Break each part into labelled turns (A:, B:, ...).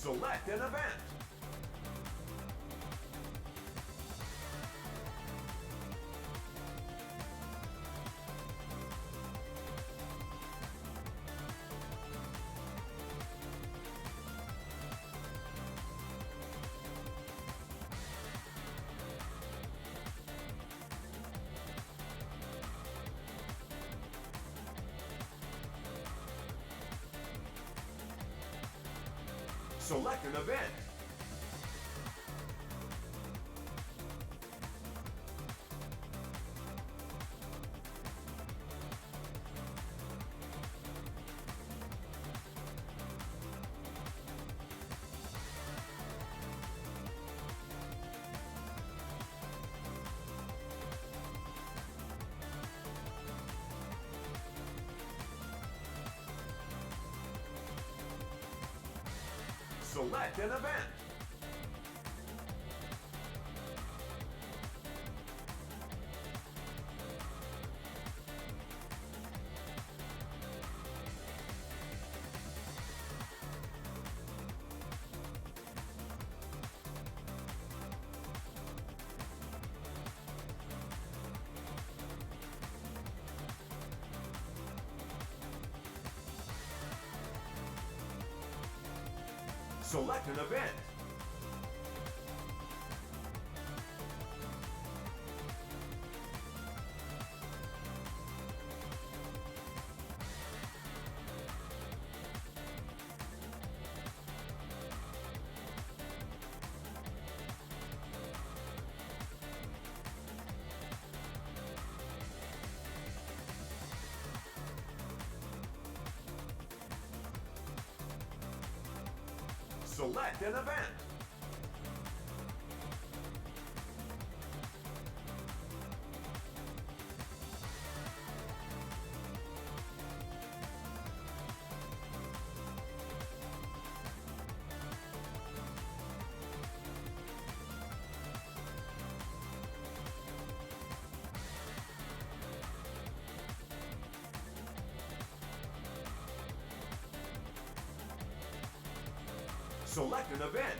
A: Select an event. Select an event. Select an event. Select an event. Select an event. Select an event.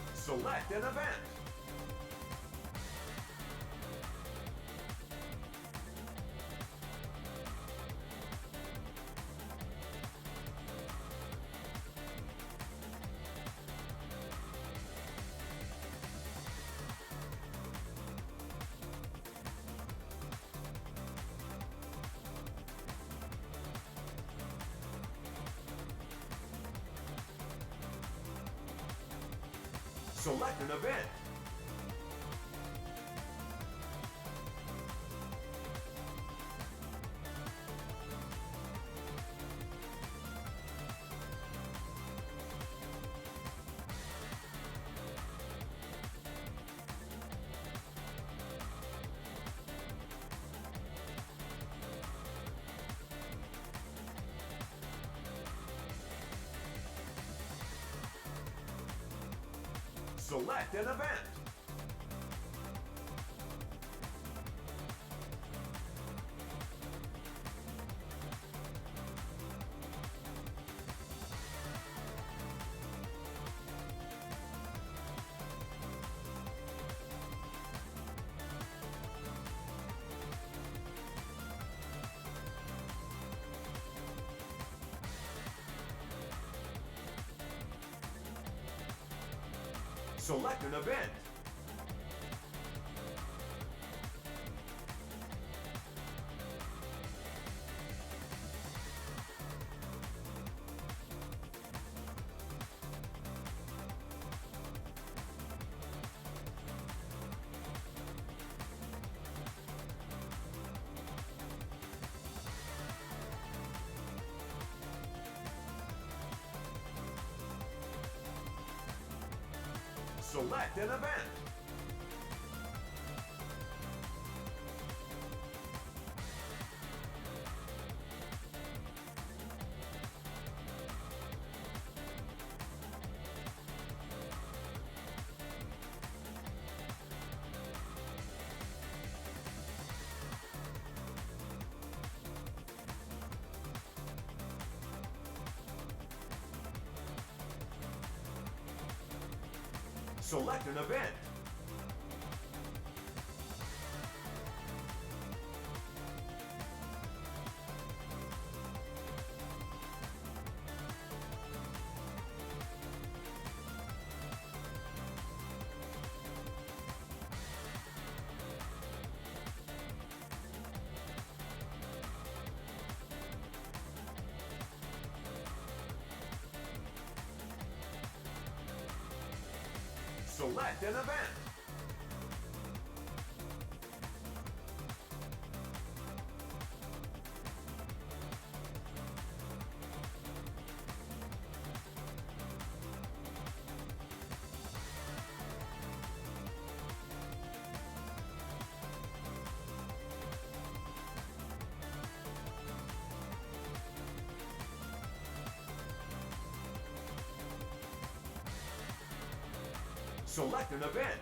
A: Select an event. Select an event. Select an event. Select an event. Select an event. Select an event. Select an event. Select an event.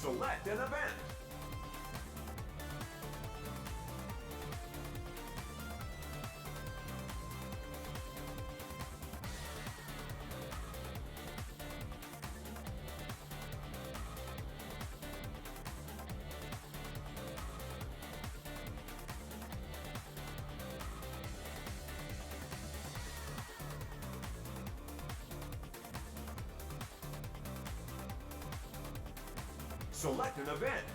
A: Select an event. Select an event.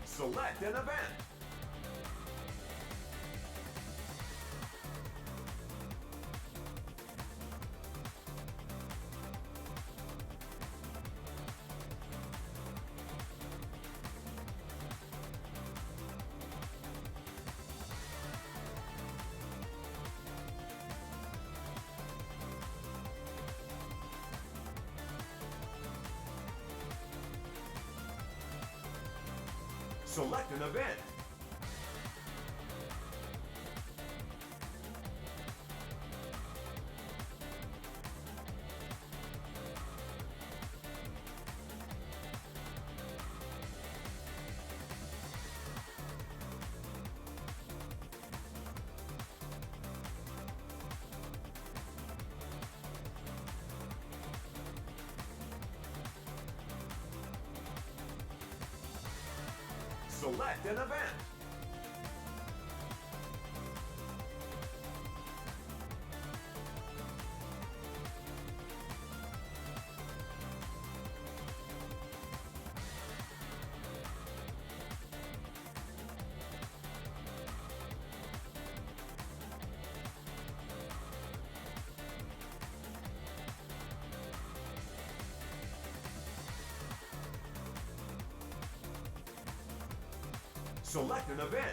A: Select an event. Select an event. Select an event. Select an event.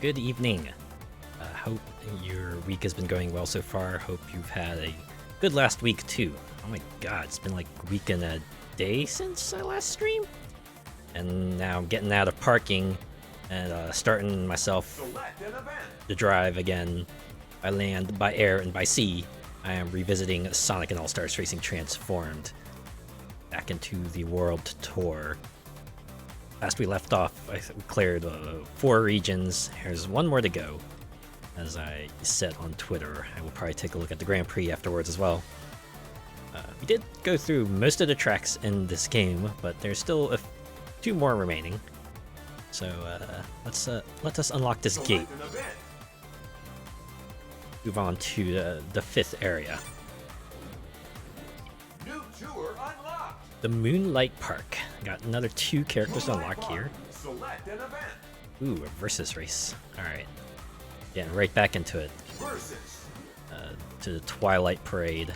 B: Good evening. Hope your week has been going well so far. Hope you've had a good last week too. Oh my god, it's been like a week and a day since I last streamed. And now I'm getting out of parking and starting myself
A: Select an event.
B: the drive again by land, by air, and by sea. I am revisiting Sonic and All-Stars Racing Transformed back into the World Tour. Last we left off, I cleared 4 regions. There's 1 more to go. As I said on Twitter, I will probably take a look at the Grand Prix afterwards as well. We did go through most of the tracks in this game, but there's still 2 more remaining. So let us unlock this gate.
A: Select an event.
B: Move on to the 5th area,
A: New tour unlocked.
B: the Moonlight Park. Got another 2 characters to unlock here.
A: Select an event.
B: Ooh, a versus race. All right, getting right back into it.
A: Versus.
B: To the Twilight Parade.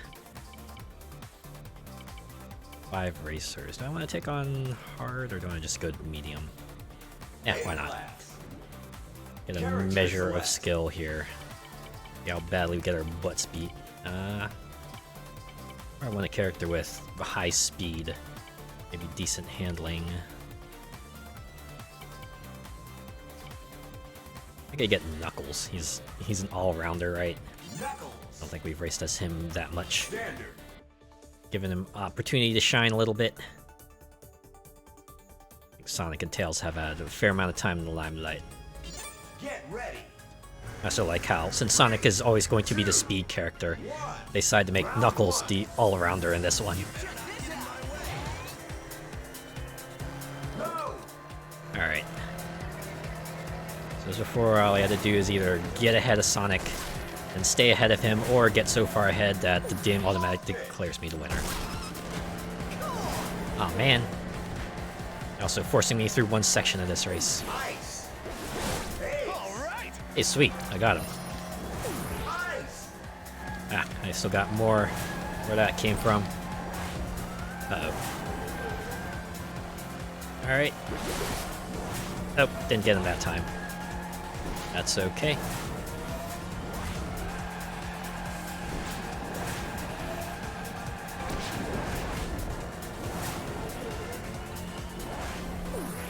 B: 5 racers. Do I want to take on hard or do I want to just go medium? Yeah, why not? Get a measure of skill here. See how badly we get our butts beat. I want a character with a high speed, maybe decent handling. I could get Knuckles. He's an all-rounder, right?
A: Knuckles.
B: I don't think we've raced as him that much.
A: Standard.
B: Giving him opportunity to shine a little bit. I think Sonic and Tails have had a fair amount of time in the limelight.
A: Get ready.
B: I also like how, since Sonic is always going to be the speed character, they decided to make Knuckles the all-arounder in this one.
A: Go.
B: Alright. So as before, all I had to do is either get ahead of Sonic and stay ahead of him, or get so far ahead that the game automatically declares me the winner. Oh man. Also forcing me through one section of this race.
A: Ice. Hey.
B: Hey, sweet, I got him.
A: Ice.
B: Ah, I still got more where that came from. Uh-oh. Alright. Nope, didn't get him that time. That's okay.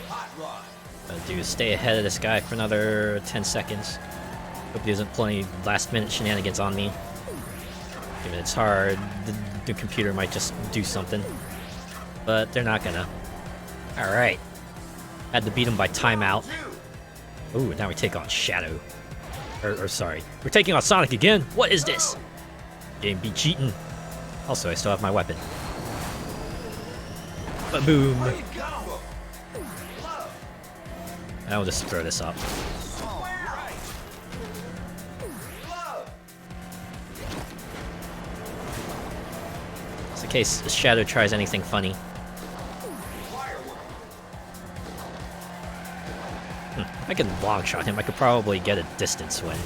A: Hot rod.
B: What I'm gonna do is stay ahead of this guy for another 10 seconds. Hope he doesn't pull any last-minute shenanigans on me. Given it's hard, the computer might just do something. But they're not gonna. Alright. Had to beat him by timeout. Ooh, now we take on Shadow. Or sorry. We're taking on Sonic again? What is this? Game be cheating. Also, I still have my weapon. Ba-boom.
A: Combo.
B: I'll just throw this up. Just in case Shadow tries anything funny. If I could long shot him, I could probably get a distance win.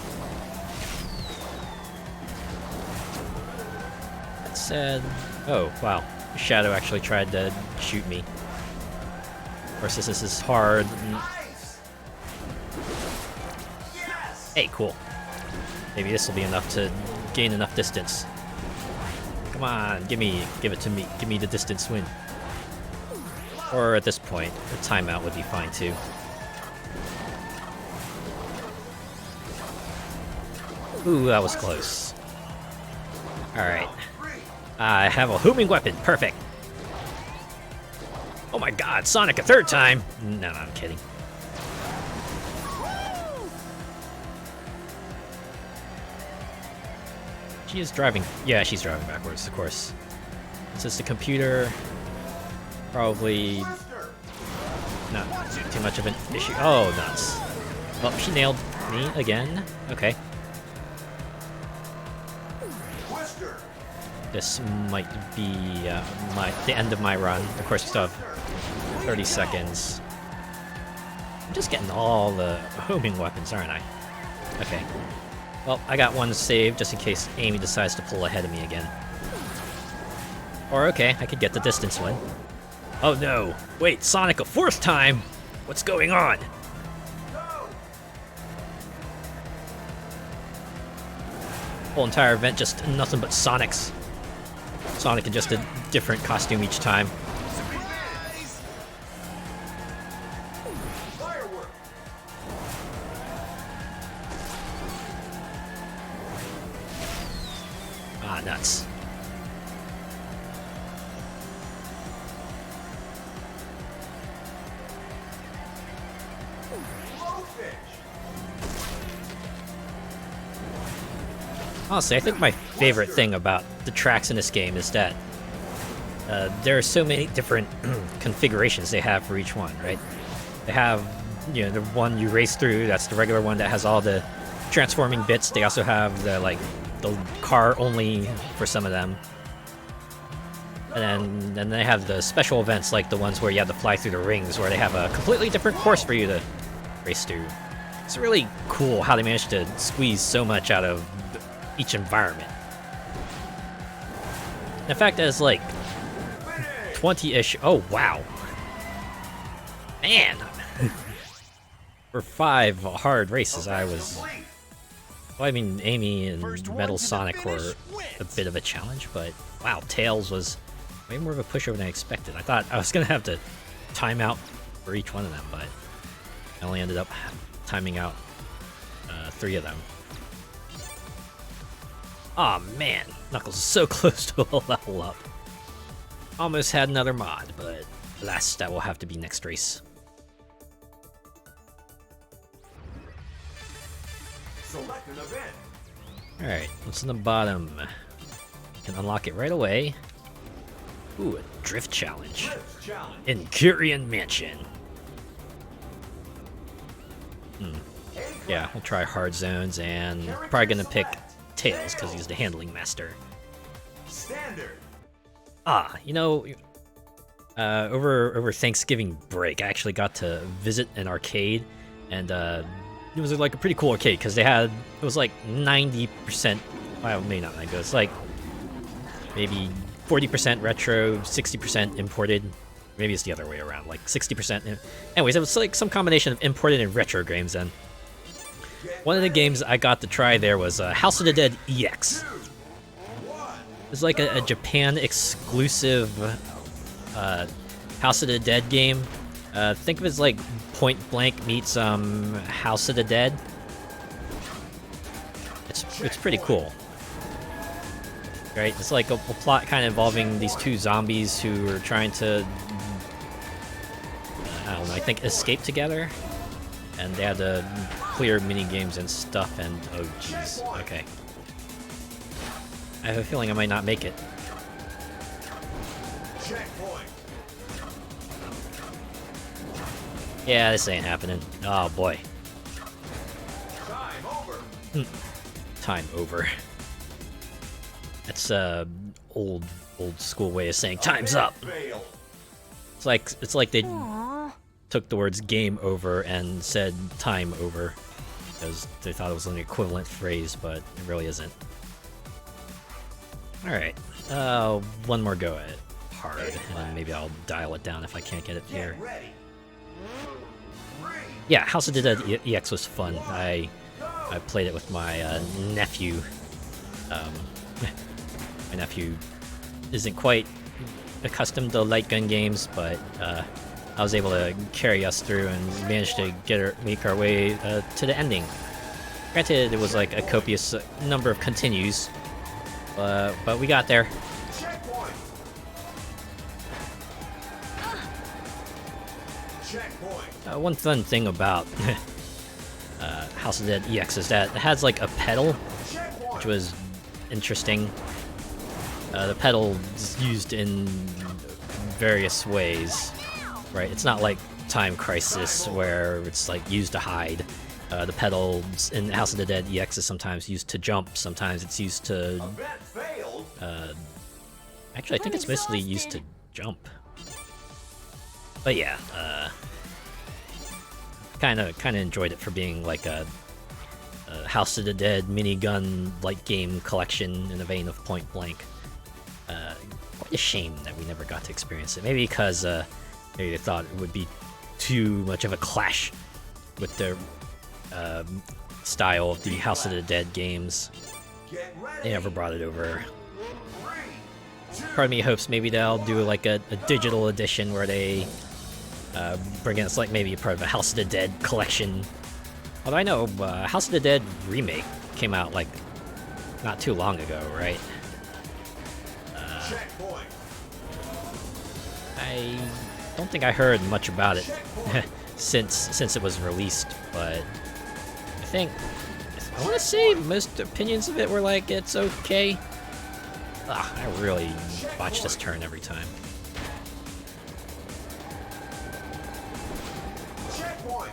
B: That said... Oh, wow. Shadow actually tried to shoot me. Of course, this is hard. Hey, cool. Maybe this will be enough to gain enough distance. Come on, give it to me. Give me the distance win. Or at this point, a timeout would be fine too. Ooh, that was close. Alright. I have a homing weapon. Perfect. Oh my god, Sonic a 3rd time! No, I'm kidding. She is driving. Yeah, she's driving backwards, of course. This is the computer. Probably not too much of an issue. Oh, nuts. Well, she nailed me again. Okay. This might be the end of my run. Of course, we still have 30 seconds. I'm just getting all the homing weapons, aren't I? Okay. Well, I got one saved just in case Amy decides to pull ahead of me again. Or okay, I could get the distance win. Oh no! Wait, Sonic a 4th time? What's going on? Whole entire event just nothing but Sonics. Sonic in just a different costume each time. nuts. Honestly, I think my favorite thing about the tracks in this game is that there are so many different configurations they have for each one, right? They have, you know, the one you race through, that's the regular one that has all the transforming bits. They also have the, like, the car only for some of them. And then they have the special events, like the ones where you have to fly through the rings, where they have a completely different course for you to race through. It's really cool how they managed to squeeze so much out of each environment. In fact, as like 20-ish. Oh wow, man! For 5 hard races, I was. Well, I mean, Amy and Metal Sonic were a bit of a challenge, but wow, Tails was way more of a pushover than I expected. I thought I was gonna have to time out for each one of them, but I only ended up timing out 3 of them. Aw, oh, man, Knuckles is so close to a level up. Almost had another mod, but alas, that will have to be next race.
A: Select an event.
B: Alright, what's in the bottom? You can unlock it right away. Ooh, a drift challenge.
A: Drift challenge.
B: In Curian Mansion. Yeah, we'll try hard zones, and probably gonna pick Tails, because he's the handling master.
A: Standard.
B: Ah, you know, over Thanksgiving break, I actually got to visit an arcade, and it was like a pretty cool arcade, because it was like 90%, well, maybe not 90, it's like maybe 40% retro, 60% imported. Maybe it's the other way around, like 60%. Anyways, it was like some combination of imported and retro games, and one of the games I got to try there was House of the Dead EX. It's like a Japan exclusive House of the Dead game. Think of it as like Point Blank meets House of the Dead. It's pretty cool. Right? It's like a plot kind of involving these 2 zombies who are trying to, I don't know, I think escape together. And they had to clear mini games and stuff, and oh jeez, okay. I have a feeling I might not make it.
A: Checkpoint.
B: Yeah, this ain't happening. Oh boy.
A: Time over.
B: Time over. That's old school way of saying time's up.
A: Fail.
B: It's like they took the words game over and said time over, because they thought it was an equivalent phrase, but it really isn't. Alright, one more go at it hard, and then maybe I'll dial it down if I can't get it here.
A: Ready.
B: Yeah, House of the Dead EX was fun. I played it with my nephew. My nephew isn't quite accustomed to light gun games, but I was able to carry us through and managed to make our way to the ending. Granted, it was like a copious number of continues, but we got there.
A: Checkpoint. Checkpoint.
B: One fun thing about House of the Dead EX is that it has like a pedal, which was interesting. The pedal is used in various ways, right? It's not like Time Crisis where it's like used to hide. The pedals in House of the Dead EX is sometimes used to jump, sometimes it's used to...
A: Event failed.
B: Actually, I think it's mostly used to jump. But yeah, kind of enjoyed it for being like a House of the Dead minigun light game collection in the vein of Point Blank. Quite a shame that we never got to experience it. Maybe because maybe they thought it would be too much of a clash with the style of the House of the Dead games. They never brought it over. Part of me hopes maybe they'll do like a digital edition where they bring in, it's like maybe part of a House of the Dead collection. Although I know House of the Dead remake came out like not too long ago, right?
A: Checkpoint.
B: I don't think I heard much about it since it was released, but I want to say most opinions of it were like it's okay. I really botch this turn every time.
A: Checkpoint.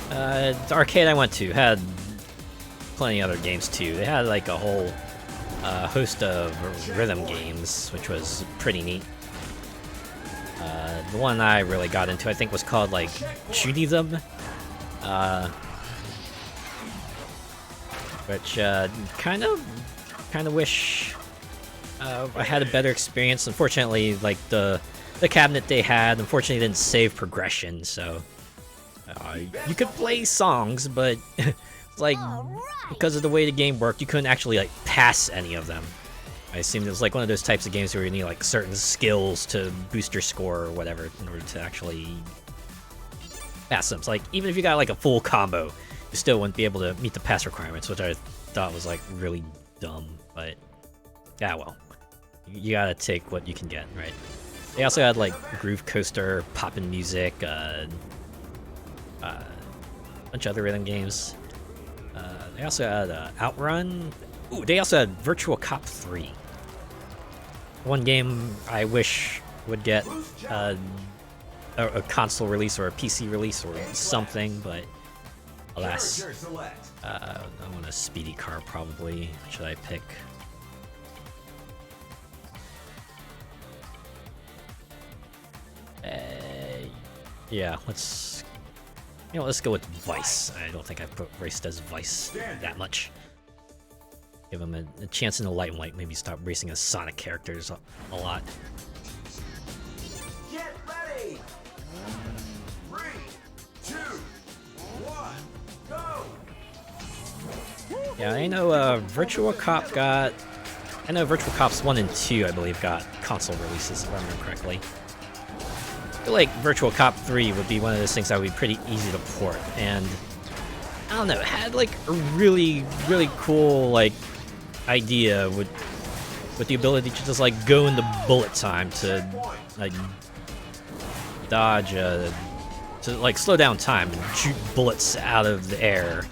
B: The arcade I went to had plenty of other games too. They had like a whole host of rhythm games, which was pretty neat. The one I really got into, I think, was called like Shooty-them, which kind of wish I had a better experience. Unfortunately, like the cabinet they had, unfortunately, didn't save progression, so you could play songs, but like because of the way the game worked, you couldn't actually like pass any of them. I assume it was like one of those types of games where you need like certain skills to boost your score or whatever in order to actually pass them. So, like, even if you got like a full combo, you still wouldn't be able to meet the pass requirements, which I thought was like really dumb. But yeah, well, you gotta take what you can get, right? They also had like Groove Coaster, poppin' music, a bunch of other rhythm games. They also had Outrun. Ooh, they also had Virtual Cop 3. One game I wish would get a console release or a PC release or something, but alas.
A: Character select.
B: I want a speedy car probably. What should I pick? Yeah, let's go with Vice. I don't think I've raced as Vice that much. Give him a chance in the light and light. Maybe stop racing as Sonic characters a lot.
A: Get ready. 3, 2, 1, go.
B: Yeah, I know Virtual Cop got... I know Virtual Cops 1 and 2, I believe, got console releases, if I remember correctly. I feel like Virtual Cop 3 would be one of those things that would be pretty easy to port, and... I don't know, it had like a really, really cool, like, idea with the ability to just like go into bullet time to like dodge to like slow down time and shoot bullets out of the air,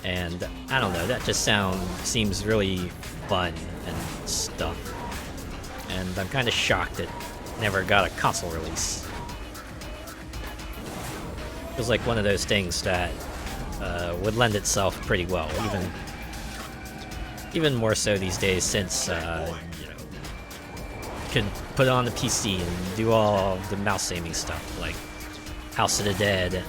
B: and I don't know, that just seems really fun and stuff, and I'm kind of shocked it never got a console release. Feels like one of those things that would lend itself pretty well, even more so these days, since you can put it on the PC and do all the mouse aiming stuff, like House of the Dead.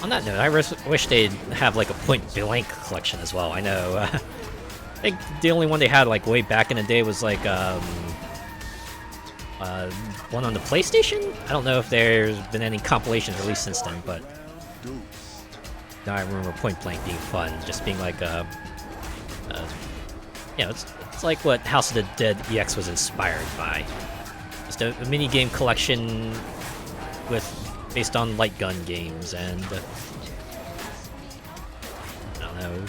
B: On that note, I wish they'd have like a Point Blank collection as well. I know, I think the only one they had like way back in the day was like one on the PlayStation. I don't know if there's been any compilations released since then, but I remember Point Blank being fun, just being like it's like what House of the Dead EX was inspired by. Just a mini game collection based on light gun games, and I don't know.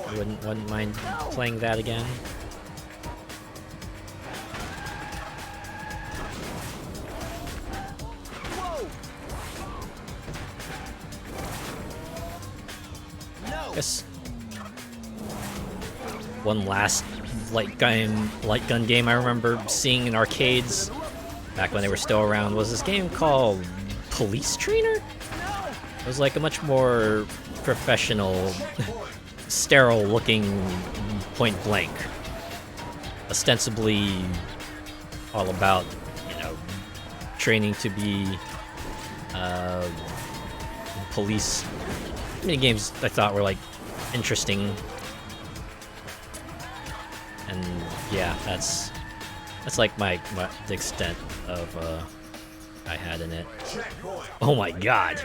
B: I wouldn't mind playing that again. Guess one last light gun game I remember seeing in arcades back when they were still around was this game called Police Trainer. It was like a much more professional, sterile-looking Point Blank, ostensibly all about, training to be police. Many games I thought were like interesting, and yeah, that's like the extent of I had in it. Oh my god!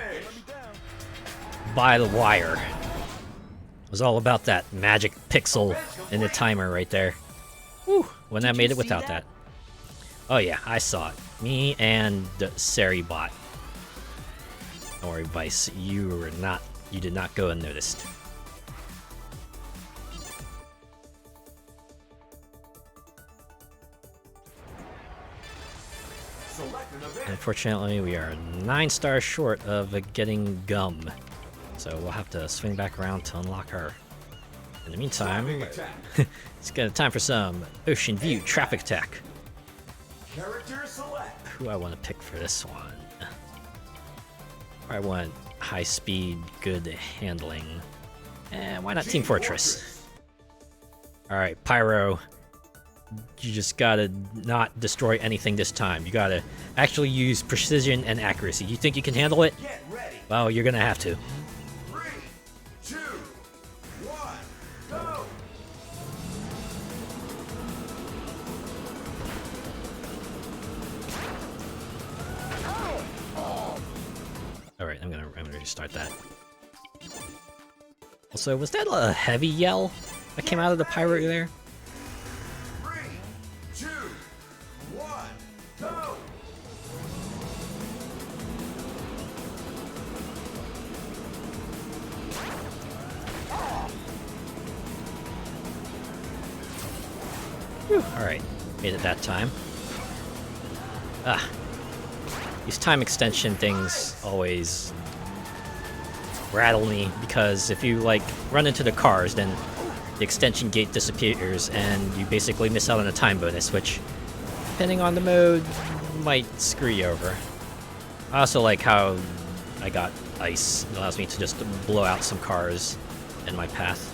B: By the Wire. It was all about that magic pixel in the timer right there. Whew, when I made it without that. Oh yeah, I saw it. Me and Saribot. Don't worry, Vice, you were not you did not go unnoticed.
A: Select an event.
B: Unfortunately, we are 9 stars short of getting gum, so we'll have to swing back around to unlock her. In the meantime,
A: Traffic attack.
B: it's time for some Ocean View Traffic Attack.
A: Character select.
B: Who I want to pick for this one? I want high speed, good handling. Why not Team Fortress? Alright, Pyro. You just gotta not destroy anything this time. You gotta actually use precision and accuracy. You think you can handle it?
A: Get ready.
B: Well, you're gonna have to.
A: 3, 2, 1, go.
B: Alright, I'm gonna restart that. Also, was that a heavy yell that came out of the Pyro there?
A: 3, 2, 1, go.
B: Alright, made it that time. Ah. These time extension things always rattle me, because if you, like, run into the cars, then the extension gate disappears, and you basically miss out on a time bonus, which, depending on the mode, might screw you over. I also like how I got ice. It allows me to just blow out some cars in my path,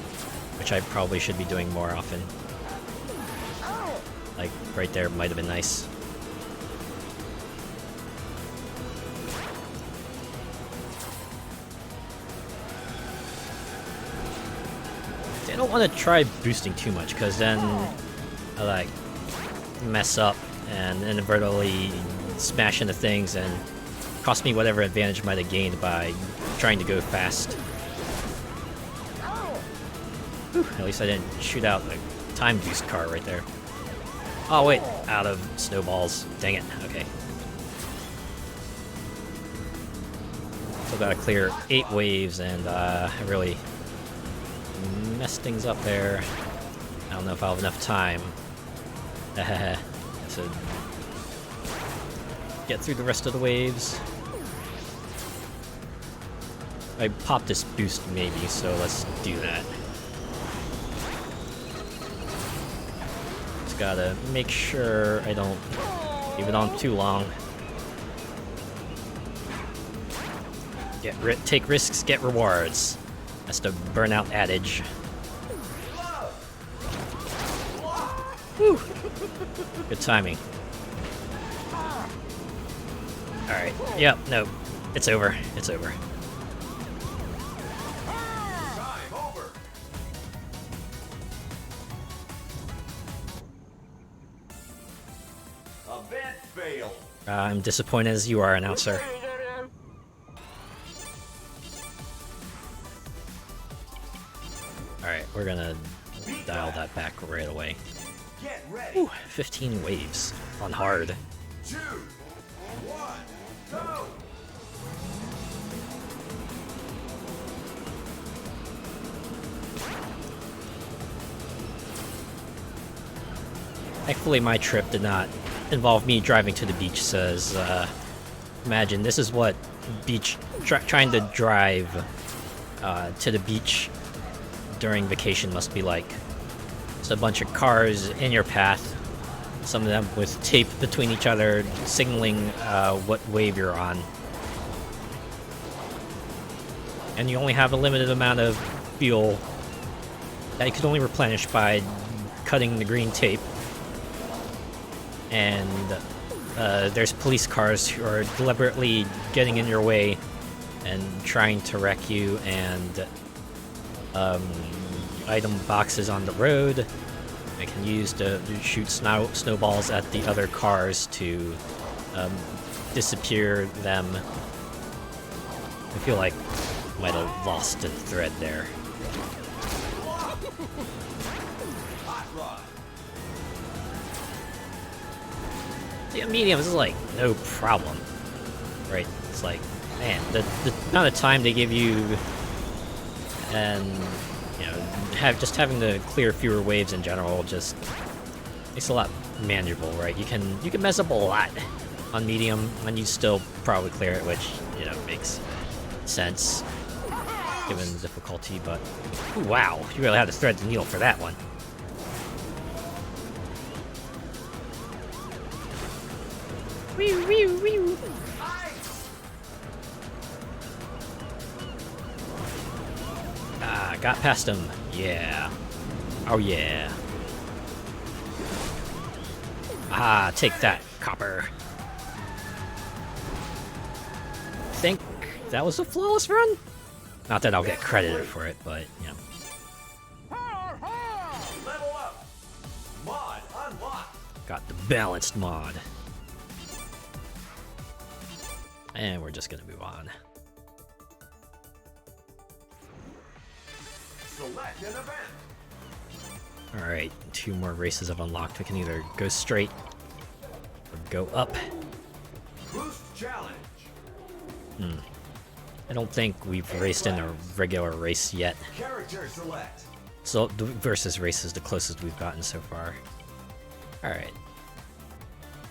B: which I probably should be doing more often. Like, right there might have been nice. I don't want to try boosting too much, because then I, like, mess up and inadvertently smash into things and cost me whatever advantage I might have gained by trying to go fast. Whew, at least I didn't shoot out the time boost car right there. Oh wait, out of snowballs. Dang it, okay. Still gotta clear 8 waves, and I really messed things up there. I don't know if I'll have enough time to get through the rest of the waves. I popped this boost maybe, so let's do that. Just gotta make sure I don't leave it on too long. Take risks, get rewards. That's the burnout adage. Whew. Good timing. Alright, yep, no. It's over. It's over.
A: Time over. Event failed.
B: I'm disappointed as you are, announcer. Alright, we're gonna dial that back right away.
A: Get ready.
B: Ooh, 15 waves on hard.
A: 2, 1, go.
B: Thankfully, my trip did not involve me driving to the beach, says, imagine this is what trying to drive to the beach during vacation must be like. It's a bunch of cars in your path, some of them with tape between each other, signaling what wave you're on. And you only have a limited amount of fuel that you can only replenish by cutting the green tape. And there's police cars who are deliberately getting in your way and trying to wreck you, and item boxes on the road I can use to shoot snowballs at the other cars to disappear them. I feel like I might have lost a thread there.
A: Hot rod.
B: Yeah, mediums is like no problem, right? It's like, man, the amount of time they give you and you know, having to clear fewer waves in general just makes it a lot manageable, right? You can mess up a lot on medium, and you still probably clear it, which you know makes sense given the difficulty. But ooh, wow, you really had to thread the needle for that one. Wee wee wee. Ah, got past him. Yeah. Oh yeah. Ah, take that, copper. Think that was a flawless run? Not that I'll get credited for it, but you know.
A: Level up. Mod unlocked.
B: Got the balanced mod. And we're just gonna move on.
A: Select an event.
B: Alright, 2 more races I've unlocked. We can either go straight or go up.
A: Boost challenge.
B: I don't think we've raced in a regular race yet.
A: Character select.
B: So the versus race is the closest we've gotten so far. Alright.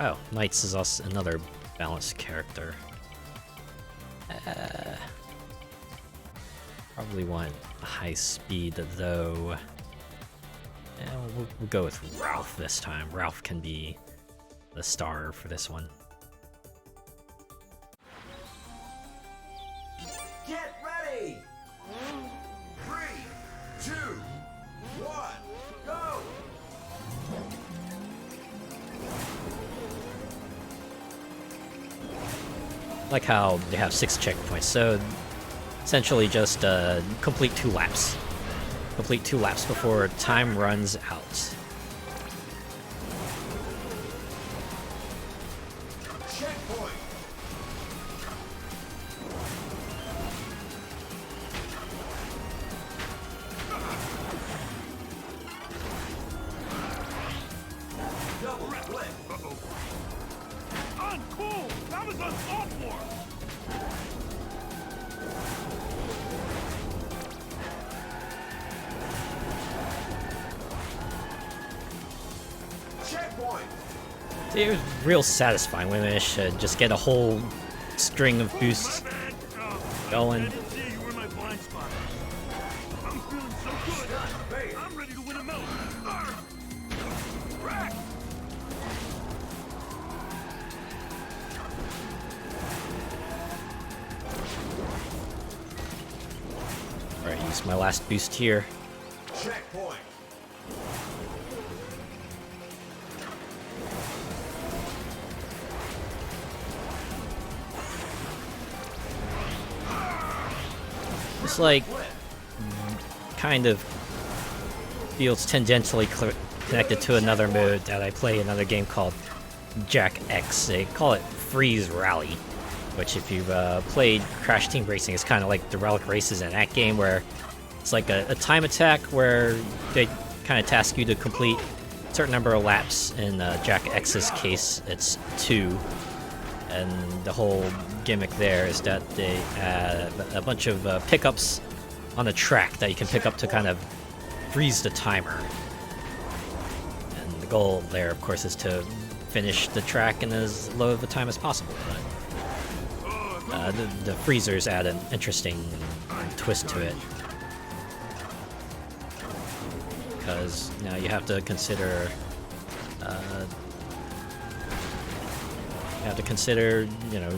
B: Oh, Knights is also another balanced character. Probably want high speed though. Yeah, we'll go with Ralph this time. Ralph can be the star for this one.
A: Get ready. 3, 2, 1, go.
B: Like how they have 6 checkpoints, so essentially just complete 2 laps. Complete 2 laps before time runs out.
A: Checkpoint. Double flip.
C: Uncool! That was uncalled for!
A: Checkpoint.
B: It was real satisfying when we managed to just get a whole string of boosts
C: My bad. I
B: going.
C: didn't see you were in my blind spot. I'm feeling so good. I'm ready to win a medal. Arr! Rack!
B: Alright, use my last boost here.
A: Checkpoint.
B: It's like kind of feels tangentially connected to another mode that I play in another game called Jack X. They call it Freeze Rally, which if you've played Crash Team Racing, is kind of like the Relic Races in that game, where it's like a time attack where they kind of task you to complete a certain number of laps. In Jack X's case, it's 2. And the whole gimmick there is that they add a bunch of pickups on the track that you can pick up to kind of freeze the timer. And the goal there, of course, is to finish the track in as low of a time as possible. But the freezers add an interesting twist to it, because now you have to consider. You have to consider, you know.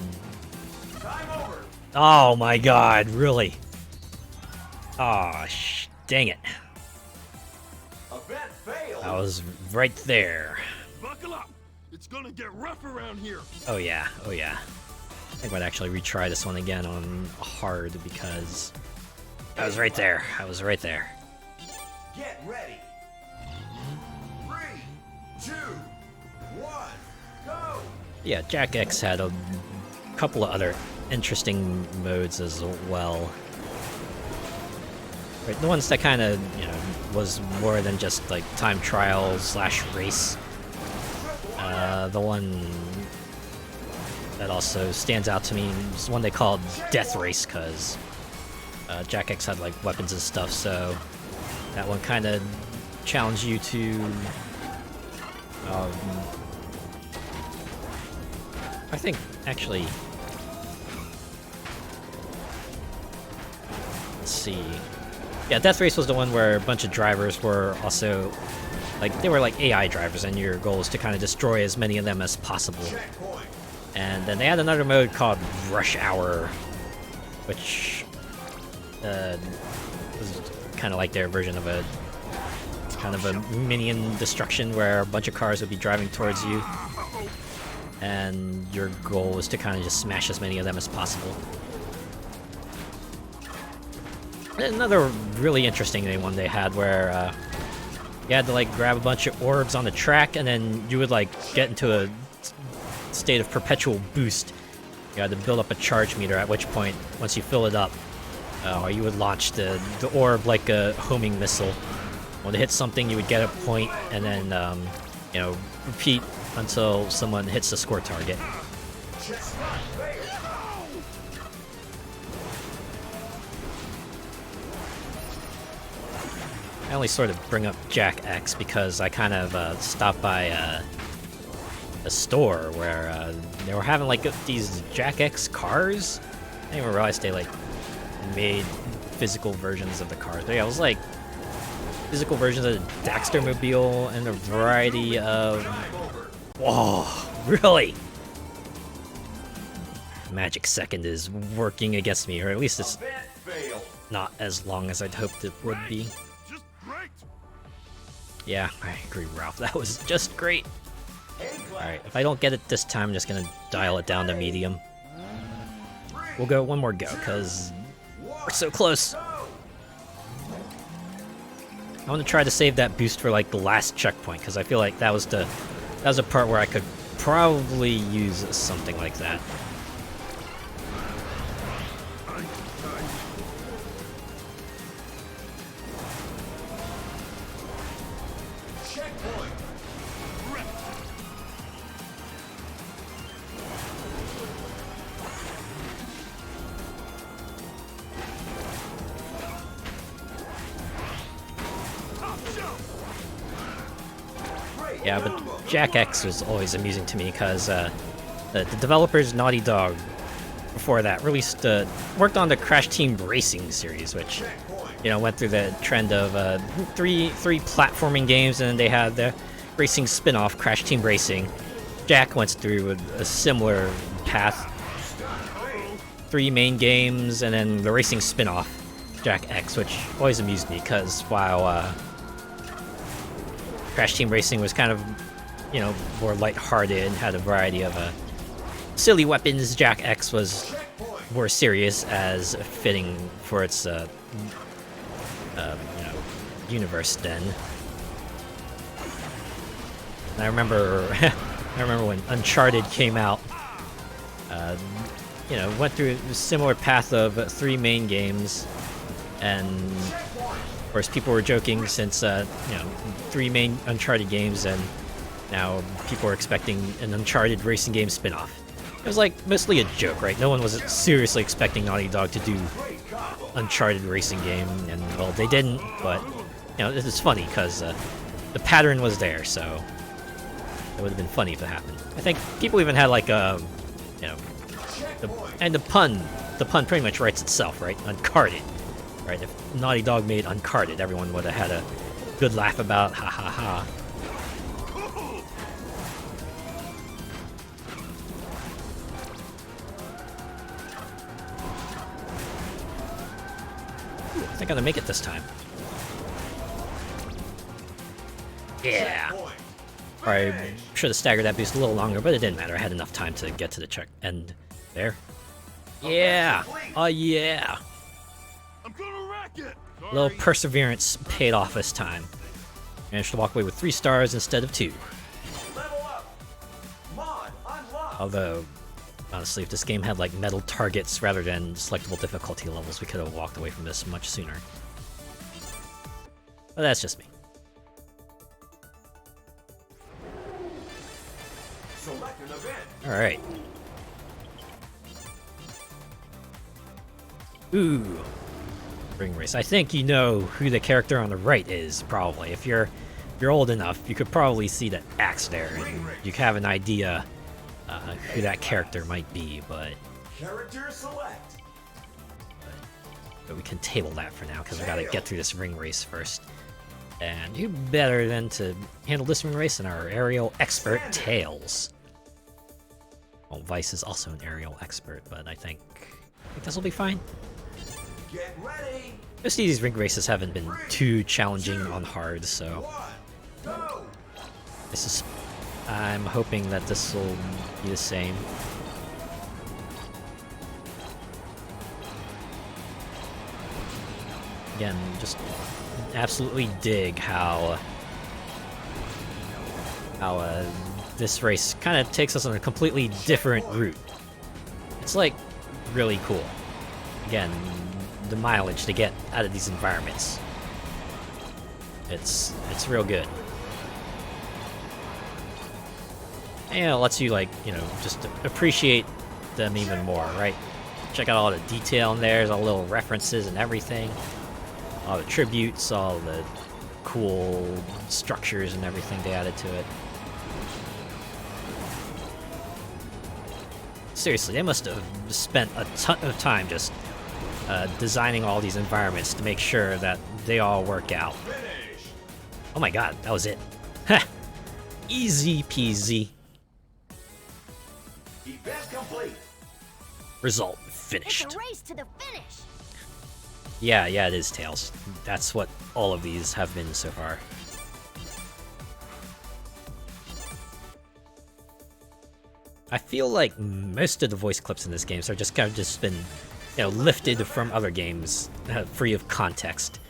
A: Time over.
B: Oh my God! Really? Ah, dang it!
A: Event failed.
B: I was right there.
C: Buckle up! It's gonna get rough around here.
B: Oh yeah, oh yeah. I think I might actually retry this one again on hard because I was right there. I was right there.
A: Get ready. 3, 2, 1, go.
B: Yeah, Jack X had a couple of other interesting modes as well. Right, the ones that kind of, you know, was more than just like time trial / race. The one that also stands out to me is one they called Death Race, because Jack X had like weapons and stuff, so that one kind of challenged you to I think actually, let's see. Yeah, Death Race was the one where a bunch of drivers were also like they were like AI drivers, and your goal is to kind of destroy as many of them as possible. And then they had another mode called Rush Hour, which was kind of like their version of a kind of a minion destruction where a bunch of cars would be driving towards you, and your goal was to kind of just smash as many of them as possible. Another really interesting one they had where you had to like grab a bunch of orbs on the track, and then you would like get into a state of perpetual boost. You had to build up a charge meter, at which point, once you fill it up, you would launch the orb like a homing missile. When it hits something, you would get a point, and then you know, repeat until someone hits the score target. I only sort of bring up Jack X because I kind of stopped by a store where they were having like these Jack X cars. I didn't even realize they like made physical versions of the cars. But yeah, it was like physical versions of the Daxter Mobile and a variety of... Whoa, really? Magic Second is working against me, or at least it's not as long as I'd hoped it would be. Yeah, I agree, Ralph. That was just great. Alright, if I don't get it this time, I'm just gonna dial it down to medium. We'll go one more go, because we're so close. I want to try to save that boost for like the last checkpoint, because I feel like that was a part where I could probably use something like that. Yeah, but Jack X was always amusing to me because the developers Naughty Dog before that released worked on the Crash Team Racing series, which went through the trend of three platforming games, and then they had the racing spin-off Crash Team Racing. Jack went through a similar path, 3 main games, and then the racing spin-off Jack X, which always amused me because while Crash Team Racing was kind of, more lighthearted and had a variety of silly weapons, Jack X was more serious, as fitting for its, universe then. And I remember, when Uncharted came out, went through a similar path of 3 main games, and of course people were joking since 3 main Uncharted games, and now people are expecting an Uncharted racing game spin-off. It was like mostly a joke, right? No one was seriously expecting Naughty Dog to do Uncharted racing game, and well, they didn't. But this is funny because the pattern was there, so it would have been funny if it happened. I think people even had like the pun pretty much writes itself, right? Uncarded. Right, if Naughty Dog made Uncarded, everyone would have had a good laugh about, ha ha ha. I think I'm gonna make it this time. Yeah! I should have staggered that boost a little longer, but it didn't matter. I had enough time to get to the check end there. Yeah! Oh yeah! A little perseverance paid off this time. Managed to walk away with 3 stars instead of 2. Although, honestly, if this game had like metal targets rather than selectable difficulty levels, we could have walked away from this much sooner. But that's just me. Alright. Ooh. ring race. I think you know who the character on the right is, probably. If you're old enough, you could probably see the axe there, and you could have an idea who that character might be, but
A: Character select.
B: we can table that for now, because we gotta get through this ring race first. And who better than to handle this ring race than our aerial expert, Tails. Well, Vice is also an aerial expert, but I think this will be fine.
A: Get ready.
B: Most of these ring races haven't been too challenging on hard, so
A: One, go.
B: I'm hoping that this will be the same. Again, just absolutely dig how this race kind of takes us on a completely different route. It's like really cool. Again, the mileage to get out of these environments. It's real good. And it lets you, like, you know, just appreciate them even more, right? Check out all the detail in there, there's all the little references and everything. All the tributes, all the cool structures and everything they added to it. Seriously, they must have spent a ton of time just designing all these environments to make sure that they all work out.
A: Finish.
B: Oh my god, that was it. Ha! Easy peasy.
A: Event complete.
B: Result
D: It's
B: finished.
D: a race to the finish.
B: Yeah, it is Tails. That's what all of these have been so far. I feel like most of the voice clips in this game are just kind of just been, you know, lifted from other games, free of context.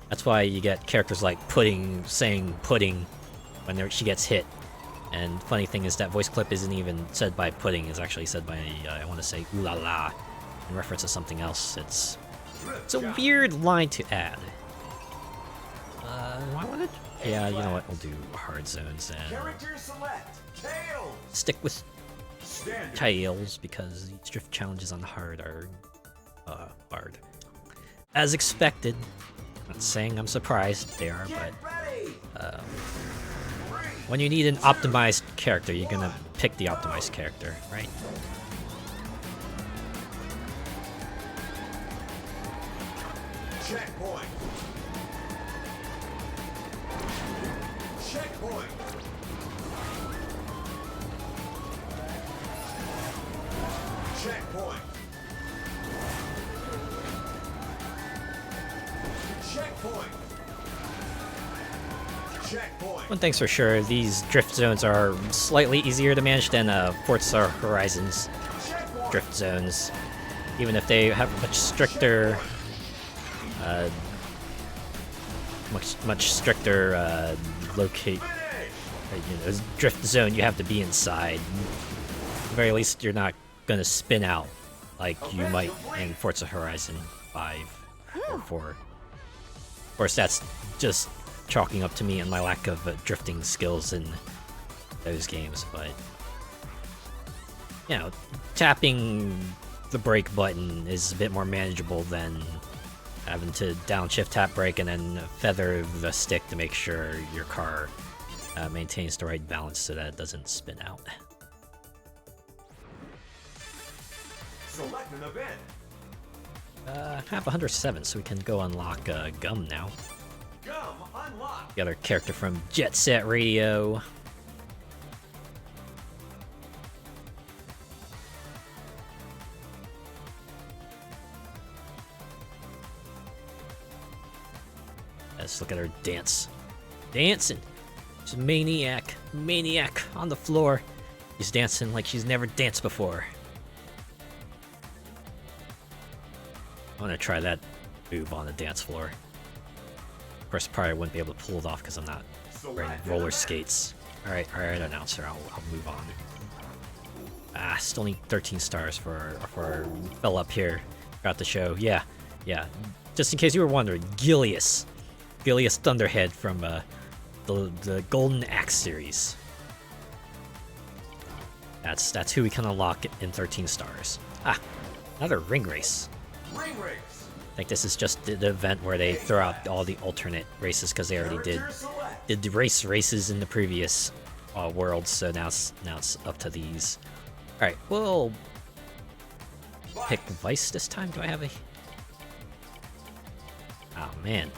B: That's why you get characters like Pudding saying pudding when she gets hit. And funny thing is that voice clip isn't even said by Pudding, it's actually said by, I want to say, ooh la la, in reference to something else. It's a weird line to add. I want to... Yeah, you know what, we'll do hard zones and
A: Character select. Tails.
B: stick with
A: Standard.
B: Tails, because these drift challenges on hard are hard. As expected. Not saying I'm surprised they are,
A: Get
B: but
A: ready.
B: when you need an optimized character, you're gonna pick the optimized character, right?
A: Checkpoint. Checkpoint. Checkpoint. Checkpoint. Checkpoint.
B: One thing's for sure, these drift zones are slightly easier to manage than Forza Horizon's
A: Checkpoint.
B: drift zones, even if they have much stricter, much stricter locate. You know, drift zone you have to be inside. At the very least, you're not gonna spin out like you might in Forza Horizon 5 or 4. Of course, that's just chalking up to me and my lack of drifting skills in those games, but you know, tapping the brake button is a bit more manageable than having to downshift, tap brake, and then feather the stick to make sure your car maintains the right balance so that it doesn't spin out.
A: Select an event.
B: I have 107, so we can go unlock Gum now.
A: Gum unlocked.
B: The other character from Jet Set Radio. Let's look at her dance. Dancing. She's a maniac. Maniac on the floor. She's dancing like she's never danced before. I want to try that move on the dance floor. Of course, probably wouldn't be able to pull it off because I'm not wearing roller skates. Alright, announcer, I'll move on. Still need 13 stars for our fella up here throughout the show. Yeah. Just in case you were wondering, Gilius Thunderhead from the Golden Axe series. That's who we can unlock in 13 stars. Another ring race.
A: Ring race.
B: I think this is just the event where they throw out all the alternate races because they already
A: Character select.
B: did the races in the previous worlds, so now it's up to these. All right, we'll pick Vice this time. Do I have a? Oh man.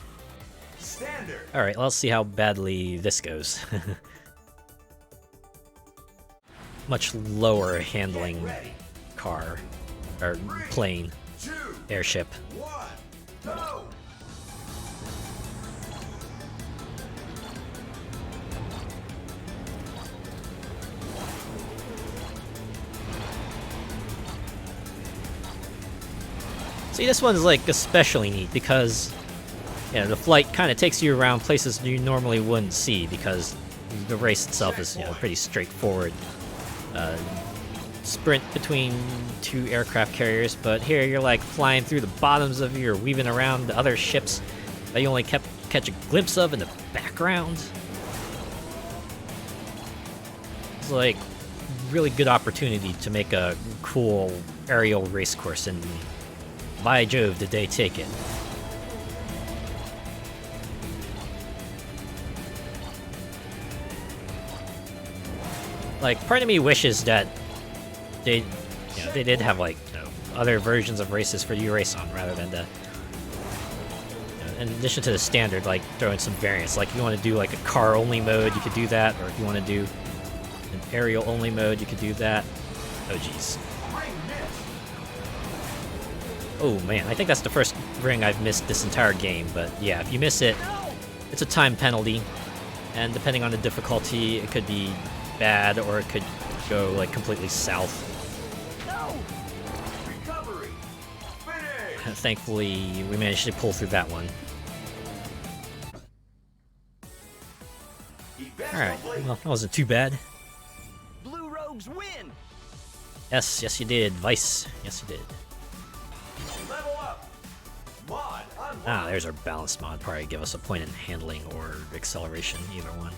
A: Standard.
B: All right, let's see how badly this goes. Much lower handling
A: Ready.
B: car or plane,
A: 2,
B: airship.
A: 1, go.
B: See, this one's like especially neat because the flight kind of takes you around places you normally wouldn't see because the race itself is pretty straightforward. Sprint between two aircraft carriers, but here you're like flying through the bottoms of you or weaving around the other ships that you only catch a glimpse of in the background. It's like really good opportunity to make a cool aerial race course, and by Jove, did they take it. Like, part of me wishes that they did have like other versions of races for you to race on rather than in addition to the standard, like throwing some variants. Like if you want to do like a car only mode, you could do that, or if you want to do an aerial only mode, you could do that. Oh jeez. Oh man, I think that's the first ring I've missed this entire game, but yeah, if you miss it, it's a time penalty, and depending on the difficulty, it could be bad or it could go like completely south.
A: Recovery. Finish.
B: Thankfully, we managed to pull through that one. Alright, well, that wasn't too bad.
C: Blue Rogues win!
B: Yes, you did, Vice. Yes, you did.
A: Level up. Mod unlocked.
B: Ah, there's our balance mod. Probably give us a point in handling or acceleration, either one.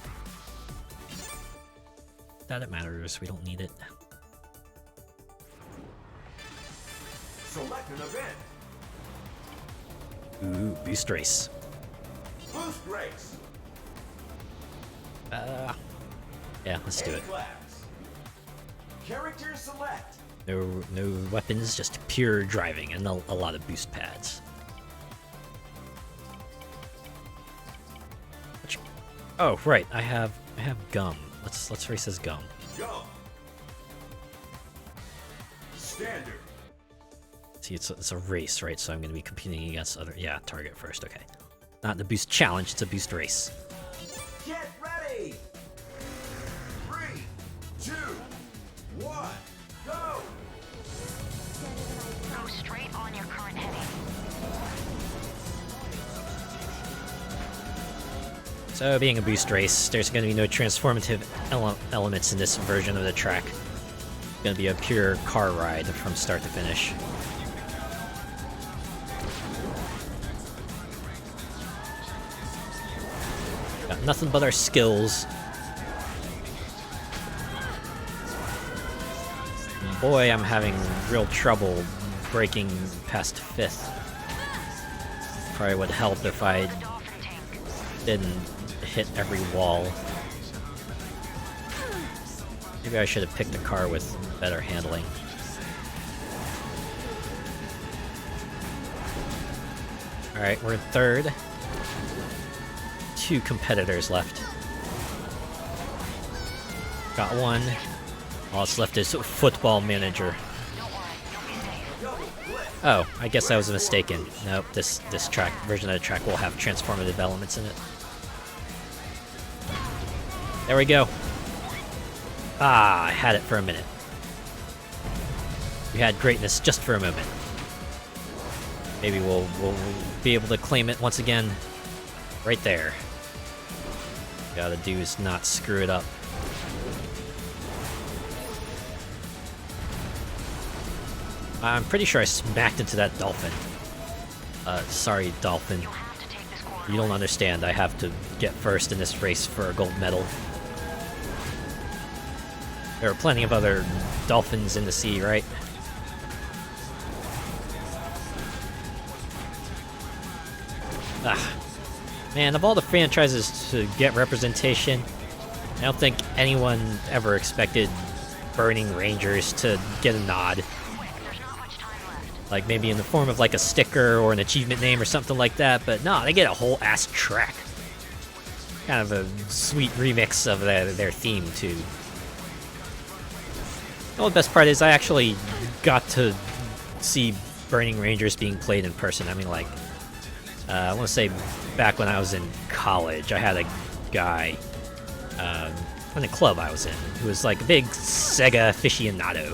B: That it matters, we don't need it.
A: Select an event.
B: Ooh, boost race.
A: Boost race.
B: Yeah, let's do it.
A: Class. Character select.
B: No weapons, just pure driving and a lot of boost pads. Oh, right, I have gum. Let's race as gum.
A: Go. Standard.
B: See, it's a race, right? So I'm going to be competing against other... Yeah, target first, okay. Not the boost challenge, it's a boost race.
A: Get ready. 3, 2, 1, go.
D: Go straight on your current heading.
B: So, being a boost race, there's going to be no transformative elements in this version of the track. It's going to be a pure car ride from start to finish. Got nothing but our skills. And boy, I'm having real trouble breaking past 5th. Probably would help if I didn't hit every wall. Maybe I should have picked a car with better handling. Alright, we're in 3rd. 2 competitors left. Got one. All that's left is Football Manager. Oh, I guess I was mistaken. Nope, this version of the track will have transformative elements in it. There we go. Ah, I had it for a minute. We had greatness just for a moment. Maybe we'll be able to claim it once again. Right there. Gotta do is not screw it up. I'm pretty sure I smacked into that dolphin. Sorry, dolphin. You don't understand. I have to get first in this race for a gold medal. There are plenty of other dolphins in the sea, right? Man, of all the franchises to get representation, I don't think anyone ever expected Burning Rangers to get a nod.
D: There's not much time left.
B: Like maybe in the form of like a sticker or an achievement name or something like that, but no, they get a whole ass track. Kind of a sweet remix of their theme too. The best part is I actually got to see Burning Rangers being played in person. I mean, like, I want to say back when I was in college, I had a guy in the club I was in who was like a big Sega aficionado.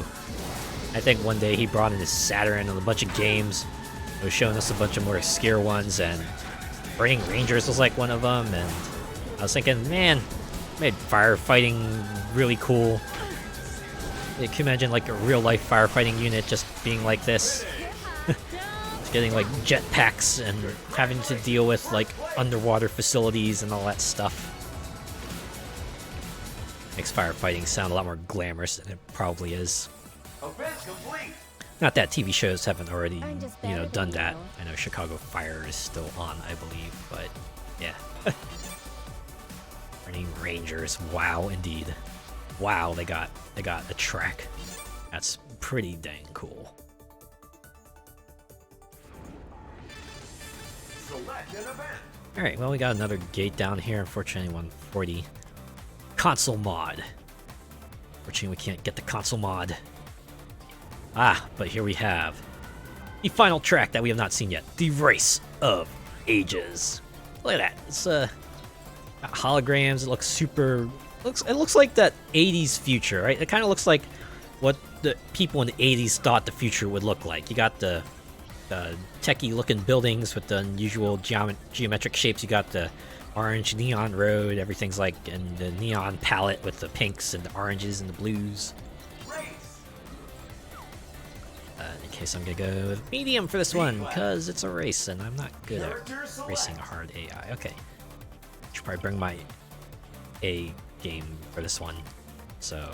B: I think one day he brought in his Saturn and a bunch of games. He was showing us a bunch of more obscure ones, and Burning Rangers was like one of them. And I was thinking, man, made firefighting really cool. You can imagine like a real life firefighting unit just being like this. Just getting like jetpacks and having to deal with like underwater facilities and all that stuff. Makes firefighting sound a lot more glamorous than it probably is.
A: Event complete.
B: Not that TV shows haven't already, done that. I know Chicago Fire is still on, I believe, but yeah. Burning Rangers, wow, indeed. Wow, they got a track. That's pretty dang cool.
A: Select an event.
B: Alright, well, we got another gate down here. Unfortunately, 140. Console mod. Unfortunately, we can't get the console mod. But here we have the final track that we have not seen yet. The Race of Ages. Look at that. It's got holograms. It looks super... It looks like that 80s future, right? It kind of looks like what the people in the 80s thought the future would look like. You got the techie-looking buildings with the unusual geometric shapes. You got the orange neon road. Everything's like in the neon palette with the pinks and the oranges and the blues. In case I'm gonna go with medium for this one, because it's a race and I'm not good at racing a hard AI. Okay, should probably bring my A game for this one. So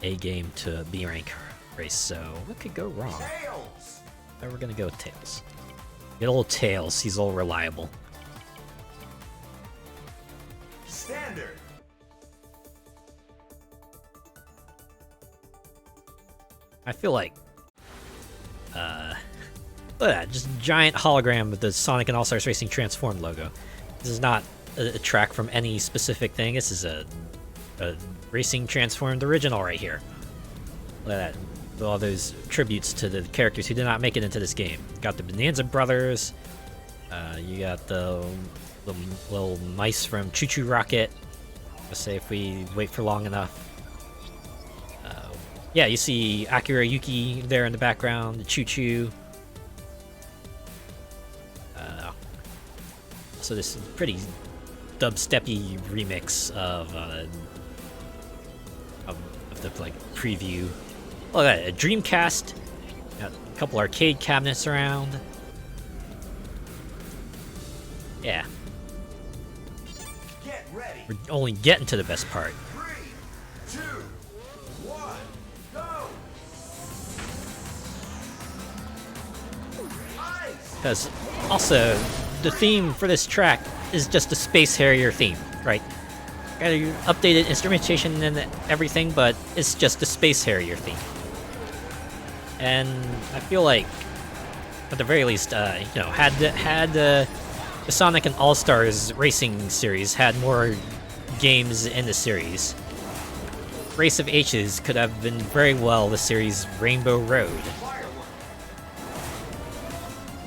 B: A game to B rank race. So what could go wrong? But we're gonna go with Tails. Good old Tails. He's all reliable.
A: Standard.
B: I feel like, look at that, just giant hologram with the Sonic and All-Stars Racing Transformed logo. This is not a track from any specific thing. This is a Racing Transformed original right here. Look at that, with all those tributes to the characters who did not make it into this game. Got the Bonanza Brothers. You got the little mice from Choo Choo Rocket. Let's say if we wait for long enough. Yeah, you see Akira Yuki there in the background, the Choo Choo. So this is pretty dubsteppy remix of the like preview. Look at that, a Dreamcast. Got a couple arcade cabinets around. Yeah.
A: Get ready.
B: We're only getting to the best part.
A: 3, 2, 1, go. Ice.
B: Because also, the theme for this track is just a Space Harrier theme, right? Got your updated instrumentation and everything, but it's just a Space Harrier theme. And I feel like, at the very least, had the Sonic and All-Stars Racing series had more games in the series, Race of Ages could have been very well the series Rainbow Road.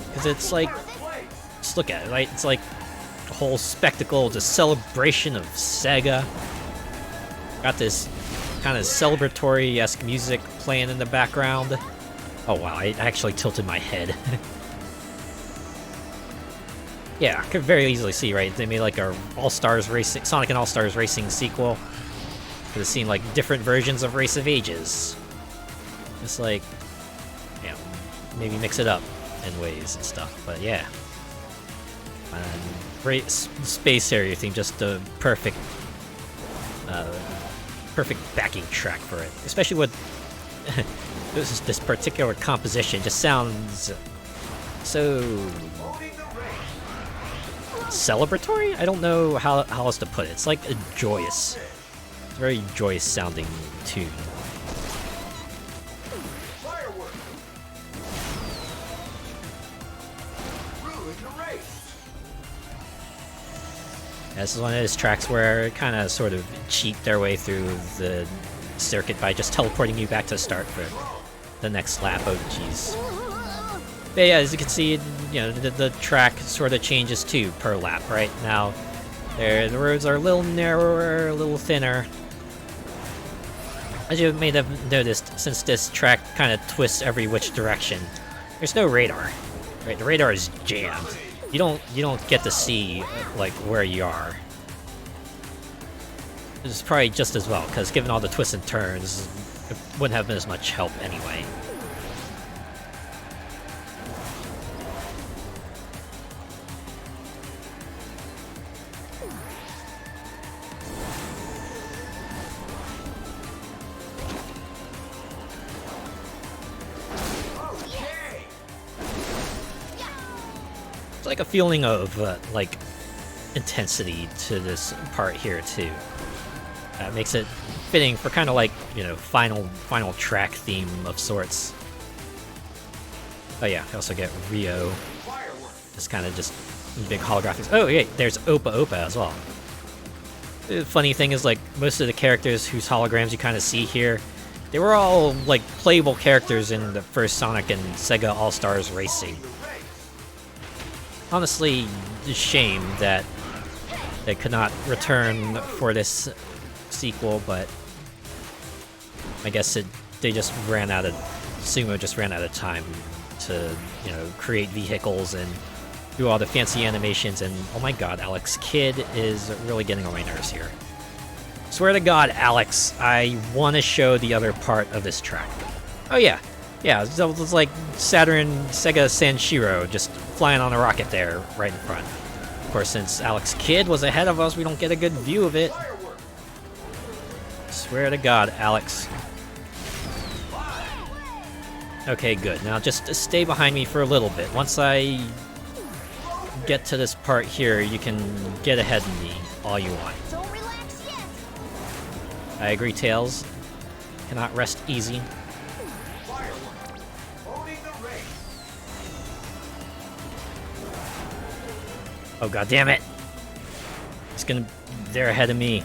B: Because it's like, just look at it, right? It's like a whole spectacle, it's a celebration of Sega. Got this kind of celebratory-esque music playing in the background. Oh wow, I actually tilted my head. Yeah, I could very easily see, right? They made like a All-Stars Racing, Sonic and All-Stars Racing sequel. Could have seen like different versions of Race of Ages. Just like, maybe mix it up in ways and stuff. But yeah, Space Harrier theme, just the perfect backing track for it. Especially with this particular composition, just sounds so celebratory? I don't know how else to put it. It's like a joyous. It's a very joyous sounding tune.
A: Fireworks. Ruin the race.
B: This is one of those tracks where it kind of sort of cheat their way through the circuit by just teleporting you back to the start for the next lap. Oh, jeez. But yeah, as you can see, you know, the track sort of changes too per lap. Right now, the roads are a little narrower, a little thinner. As you may have noticed, since this track kind of twists every which direction, there's no radar. Right, the radar is jammed. You don't get to see like where you are. It's probably just as well, because given all the twists and turns, it wouldn't have been as much help anyway. It's like a feeling of like intensity to this part here too. Makes it fitting for kind of like, you know, final track theme of sorts. Oh yeah, I also get Rio. It's kind of just big holographics. Oh yeah, there's Opa Opa as well. The funny thing is, like, most of the characters whose holograms you kind of see here, they were all like playable characters in the first Sonic and Sega All-Stars Racing. Honestly, a shame that they could not return for this sequel, but I guess they just ran out of Sumo just ran out of time to, you know, create vehicles and do all the fancy animations. And oh my god, Alex Kidd is really getting on my nerves here. Swear to God, Alex, I want to show the other part of this track. Oh yeah, so it was like Saturn Sega Sanshiro just flying on a rocket there right in front. Of course, since Alex Kidd was ahead of us, we don't get a good view of it. Swear to God, Alex. Okay, good. Now just stay behind me for a little bit. Once I get to this part here, you can get ahead of me all you want.
D: Don't relax yet.
B: I agree, Tails. Cannot rest easy. Oh god damn it! They're ahead of me.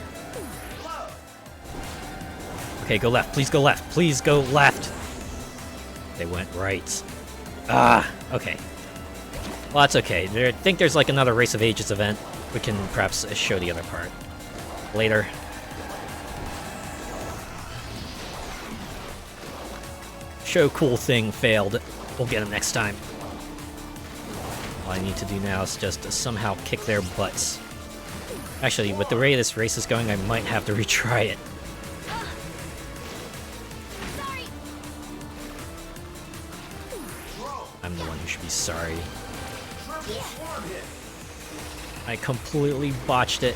B: Okay, go left. Please go left. Please go left. They went right. Ah, okay. Well, that's okay. I think there's like another Race of Ages event. We can perhaps show the other part later. Show cool thing failed. We'll get him next time. All I need to do now is just somehow kick their butts. Actually, with the way this race is going, I might have to retry it.
D: Sorry.
B: I'm the one who should be sorry. I completely botched it.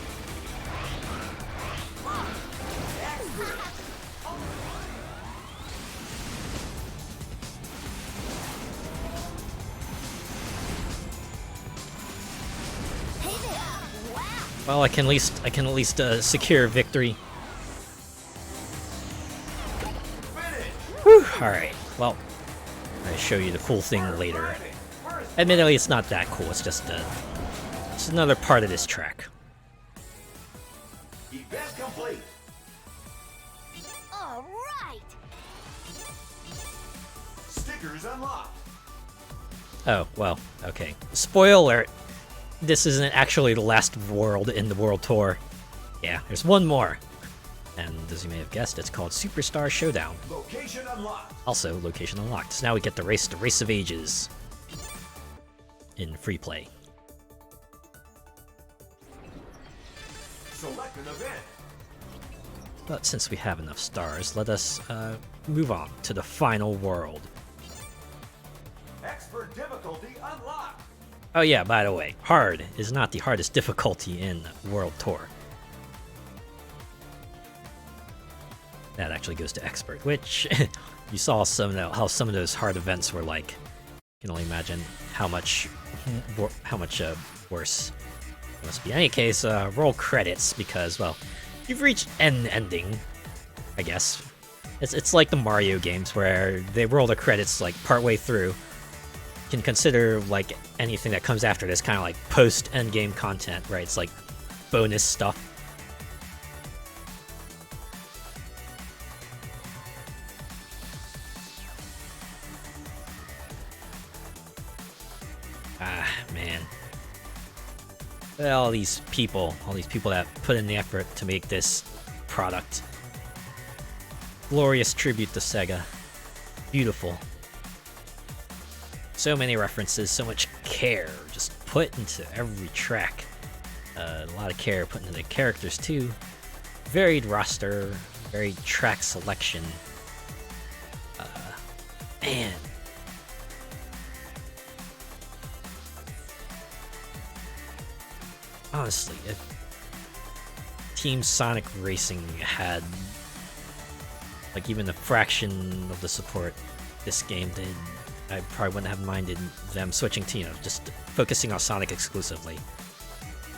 B: Well, I can at least secure victory. Whew, alright, well, I'll show you the cool thing later. Admittedly, it's not that cool, it's just it's another part of this track.
A: Event complete.
D: All right.
A: Stickers unlocked.
B: Oh, well, okay. Spoiler alert. This isn't actually the last world in the World Tour. Yeah, there's one more. And as you may have guessed, it's called Superstar Showdown.
A: Location unlocked.
B: Also, location unlocked. So now we get the Race of Ages in free play.
A: Select an event.
B: But since we have enough stars, let us move on to the final world.
A: Expert difficulty unlocked.
B: Oh yeah, by the way, hard is not the hardest difficulty in World Tour. That actually goes to expert, which you saw how some of those hard events were like. You can only imagine how much worse Must be. In any case, roll credits because, well, you've reached an ending, I guess. It's like the Mario games where they roll the credits like partway through. You can consider like anything that comes after this kind of like post-end game content, right? It's like bonus stuff. Ah, man. All these people that put in the effort to make this product. Glorious tribute to Sega. Beautiful. So many references, so much care just put into every track. A lot of care put into the characters too. Varied roster, varied track selection. Man. Honestly, if Team Sonic Racing had like even a fraction of the support this game did, I probably wouldn't have minded them switching to, just focusing on Sonic exclusively.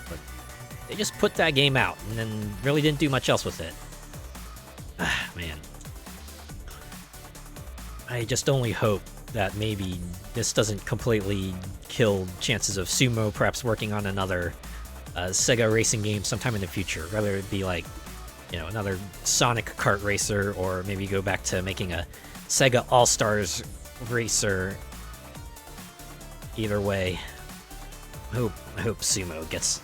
B: But they just put that game out and then really didn't do much else with it. Ah, man. I just only hope that maybe this doesn't completely kill chances of Sumo perhaps working on another Sega racing game sometime in the future. Whether it be like, another Sonic kart racer, or maybe go back to making a Sega All-Stars racer. Either way, I hope Sumo gets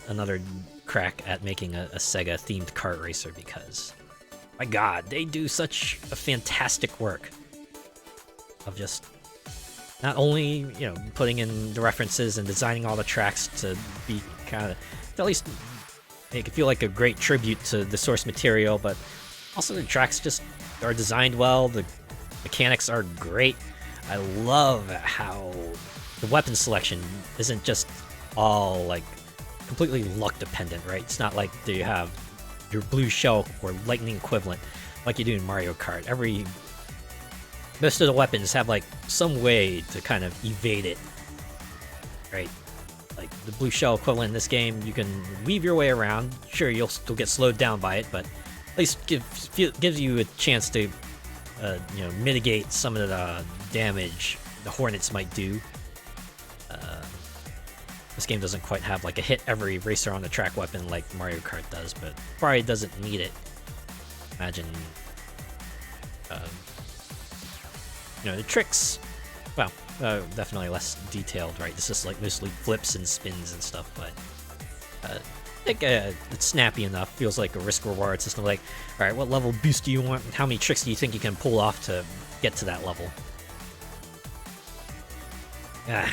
B: another crack at making a Sega-themed kart racer, because, my God, they do such a fantastic work of just not only putting in the references and designing all the tracks to be kind of at least make it feel like a great tribute to the source material, but also the tracks just are designed well. The mechanics are great. I love how the weapon selection isn't just all like completely luck dependent, right? It's not like you have your blue shell or lightning equivalent like you do in Mario Kart. Most of the weapons have like some way to kind of evade it, right? Like the blue shell equivalent in this game, you can weave your way around. Sure, you'll still get slowed down by it, but at least gives you a chance to, mitigate some of the damage the Hornets might do. This game doesn't quite have like a hit every racer on the track weapon like Mario Kart does, but probably doesn't need it. Imagine, the tricks. Well, definitely less detailed, right? It's just like mostly flips and spins and stuff, but I think it's snappy enough. Feels like a risk-reward system. Like, all right, what level boost do you want? How many tricks do you think you can pull off to get to that level? I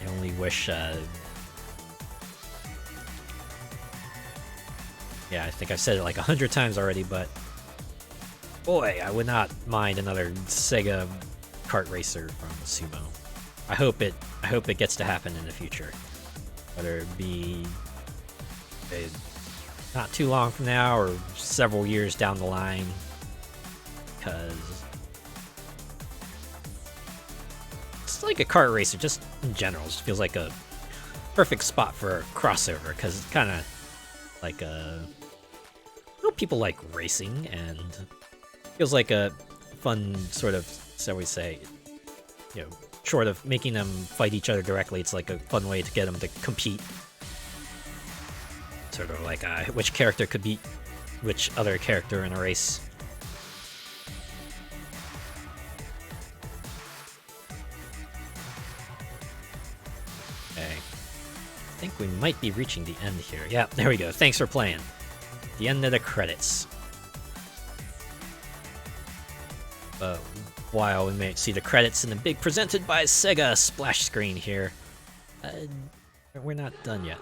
B: only wish. Yeah, I think I've said it like 100 times already, but boy, I would not mind another Sega kart racer from Sumo. I hope it gets to happen in the future. Whether it be not too long from now or several years down the line, because it's like a kart racer just in general. It just feels like a perfect spot for a crossover, because it's kind of like people like racing, and feels like a fun sort of, shall we say, short of making them fight each other directly, it's like a fun way to get them to compete. Sort of like which character could beat which other character in a race. Okay. I think we might be reaching the end here. Yeah, there we go. Thanks for playing. The end of the credits. While we may see the credits and the big presented by Sega splash screen here, we're not done yet.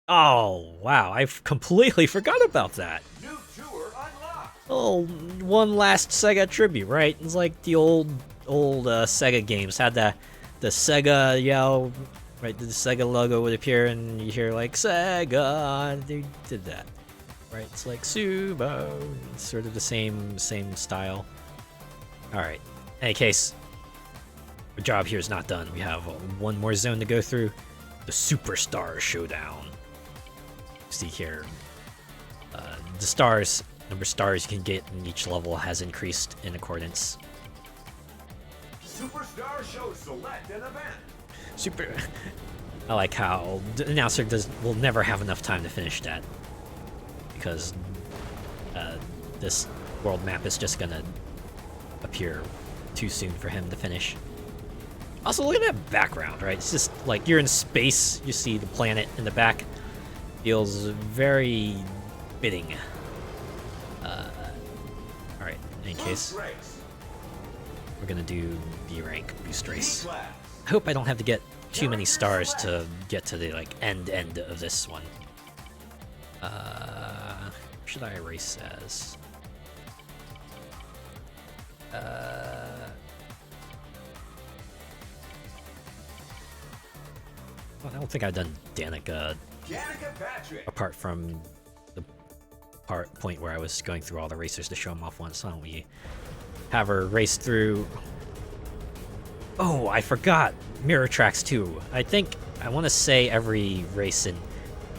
B: Oh, wow, I completely forgot about that.
A: New tour unlocked.
B: Oh, one last Sega tribute, right? It's like the old Sega games had the Sega yell, right? The Sega logo would appear and you hear like Sega. They did that, right? It's like Sumo. It's sort of the same style. All right. In any case, our job here is not done. We have one more zone to go through. The Superstar Showdown. See here, the stars, number of stars you can get in each level has increased in accordance.
A: Superstar shows select an event.
B: Super. I like how the announcer will never have enough time to finish that, because this world map is just gonna appear too soon for him to finish. Also, look at that background, right? It's just like you're in space. You see the planet in the back. Feels very fitting. All right. In any case, we're gonna do B rank boost race. I hope I don't have to get too many stars to get to the like end of this one. What should I race as? Well, I don't think I've done Danica apart from the point where I was going through all the racers to show them off once. Why don't we have her race through? Oh, I forgot Mirror Tracks 2. I want to say every race in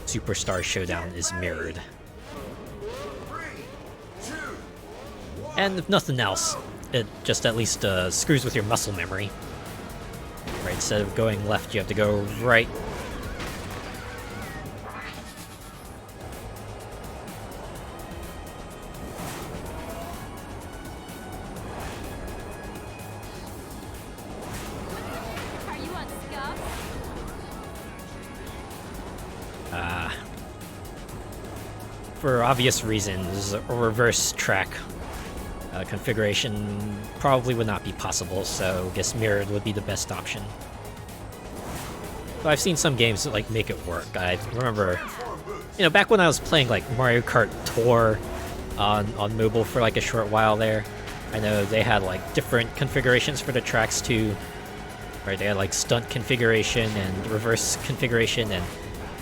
B: Superstar Showdown is mirrored.
A: 3, 2, 1.
B: And if nothing else, it just at least screws with your muscle memory. Right, instead of going left, you have to go right.
D: Are you on scuff?
B: For obvious reasons, a reverse track configuration probably would not be possible, so I guess mirrored would be the best option. But I've seen some games that like make it work. I remember, you know, back when I was playing like Mario Kart Tour on mobile for like a short while there, I know they had like different configurations for the tracks too. Right, they had like stunt configuration and reverse configuration and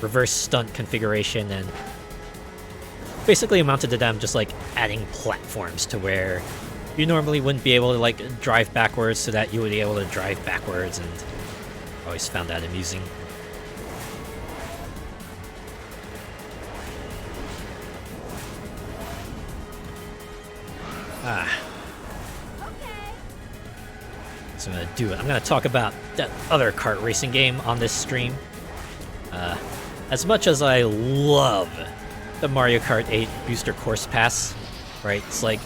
B: reverse stunt configuration, and basically amounted to them just like adding platforms to where you normally wouldn't be able to like drive backwards, so that you would be able to drive backwards, and I always found that amusing. So I'm gonna do it. I'm gonna talk about that other kart racing game on this stream. As much as I love the Mario Kart 8 Booster Course Pass, right? It's like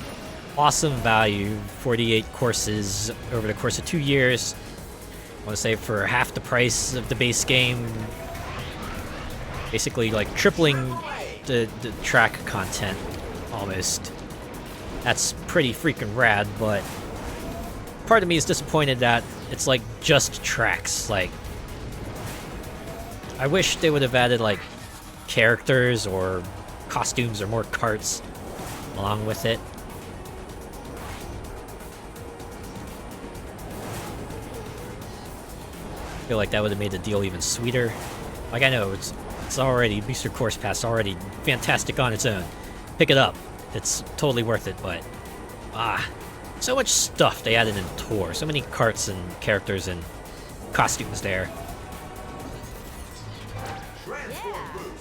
B: awesome value, 48 courses over the course of 2 years. I want to say for half the price of the base game, basically like tripling the track content almost. That's pretty freaking rad, but part of me is disappointed that it's like just tracks. Like, I wish they would have added like characters or costumes or more carts along with it. I feel like that would have made the deal even sweeter. Like, I know it's already Booster Course Pass, already fantastic on its own. Pick it up. It's totally worth it, but so much stuff they added in Tour. So many carts and characters and costumes there.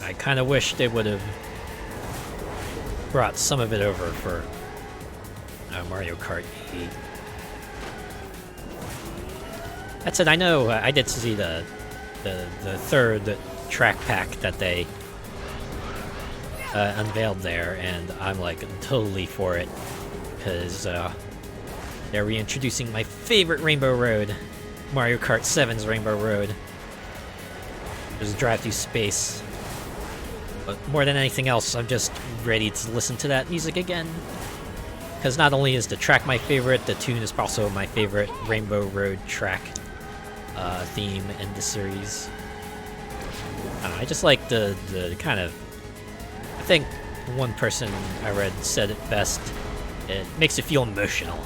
B: I kind of wish they would have brought some of it over for Mario Kart 8. That said, I know I did see the third track pack that they unveiled there, and I'm like totally for it, because they're reintroducing my favorite Rainbow Road, Mario Kart 7's Rainbow Road. Just drive through space. But more than anything else, I'm just ready to listen to that music again. Because not only is the track my favorite, the tune is also my favorite Rainbow Road track theme in the series. I just like the kind of... I think one person I read said it best. It makes you feel emotional.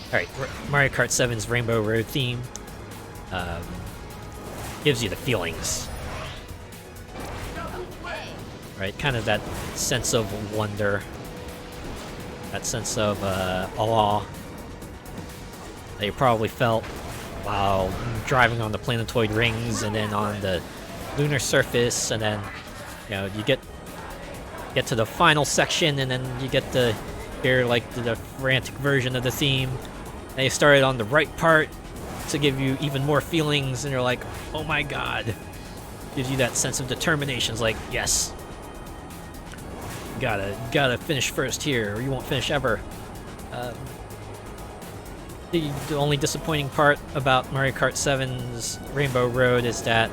B: Alright, Mario Kart 7's Rainbow Road theme gives you the feelings. Right, kind of that sense of wonder. That sense of awe that you probably felt while driving on the planetoid rings and then on the lunar surface, and then you get to the final section and then you get to hear like the frantic version of the theme. And you started on the right part to give you even more feelings, and you're like, oh my god. Gives you that sense of determination. It's like, yes, gotta finish first here, or you won't finish ever. The only disappointing part about Mario Kart 7's Rainbow Road is that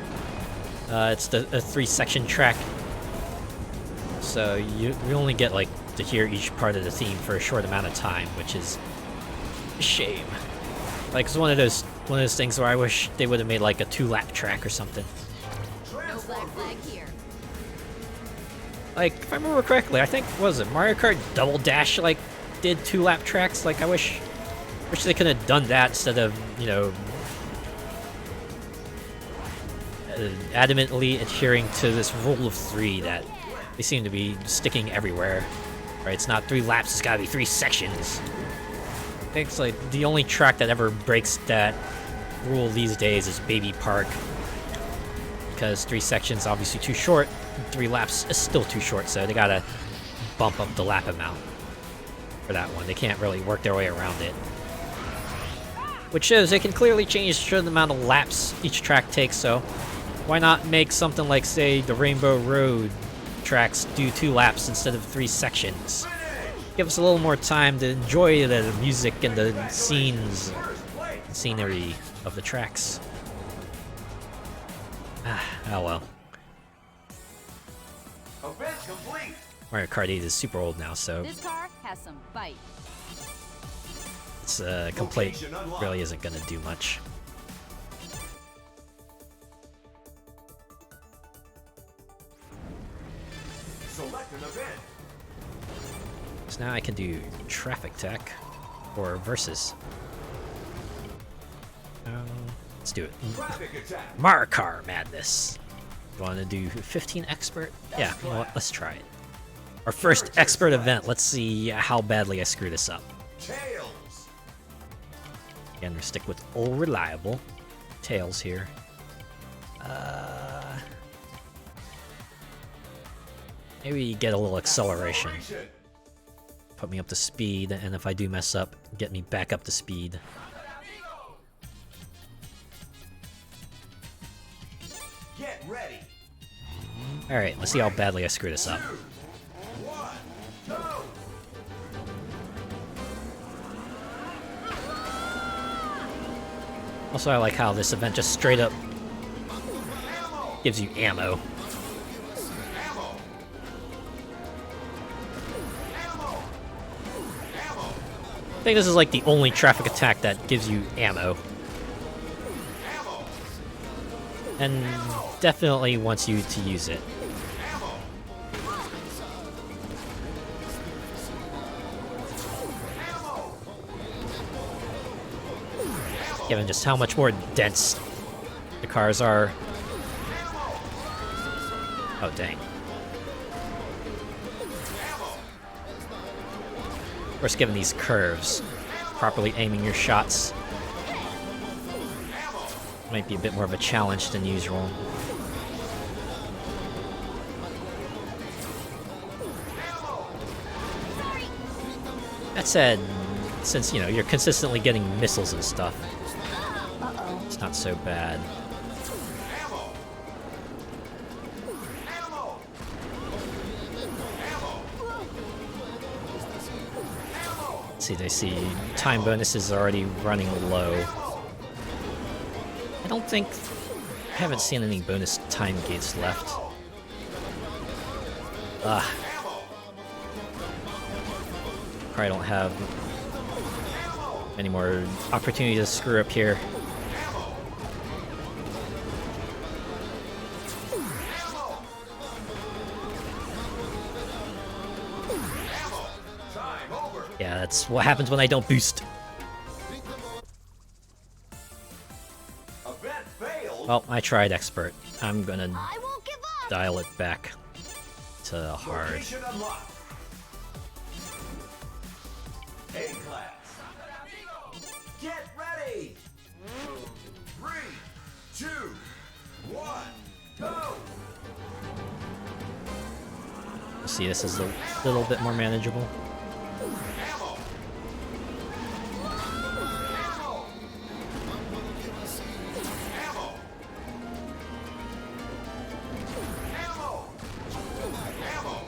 B: it's a 3-section track, so you only get like to hear each part of the theme for a short amount of time, which is a shame. Like, it's one of those things where I wish they would have made like a 2-lap track or something.
D: No black flag here.
B: Like, if I remember correctly, I think, what was it, Mario Kart Double Dash, like, did 2-lap tracks? Like, I wish they could have done that instead of, adamantly adhering to this rule of 3 that they seem to be sticking everywhere. Right, it's not 3 laps, it's gotta be 3 sections. I think it's like the only track that ever breaks that rule these days is Baby Park. Because 3 sections obviously too short, 3 laps is still too short, so they gotta bump up the lap amount for that one. They can't really work their way around it. Which shows they can clearly change the amount of laps each track takes, so why not make something like, say, the Rainbow Road tracks do 2 laps instead of 3 sections? Give us a little more time to enjoy the music and the scenery of the tracks. Oh well.
A: Event complete.
B: Mario Kart 8 is super old now, so
D: This car has some bite.
B: its complaint
A: Location unlocked.
B: really isn't gonna do much.
A: Select an event.
B: So now I can do traffic tech or versus. Let's do it.
A: Traffic attack.
B: Mario Kart Madness. You want to do 15 expert? Yeah, you know what? Let's try it. Our first expert event. Let's see how badly I screw this up.
A: Tails.
B: Again, we're stick with old reliable. Tails here. Maybe get a little acceleration. Put me up to speed, and if I do mess up, get me back up to speed.
A: Get ready.
B: Alright, let's see how badly I screw this up.
A: 2, 1, go.
B: Also, I like how this event just straight up
A: Ammo.
B: gives you ammo.
A: Ammo. Ammo. Ammo.
B: I think this is like the only traffic attack that gives you ammo.
A: Ammo.
B: And definitely wants you to use it.
A: Ammo. Ammo.
B: Given just how much more dense the cars are. Oh, dang. Of course, given these curves, properly aiming your shots might be a bit more of a challenge than usual. That said, since, you're consistently getting missiles and stuff, it's not so bad.
A: Ammo. Ammo.
B: See, they see time bonuses already running low. I haven't seen any bonus time gates left. Probably don't have any more opportunity to screw up here.
A: Time over.
B: Yeah, that's what happens when I don't boost.
A: Event failed.
B: Well, I tried expert. I'm gonna
D: I won't give up.
B: dial it back to hard.
A: Location unlocked. A-class. Get ready. 3, 2, 1, go!
B: See, this is a little bit more manageable.
A: Ammo! Ammo! Ammo! Ammo! Ammo! Ammo!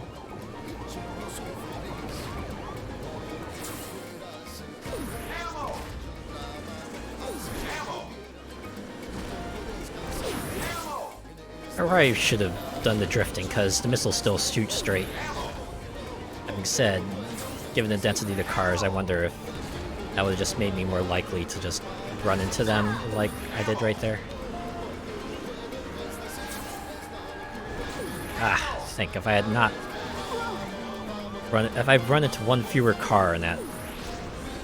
A: Ammo!
B: I probably should have done the drifting, because the missiles still shoot straight. Having said, given the density of the cars, I wonder if that would have just made me more likely to just run into them like I did right there. Ah, think if I had not if I'd run into one fewer car in that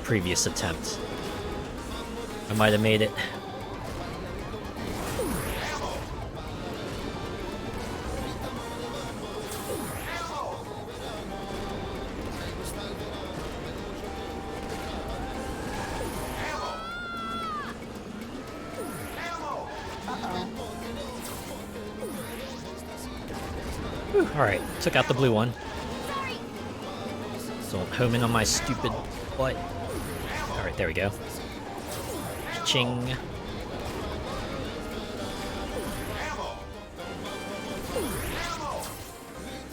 B: previous attempt, I might have made it. Alright, took out the blue one. So don't home in on my stupid butt. Alright, there we go. Ching.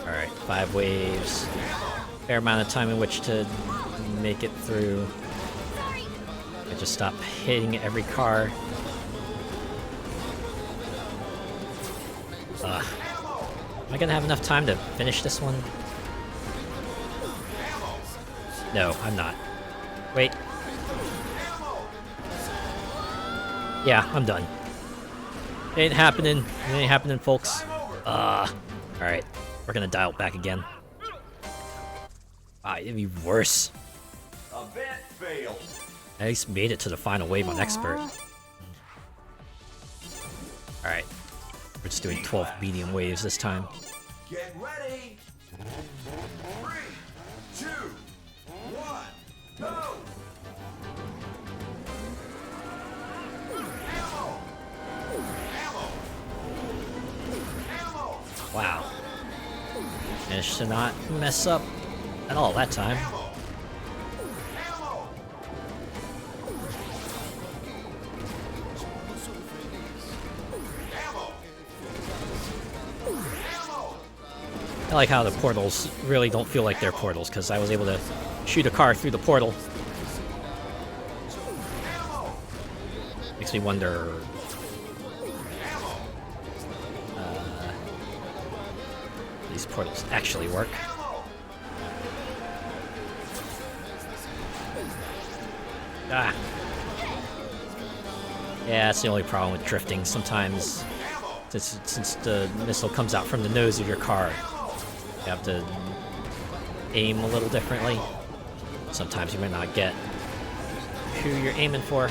B: Alright, 5 waves. Fair amount of time in which to make it through. I just stop hitting every car. Ugh. Am I gonna have enough time to finish this one? No, I'm not. Wait. Yeah, I'm done. It ain't happening. It ain't happening, folks. Alright. We're gonna dial it back again. Ah, it'd be worse.
A: Event failed.
B: I at least made it to the final wave on Expert. Alright. We're just doing 12 medium waves this time.
A: Get ready. 3, 2, 1, go! Ammo! Ammo! Ammo!
B: Wow. Managed to not mess up at all that time.
A: Ammo! Ammo! Ammo! Ammo!
B: I like how the portals really don't feel like they're portals, because I was able to shoot a car through the portal. Makes me wonder... these portals actually work. Ah. Yeah, that's the only problem with drifting. Sometimes, since the missile comes out from the nose of your car, you have to aim a little differently. Sometimes you might not get who you're aiming for.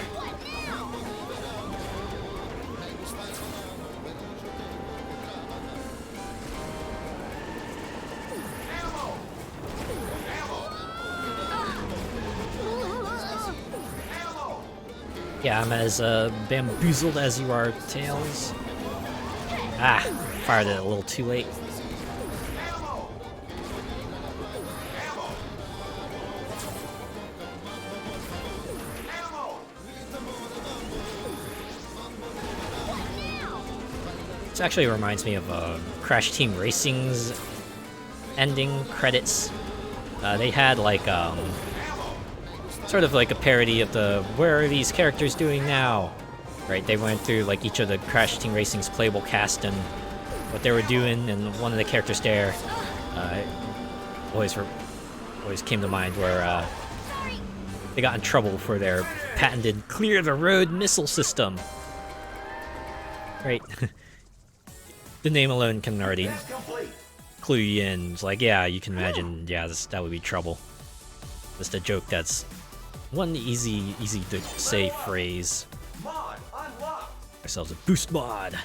B: Yeah, I'm as bamboozled as you are, Tails. Ah, fired it a little too late. This actually reminds me of Crash Team Racing's ending credits. They had like sort of like a parody of the "Where are these characters doing now?" Right? They went through like each of the Crash Team Racing's playable cast and what they were doing, and one of the characters there always came to mind where they got in trouble for their patented "Clear the Road" missile system. Right? The name alone can already clue you in. It's like, yeah, you can imagine, yeah, that would be trouble. Just a joke that's one easy to say phrase.
A: Mod unlocked.
B: Ourselves a boost mod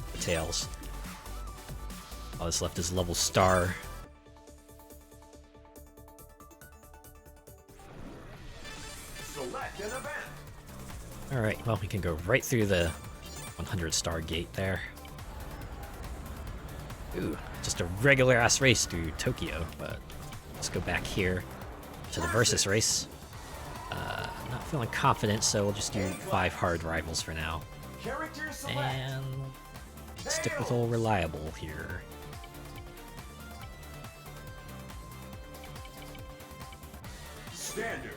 B: for Tails. All that's left is level star.
A: Select an event.
B: Alright, well, we can go right through the 100-star gate there. Ooh, just a regular-ass race through Tokyo, but let's go back here to the versus race. Not feeling confident, so we'll just do 5 hard rivals for now.
A: Character select.
B: And stick with old reliable here.
A: Standard.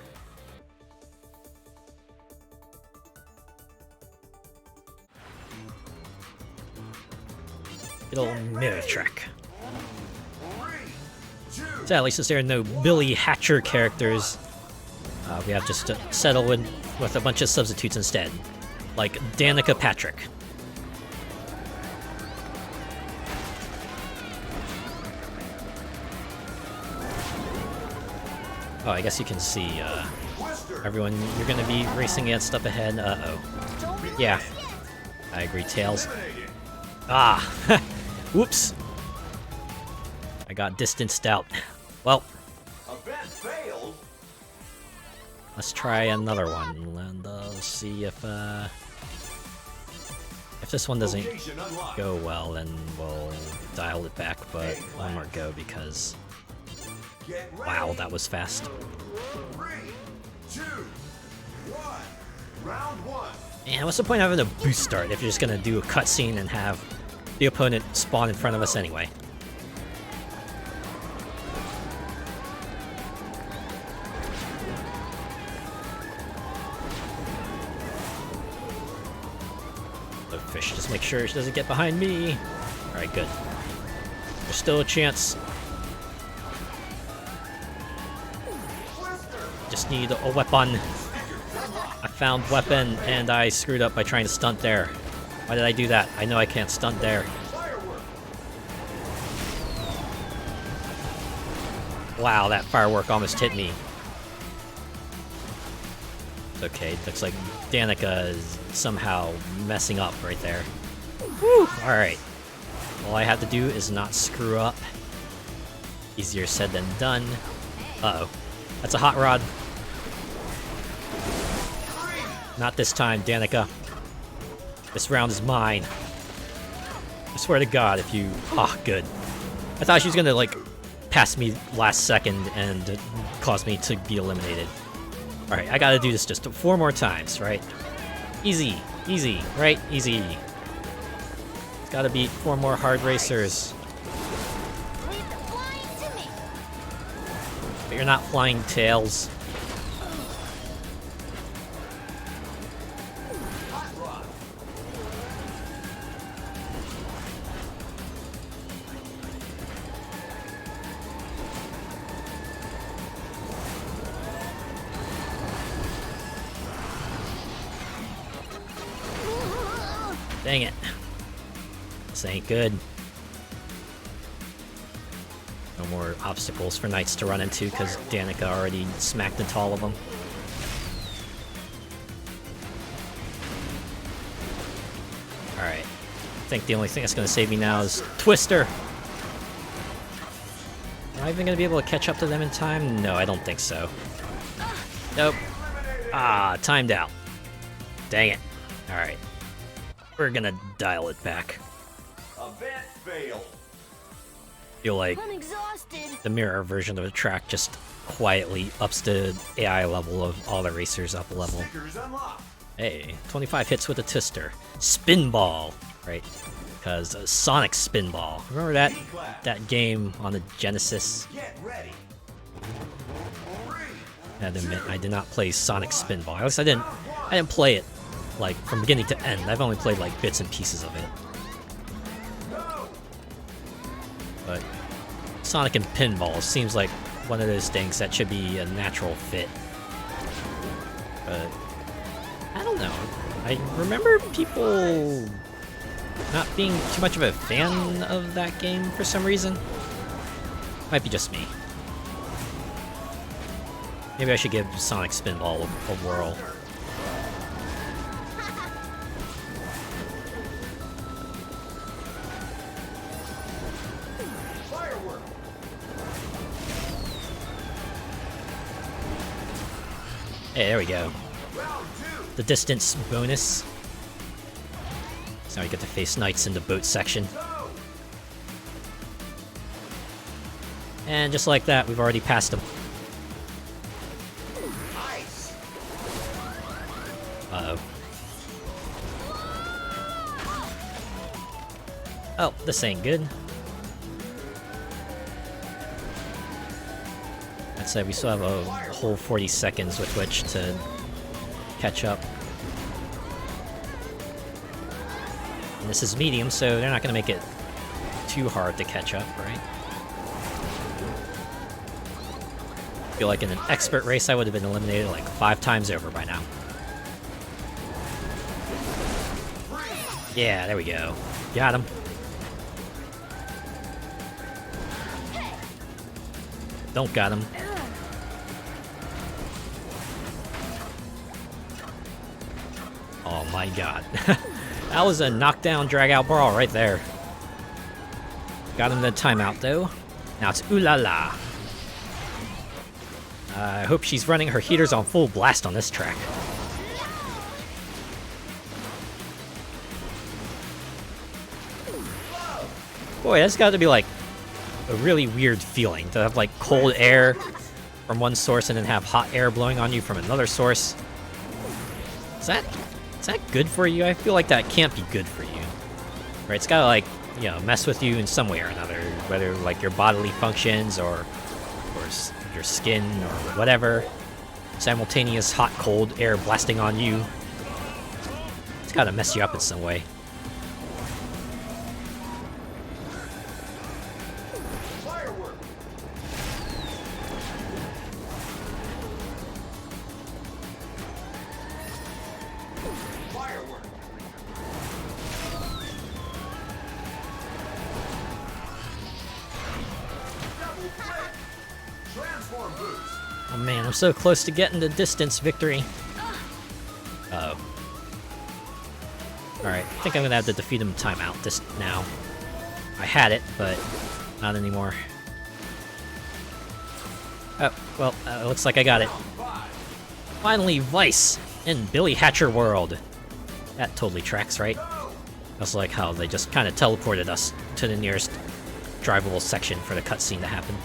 B: Good old mirror track.
A: 3, 2,
B: So at least since there are no Billy Hatcher characters, we have just to settle in with a bunch of substitutes instead, like Danica Patrick. Oh, I guess you can see
A: Twister.
B: everyone you're gonna be racing against up ahead. Uh-oh. Yeah, I agree, Tails.
A: Eliminated.
B: Ah! Whoops! I got distanced out. Well,
A: Event failed.
B: let's try another one, and see if this one doesn't
A: Location unlocked.
B: go well, then we'll dial it back, but one more go because,
A: Get ready.
B: wow, that was fast.
A: 3, 2, 1. Round 1.
B: And what's the point of having a boost start if you're just gonna do a cutscene and have the opponent spawn in front of us anyway? The fish, just make sure she doesn't get behind me. Alright, good. There's still a chance. Just need a weapon. I found weapon and I screwed up by trying to stunt there. Why did I do that? I know I can't stunt there.
A: Firework.
B: Wow, that firework almost hit me. It's okay, looks like Danica is somehow messing up right there. Whew, alright. All I have to do is not screw up. Easier said than done. Uh-oh. That's a hot rod. Not this time, Danica. This round is mine. I swear to God, if you... Ah, good. I thought she was gonna, like, pass me last second and cause me to be eliminated. Alright, I gotta do this just 4 more times, right? Easy. Easy, right? Easy. It's gotta beat 4 more hard racers.
D: Leave the flying to me.
B: But you're not flying, Tails.
A: Hot rod.
B: Dang it. This ain't good. No more obstacles for knights to run into because Danica already smacked into all of them. Alright. I think the only thing that's going to save me now is Twister. Am I even going to be able to catch up to them in time? No, I don't think so. Nope. Ah, timed out. Dang it. Alright. We're gonna dial it back.
A: Event failed.
B: Feel like
D: I'm exhausted.
B: the mirror version of the track just quietly ups the AI level of all the racers up a level.
A: Stickers unlocked.
B: Hey, 25 hits with a Twister. Spinball, right? Because Sonic Spinball. Remember that game on the Genesis?
A: Get ready. 3,
B: I had to admit, I did not play Sonic Spinball. At least I didn't play it like from beginning to end. I've only played like bits and pieces of it.
A: go.
B: But Sonic and Pinball seems like one of those things that should be a natural fit. But I don't know. I remember people not being too much of a fan of that game for some reason. Might be just me. Maybe I should give Sonic Spinball a whirl.
A: Firework.
B: Hey, there we go.
A: Round 2.
B: the distance bonus. So now you get to face knights in the boat section.
A: Go!
B: And just like that, we've already passed them.
A: Ice!
B: Uh-oh. Oh, this ain't good. That said, we still have a whole 40 seconds with which to catch up. And this is medium, so they're not going to make it too hard to catch up, right? I feel like in an expert race, I would have been eliminated like 5 times over by now. Yeah, there we go. Got him. Don't got him. Oh my god. That was a knockdown, drag-out brawl right there. Got him the timeout, though. Now it's ooh la la. I hope she's running her heaters on full blast on this track. Boy, that's got to be like a really weird feeling to have like cold air from one source and then have hot air blowing on you from another source. Is that good for you? I feel like that can't be good for you. Right? It's gotta like, you know, mess with you in some way or another, whether like your bodily functions or your skin or whatever. Simultaneous hot cold air blasting on you. It's gotta mess you up in some way.
A: Firework! Firework! Double flip! Transform boost!
B: Oh man, I'm so close to getting the distance victory. Uh-oh. Alright, I think I'm gonna have to defeat him in timeout this now. I had it, but not anymore. Oh, well, looks like I got it. Finally, Vice in Billy Hatcher World. That totally tracks, right? That's like how they just kind of teleported us to the nearest drivable section for the cutscene to happen.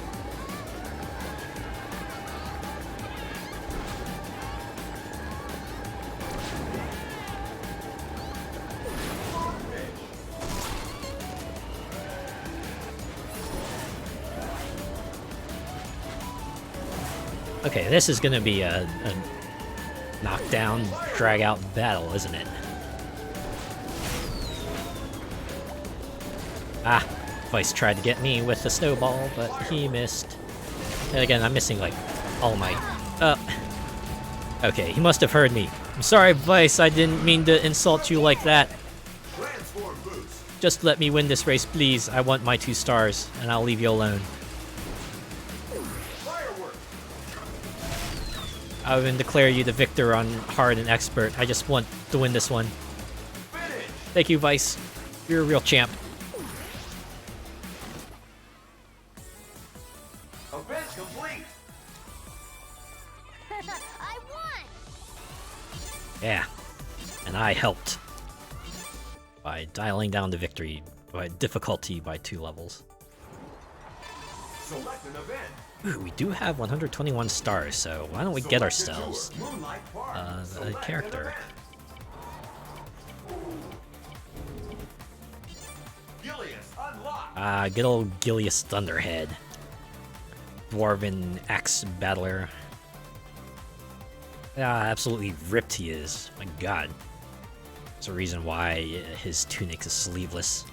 B: Okay, this is gonna be a knockdown, drag-out battle, isn't it? Ah, Vice tried to get me with the snowball, but he missed. And again, I'm missing, like, all my... Okay, he must have heard me. I'm sorry, Vice, I didn't mean to insult you like that.
A: Transform boost!
B: Just let me win this race, please. I want my 2 stars, and I'll leave you alone.
A: Firework!
B: I will declare you the victor on hard and expert. I just want to win this one.
A: Finish!
B: Thank you, Vice. You're a real champ.
A: Event complete!
D: I won!
B: Yeah. And I helped. By dialing down the victory by difficulty by 2 levels.
A: Select an event!
B: Ooh, we do have 121 stars, so why don't we get ourselves
A: Moonlight Park.
B: a
A: Select an
B: character?
A: event. Gilius unlocked!
B: Good old Gilius Thunderhead. Dwarven axe battler. Absolutely ripped he is. My god. There's a reason why his tunic is sleeveless.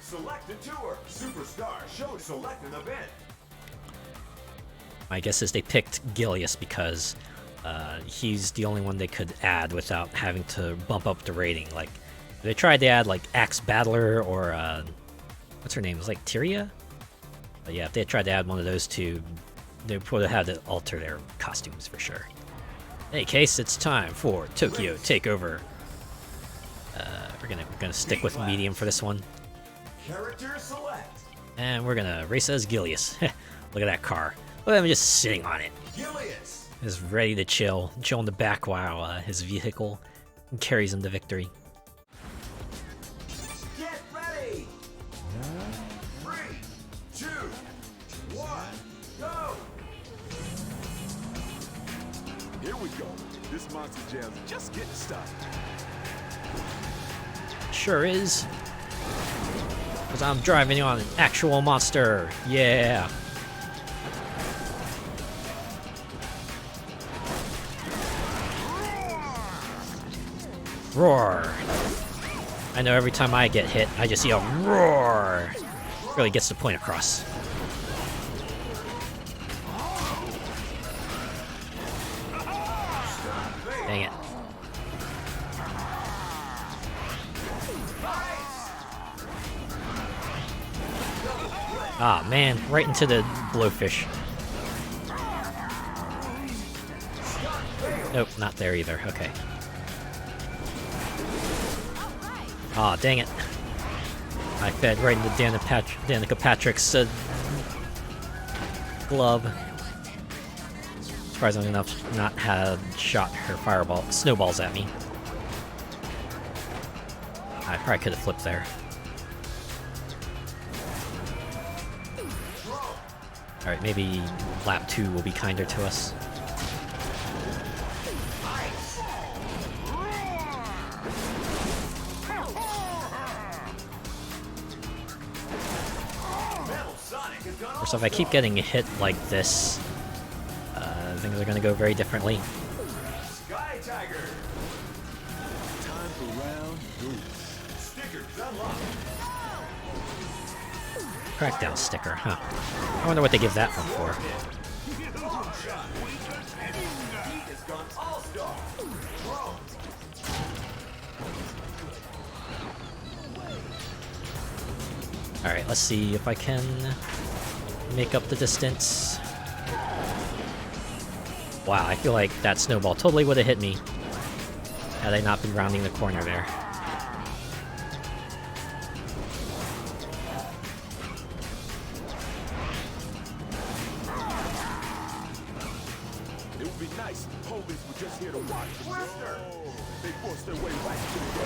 A: Select a tour. Superstar. Show select an event.
B: My guess is they picked Gilius because he's the only one they could add without having to bump up the rating. Like, they tried to add like Axe Battler or what's her name? It was like Tyria? But yeah, if they had tried to add one of those two, they would have had to alter their costumes for sure. In any case, it's time for Tokyo Takeover. We're gonna stick with medium for this one.
A: Character select.
B: And we're gonna race as Gilius. Look at that car. Look at him just sitting on it.
A: Gilius.
B: is ready to chill in the back while his vehicle carries him to victory.
A: Get ready! 3, 2, 1, go!
C: Here we go. This monster jam's just getting started.
B: Sure is. Because I'm driving on an actual monster. Yeah. Roar. I know every time I get hit, I just see a roar. Really gets the point across. Dang it. Ah, man, right into the blowfish. Nope, not there either. Okay. Ah, dang it. I fed right into Danica Patrick's glove. Surprisingly enough, not had shot her snowballs at me. I probably could have flipped there. Alright, maybe lap 2 will be kinder to us. Of course, if I keep getting hit like this, things are gonna go very differently.
A: Sky Tiger!
C: Time for round 3.
A: Stickers unlocked!
B: Crackdown sticker, huh? I wonder what they give that one for.
A: Shot! Heat has gone all-star! Drone!
B: Alright, let's see if I can make up the distance. Wow, I feel like that snowball totally would have hit me had I not been rounding the corner there.
C: It would be nice if police were just here to watch. Twister! They forced their way right through.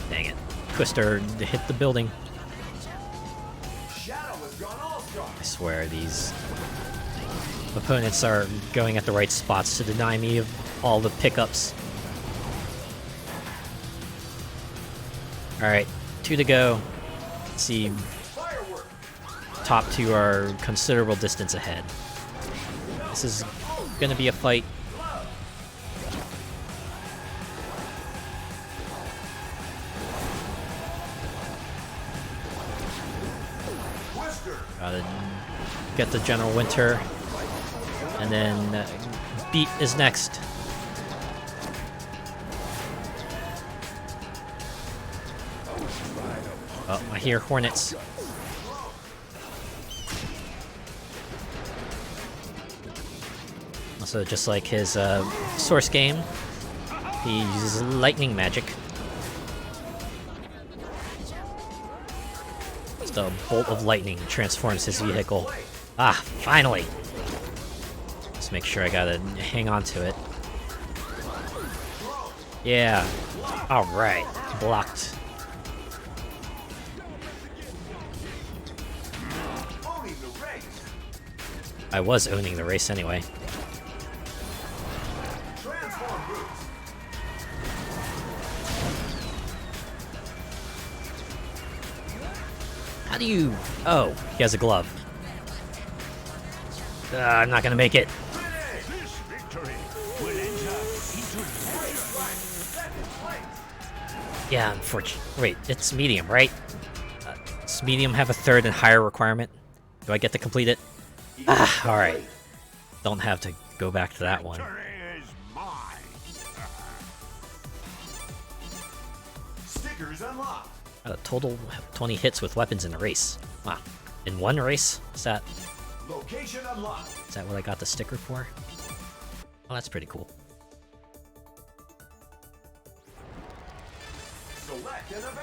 B: Dang it. Twister hit the building.
A: Shadow has gone all-star!
B: I swear these opponents are going at the right spots to deny me of all the pickups. Alright, 2 to go. Let's see.
A: Firework!
B: Top 2 are considerable distance ahead. This is gonna be a fight.
A: Twister!
B: Gotta get the General Winter. And then Beat is next. Oh, I hear Hornets. Also, just like his source game, he uses lightning magic. Just a bolt of lightning transforms his vehicle. Ah, finally! Just make sure I gotta hang on to it. Yeah. Alright. Blocked.
A: Owning the race!
B: I was owning the race anyway.
A: Transform boots!
B: How do you... Oh, he has a glove. I'm not gonna make it.
C: This victory will enter into
B: Yeah, unfortunately. Wait, it's medium, right? Does medium have a 3rd and higher requirement? Do I get to complete it? Ah, alright. Don't have to go back to that one.
C: victory is mine.
A: Stickers unlocked!
B: Got a total 20 hits with weapons in a race. Wow. In one race? Is that
A: Location unlocked!
B: what I got the sticker for? Oh, that's pretty cool.
A: Select an event!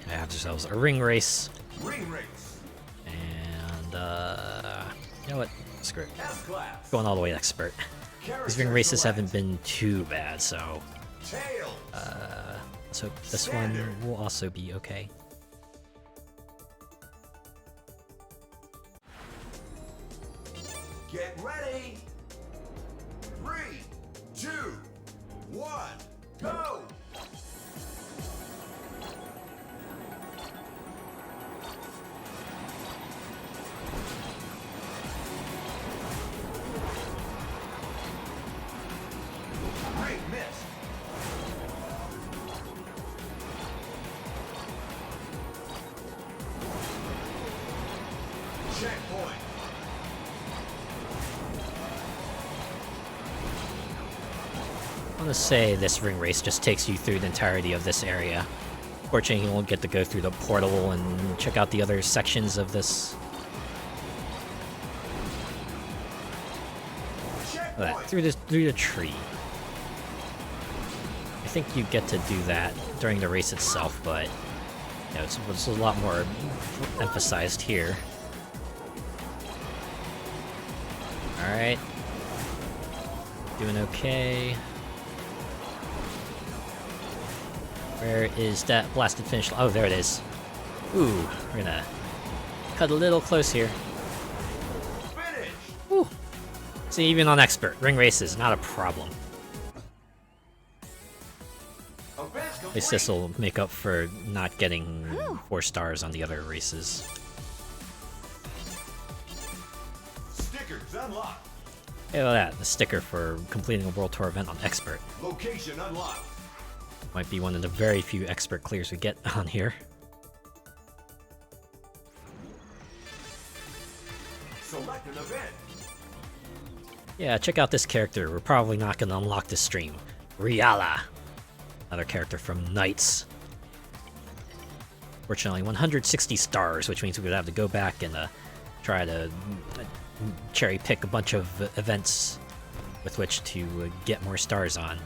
B: I have ourselves a ring race.
A: Ring race.
B: And, you know what? Screw it.
A: S-class.
B: Going all the way to expert. These ring races haven't been too bad, so
A: Tails.
B: let's hope this one will also be okay.
A: Get ready. 3, 2, 1, go. Great miss. Checkpoint.
B: I want to say this ring race just takes you through the entirety of this area. Fortunately, you won't get to go through the portal and check out the other sections of this. Look at that, through the tree. I think you get to do that during the race itself, but you know, it's a lot more emphasized here. Alright. Doing okay. Where is that blasted finish line? Oh, there it is. Ooh, we're gonna cut a little close here.
A: Finish.
B: Woo! See, even on expert, ring races, not a problem.
A: Event
B: At least
A: complete.
B: this will make up for not getting 4 stars on the other races.
A: Stickers unlocked.
B: Hey, look at that, the sticker for completing a World Tour event on expert.
A: Location unlocked.
B: Might be one of the very few expert clears we get on here.
A: Select an event.
B: Yeah, check out this character. We're probably not going to unlock this stream. Riala. Another character from Knights. Fortunately, 160 stars, which means we would have to go back and try to cherry pick a bunch of events with which to get more stars on.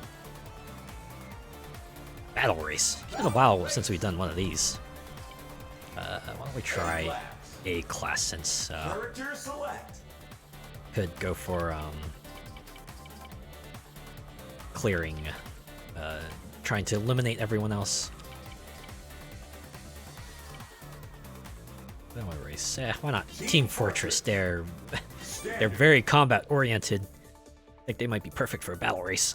B: Battle race. It's been a while since we've done one of these. Why don't we try A class since
A: Character select.
B: could go for clearing, trying to eliminate everyone else. Battle race. Why not? Team Fortress. They're very combat oriented. I think they might be perfect for a battle race.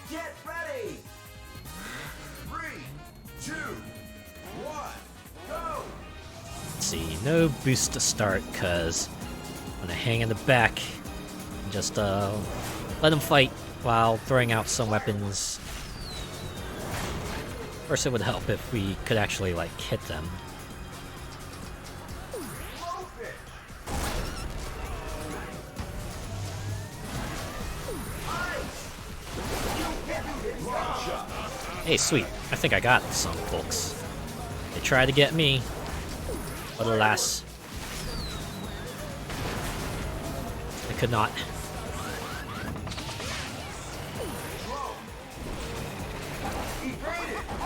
A: Get ready. 3, 2, 1, go.
B: Let's see, no boost to start, cause I'm gonna hang in the back and just let them fight while throwing out some weapons. Of course, it would help if we could actually like hit them. Hey, sweet. I think I got some folks. They tried to get me, but alas, I could not.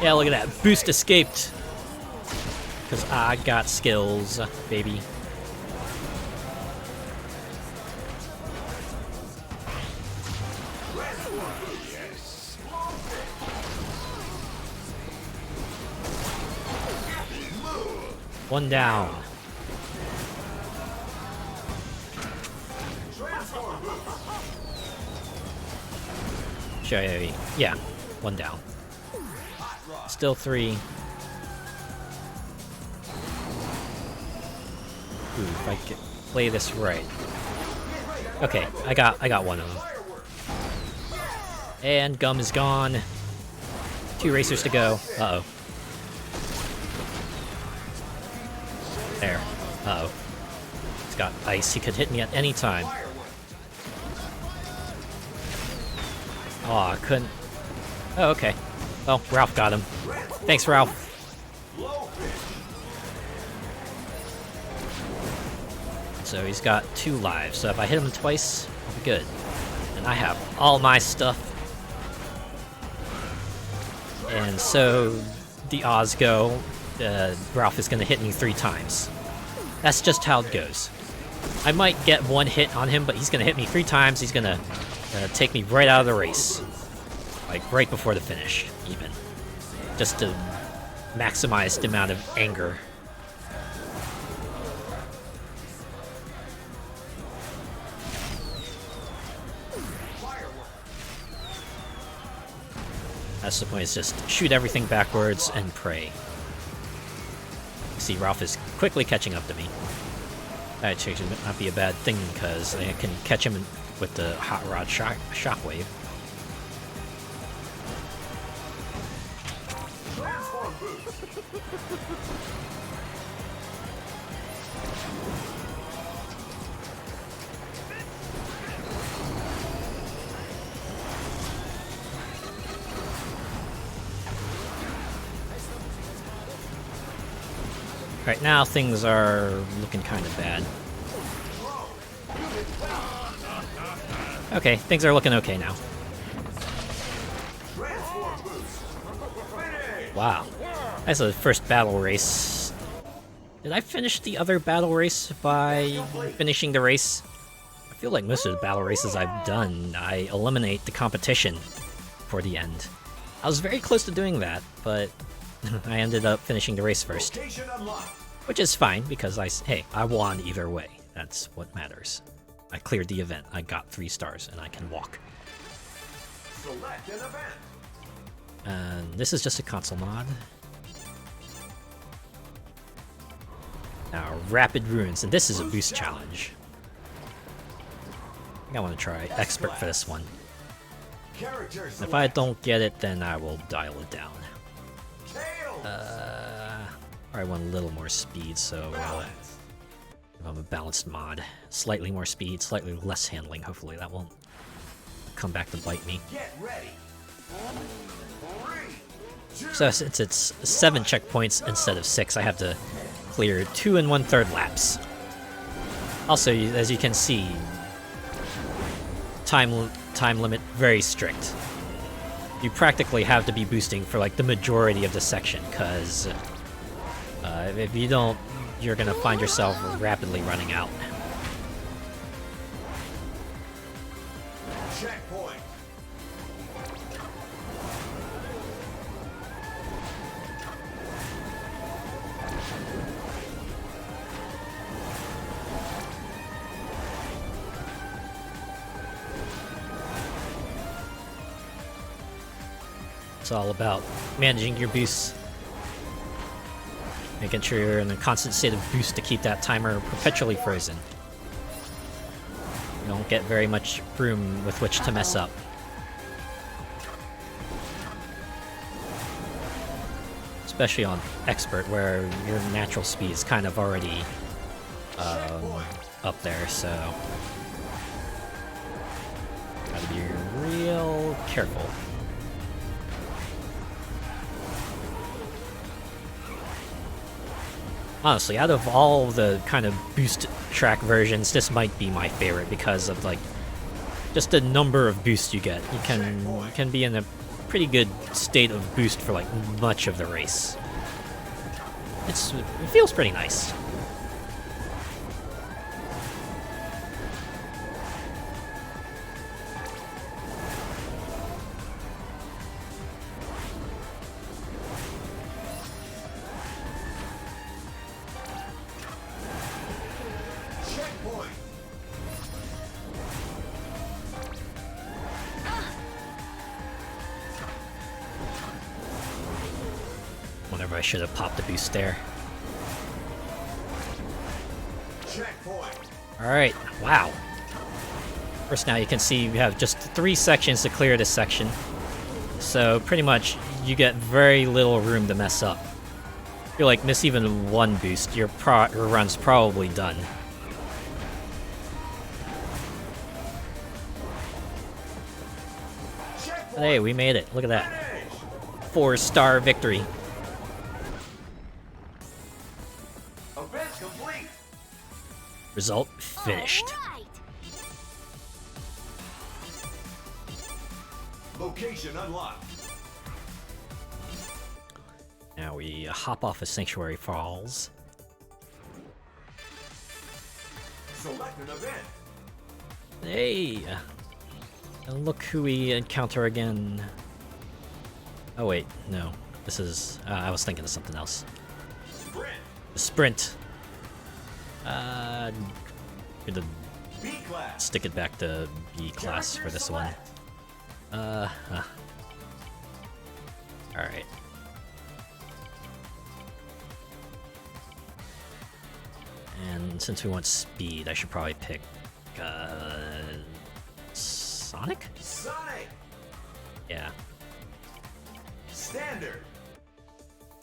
B: Yeah, look at that. Boost escaped. Because I got skills, baby. One down. Sure, yeah, one down. Still 3. Ooh, if I could play this right. Okay, I got one of them. And gum is gone. 2 racers to go. Uh-oh. There. Uh-oh. He's got ice. He could hit me at any time. Oh, I couldn't. Oh, okay. Well, Ralph got him. Thanks, Ralph. So he's got 2 lives. So if I hit him twice, I'll be good. And I have all my stuff. And so the odds go, Ralph is gonna hit me 3 times. That's just how it goes. I might get 1 hit on him, but he's gonna hit me 3 times. He's gonna take me right out of the race. Like, right before the finish, even. Just to maximize the amount of anger. That's the point, is just shoot everything backwards and pray. See, Ralph is quickly catching up to me. That actually might not be a bad thing, because I can catch him with the Hot Rod Shockwave.
A: Transform boost.
B: Right now, things are looking kind of bad. Okay, things are looking okay now.
A: Transform boost. Finish.
B: Wow. That's the first battle race. Did I finish the other battle race by finishing the race? I feel like most of the battle races I've done, I eliminate the competition for the end. I was very close to doing that, but I ended up finishing the race first.
A: Location unlocked.
B: Which is fine, because hey, I won either way. That's what matters. I cleared the event, I got 3 stars, and I can walk.
A: Select an event.
B: And this is just a console mod. Now, Rapid Ruins, and this is a boost challenge. I think I want to try Expert for this one.
A: Characters.
B: If I don't get it, then I will dial it down.
A: Tails.
B: Or I want a little more speed, so
A: Balance.
B: if I'm a balanced mod. Slightly more speed, slightly less handling. Hopefully that won't come back to bite me.
A: Get ready. 3, 2,
B: So since it's 7 checkpoints instead of 6, I have to clear 2 1/3 laps. Also, as you can see, time limit very strict. You practically have to be boosting for like the majority of the section, because if you don't, you're gonna find yourself rapidly running out.
A: checkpoint.
B: It's all about managing your boosts. Making sure you're in a constant state of boost to keep that timer perpetually frozen. You don't get very much room with which to mess up. Especially on Expert, where your natural speed is kind of already up there, so gotta be real careful. Honestly, out of all the kind of boost track versions, this might be my favorite because of like just the number of boosts you get. You can be in a pretty good state of boost for like much of the race. It feels pretty nice. Whenever I should have popped the boost there.
A: Checkpoint.
B: Alright, wow. First, now you can see you have just 3 sections to clear this section. So pretty much you get very little room to mess up. If you like miss even 1 boost, your run's probably done. But hey, we made it. Look at that. 4-star victory.
A: Event complete.
B: Result finished.
D: All right.
A: Location unlocked.
B: Now we hop off of Sanctuary Falls.
A: Select an event.
B: Hey! And look who we encounter again. Oh wait, no. This is... I was thinking of something else.
A: Sprint.
B: Sprint. Gonna
A: B class.
B: stick it back to B class for this one. Alright. And since we want speed, I should probably pick, Sonic?
A: Sonic.
B: Yeah.
A: Standard.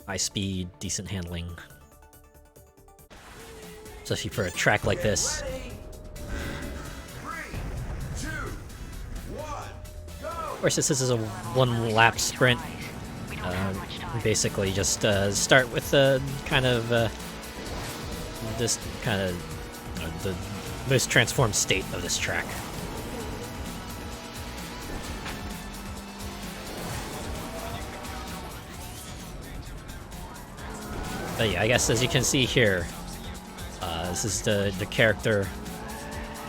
B: High speed, decent handling. Especially for a track like this.
A: Ready. 3, 2, 1, go.
B: Of course, this is a one-lap sprint. Basically, just start with the kind of this kind of the most transformed state of this track. But yeah, I guess as you can see here, this is the character,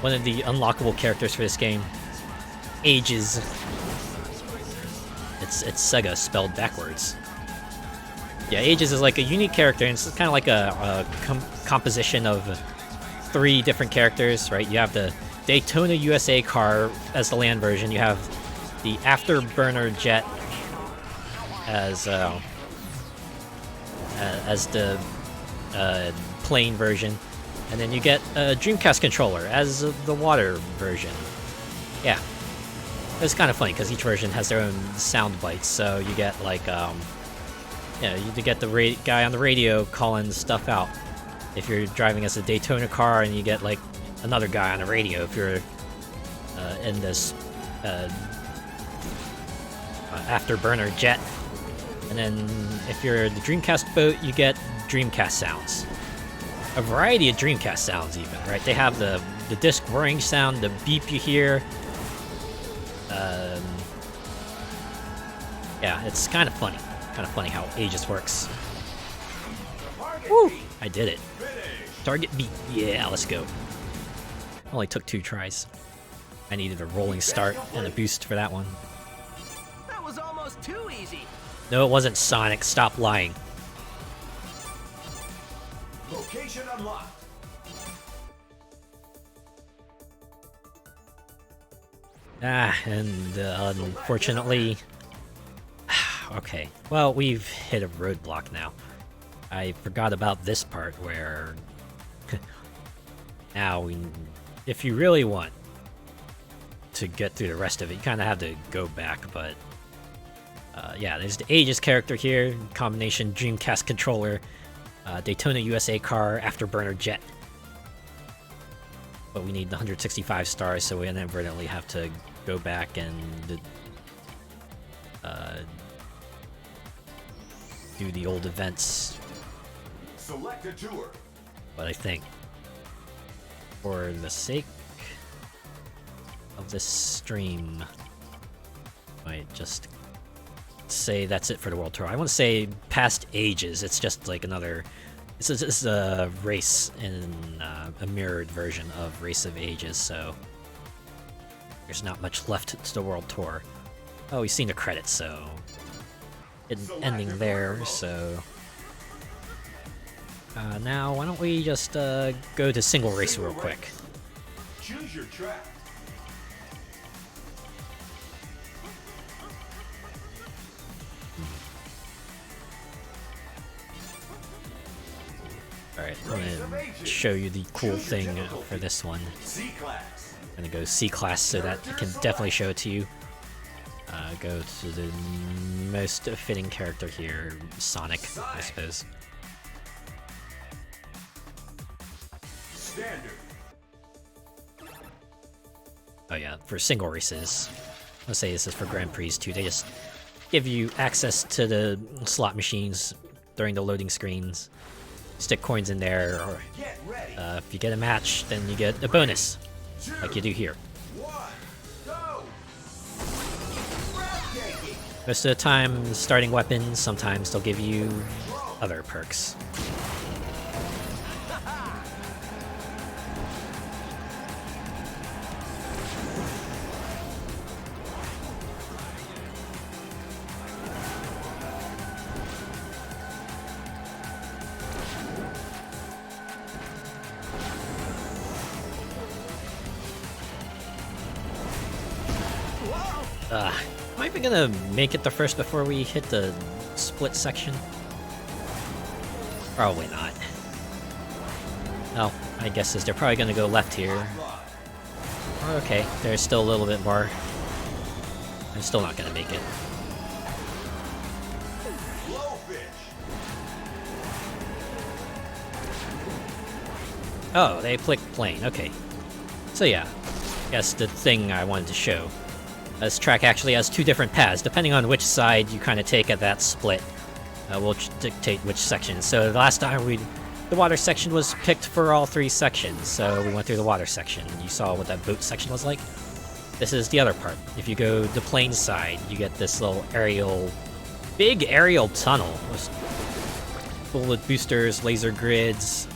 B: one of the unlockable characters for this game. Ages. It's Sega spelled backwards. Yeah, Ages is like a unique character, and it's kind of like a composition of 3 different characters, right? You have the Daytona USA car as the land version. You have the Afterburner jet as the plane version, and then you get a Dreamcast controller as the water version. Yeah, it's kind of funny because each version has their own sound bites. So you get like, you get the guy on the radio calling stuff out if you're driving as a Daytona car, and you get like another guy on the radio if you're in this Afterburner jet. And then if you're the Dreamcast boat, you get Dreamcast sounds. A variety of Dreamcast sounds even, right? They have the disc whirring sound, the beep you hear. Yeah, it's kind of funny. Kind of funny how Aegis works. Woo! I did it. Target beat. Yeah, let's go. Only took 2 tries. I needed a rolling start and a boost for that one.
E: That was almost too easy.
B: No, it wasn't Sonic. Stop lying.
A: Location unlocked.
B: And unfortunately... Okay, well, we've hit a roadblock now. I forgot about this part where... Now, if you really want to get through the rest of it, you kind of have to go back, but... yeah, there's the Aegis character here, combination Dreamcast controller, Daytona USA car, Afterburner jet. But we need the 165 stars, so we inadvertently have to go back and do the old events.
A: Select a tour.
B: But I think, for the sake of this stream, I might just say that's it for the World Tour. I want to say past Ages, it's just like another... This is a race in a mirrored version of Race of Ages, so there's not much left to the World Tour. Oh, we've seen the credits, so it's ending there, so... now, why don't we just go to single race real quick.
A: Choose your track.
B: Alright, I'm gonna show you the cool thing for this one.
A: C-class.
B: I'm gonna go C-class so that I can definitely show it to you. Go to the most fitting character here, Sonic, I suppose.
A: Standard.
B: Oh yeah, for single races. Let's say this is for Grand Prix too. They just give you access to the slot machines during the loading screens. Stick coins in there, or
A: Get ready.
B: if you get a match, then you get a bonus, like you do here.
A: 1, go. Breathtaking.
B: Most of the time, starting weapons, sometimes they'll give you other perks. Am I even gonna make it the first before we hit the split section? Probably not. Oh, my guess is they're probably gonna go left here. Okay, there's still a little bit more. I'm still not gonna make it. Oh, they clicked plane, okay. So yeah, guess the thing I wanted to show. This track actually has two different paths. Depending on which side you kind of take at that split, will dictate which section. So the last time the water section was picked for all three sections, so we went through the water section. You saw what that boat section was like. This is the other part. If you go the plane side, you get this little big aerial tunnel full with boosters, laser grids,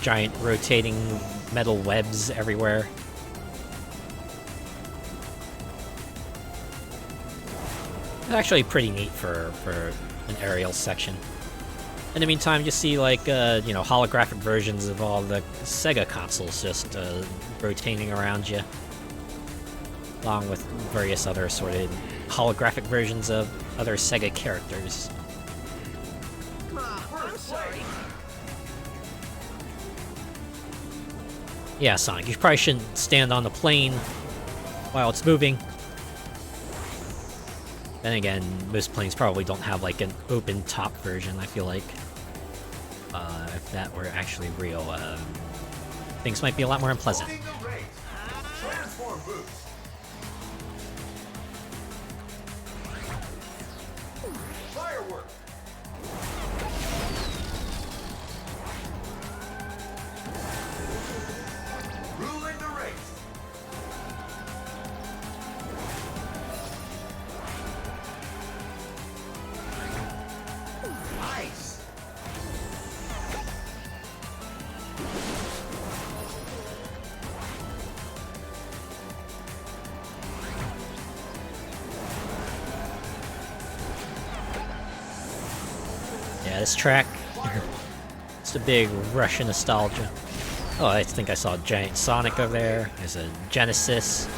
B: giant rotating metal webs everywhere. It's actually pretty neat for an aerial section. In the meantime, you see like holographic versions of all the Sega consoles just rotating around you, along with various other assorted holographic versions of other Sega characters.
E: I'm sorry.
B: Yeah, Sonic, you probably shouldn't stand on the plane while it's moving. Then again, most planes probably don't have like an open top version, I feel like. If that were actually real, things might be a lot more unpleasant.
A: Transform boost. Firework. Ruling the race. Ice.
B: Yeah, this track, it's a big rush of nostalgia. Oh, I think I saw a giant Sonic over there. There's a Genesis,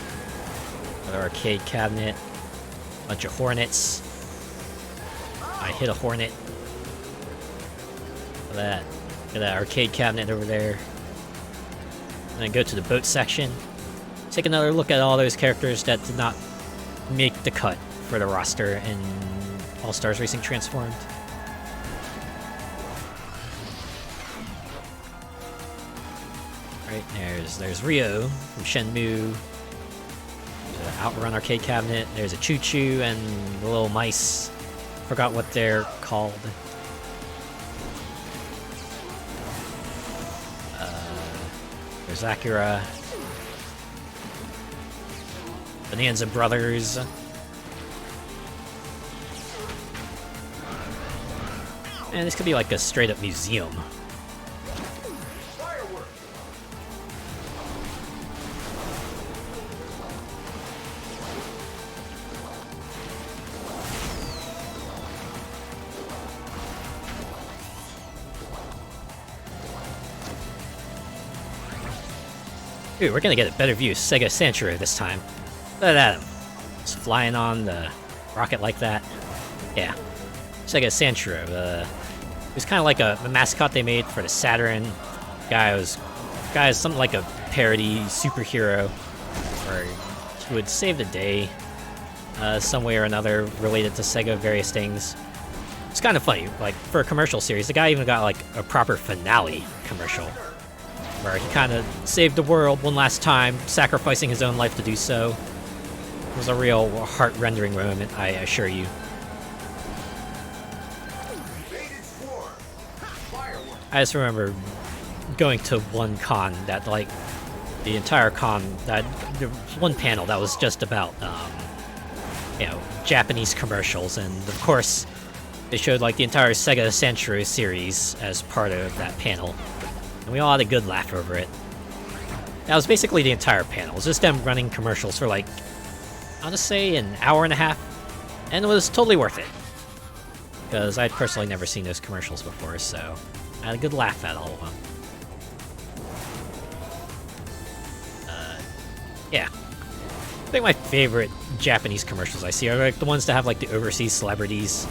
B: another arcade cabinet, bunch of Hornets. I hit a Hornet. Look at that arcade cabinet over there. And then go to the boat section. Take another look at all those characters that did not make the cut for the roster in All-Stars Racing Transformed. Right, there's Rio from Shenmue. There's an Outrun arcade cabinet. There's a Choo Choo and the little mice. Forgot what they're called. There's Acura. Bonanza Brothers. And this could be like a straight up museum.
A: Firework.
B: Ooh, we're gonna get a better view of Sega Sanchiro this time. Look at him. Just flying on the rocket like that. Yeah. Sega Sanchiro. It was kind of like a mascot they made for the Saturn. Guy is something like a parody superhero, where he would save the day some way or another related to Sega various things. It's kind of funny, like for a commercial series, the guy even got like a proper finale commercial, where he kind of saved the world one last time, sacrificing his own life to do so. It was a real heart-rendering moment, I assure you. I just remember going to one con that, like, the entire con, that there was one panel that was just about you know, Japanese commercials, and of course, they showed like the entire Sega Centro series as part of that panel, and we all had a good laugh over it. That was basically the entire panel. It was just them running commercials for like, I want to say an hour and a half, and it was totally worth it. Because I'd personally never seen those commercials before, so I had a good laugh at all of them. Yeah. I think my favorite Japanese commercials I see are like the ones that have like the overseas celebrities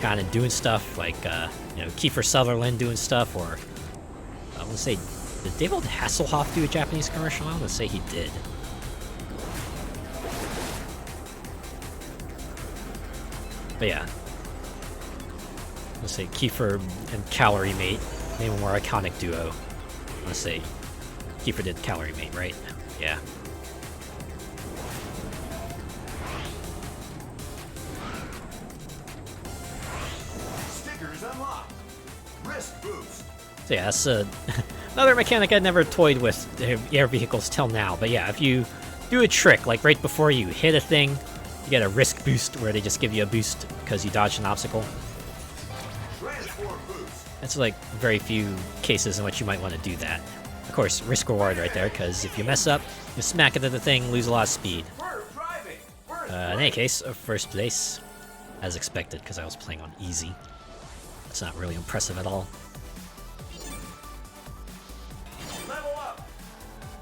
B: kind of doing stuff, like, you know, Kiefer Sutherland doing stuff, or I want to say, did David Hasselhoff do a Japanese commercial? I want to say he did. But yeah. Let's say Kiefer and Calorie Mate, maybe a more iconic duo. Let's say Kiefer did Calorie Mate, right? Yeah.
A: Stickers unlocked. Risk boost.
B: So yeah, that's another mechanic I'd never toyed with air vehicles till now. But yeah, if you do a trick, like right before you hit a thing, you get a risk boost where they just give you a boost because you dodged an obstacle. That's like very few cases in which you might want to do that. Of course, risk reward right there, because if you mess up, you smack into the thing, lose a lot of speed. In any case, first place, as expected, because I was playing on easy. That's not really impressive at all.
A: Level up.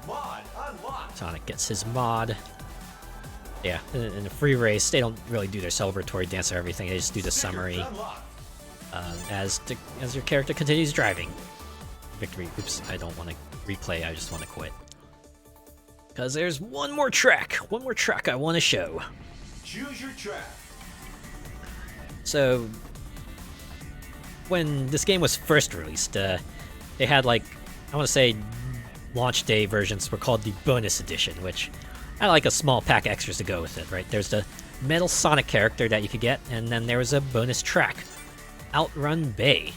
A: Mod unlocked.
B: Sonic gets his mod. Yeah, in the free race, they don't really do their celebratory dance or everything. They just do the summary as your character continues driving. Victory. Oops, I don't want to replay. I just want to quit. Because there's one more track I want to show.
A: Choose your track.
B: So, when this game was first released, they had like, I want to say, launch day versions were called the bonus edition, which had like a small pack of extras to go with it, right? There's the Metal Sonic character that you could get, and then there was a bonus track, Outrun Bay.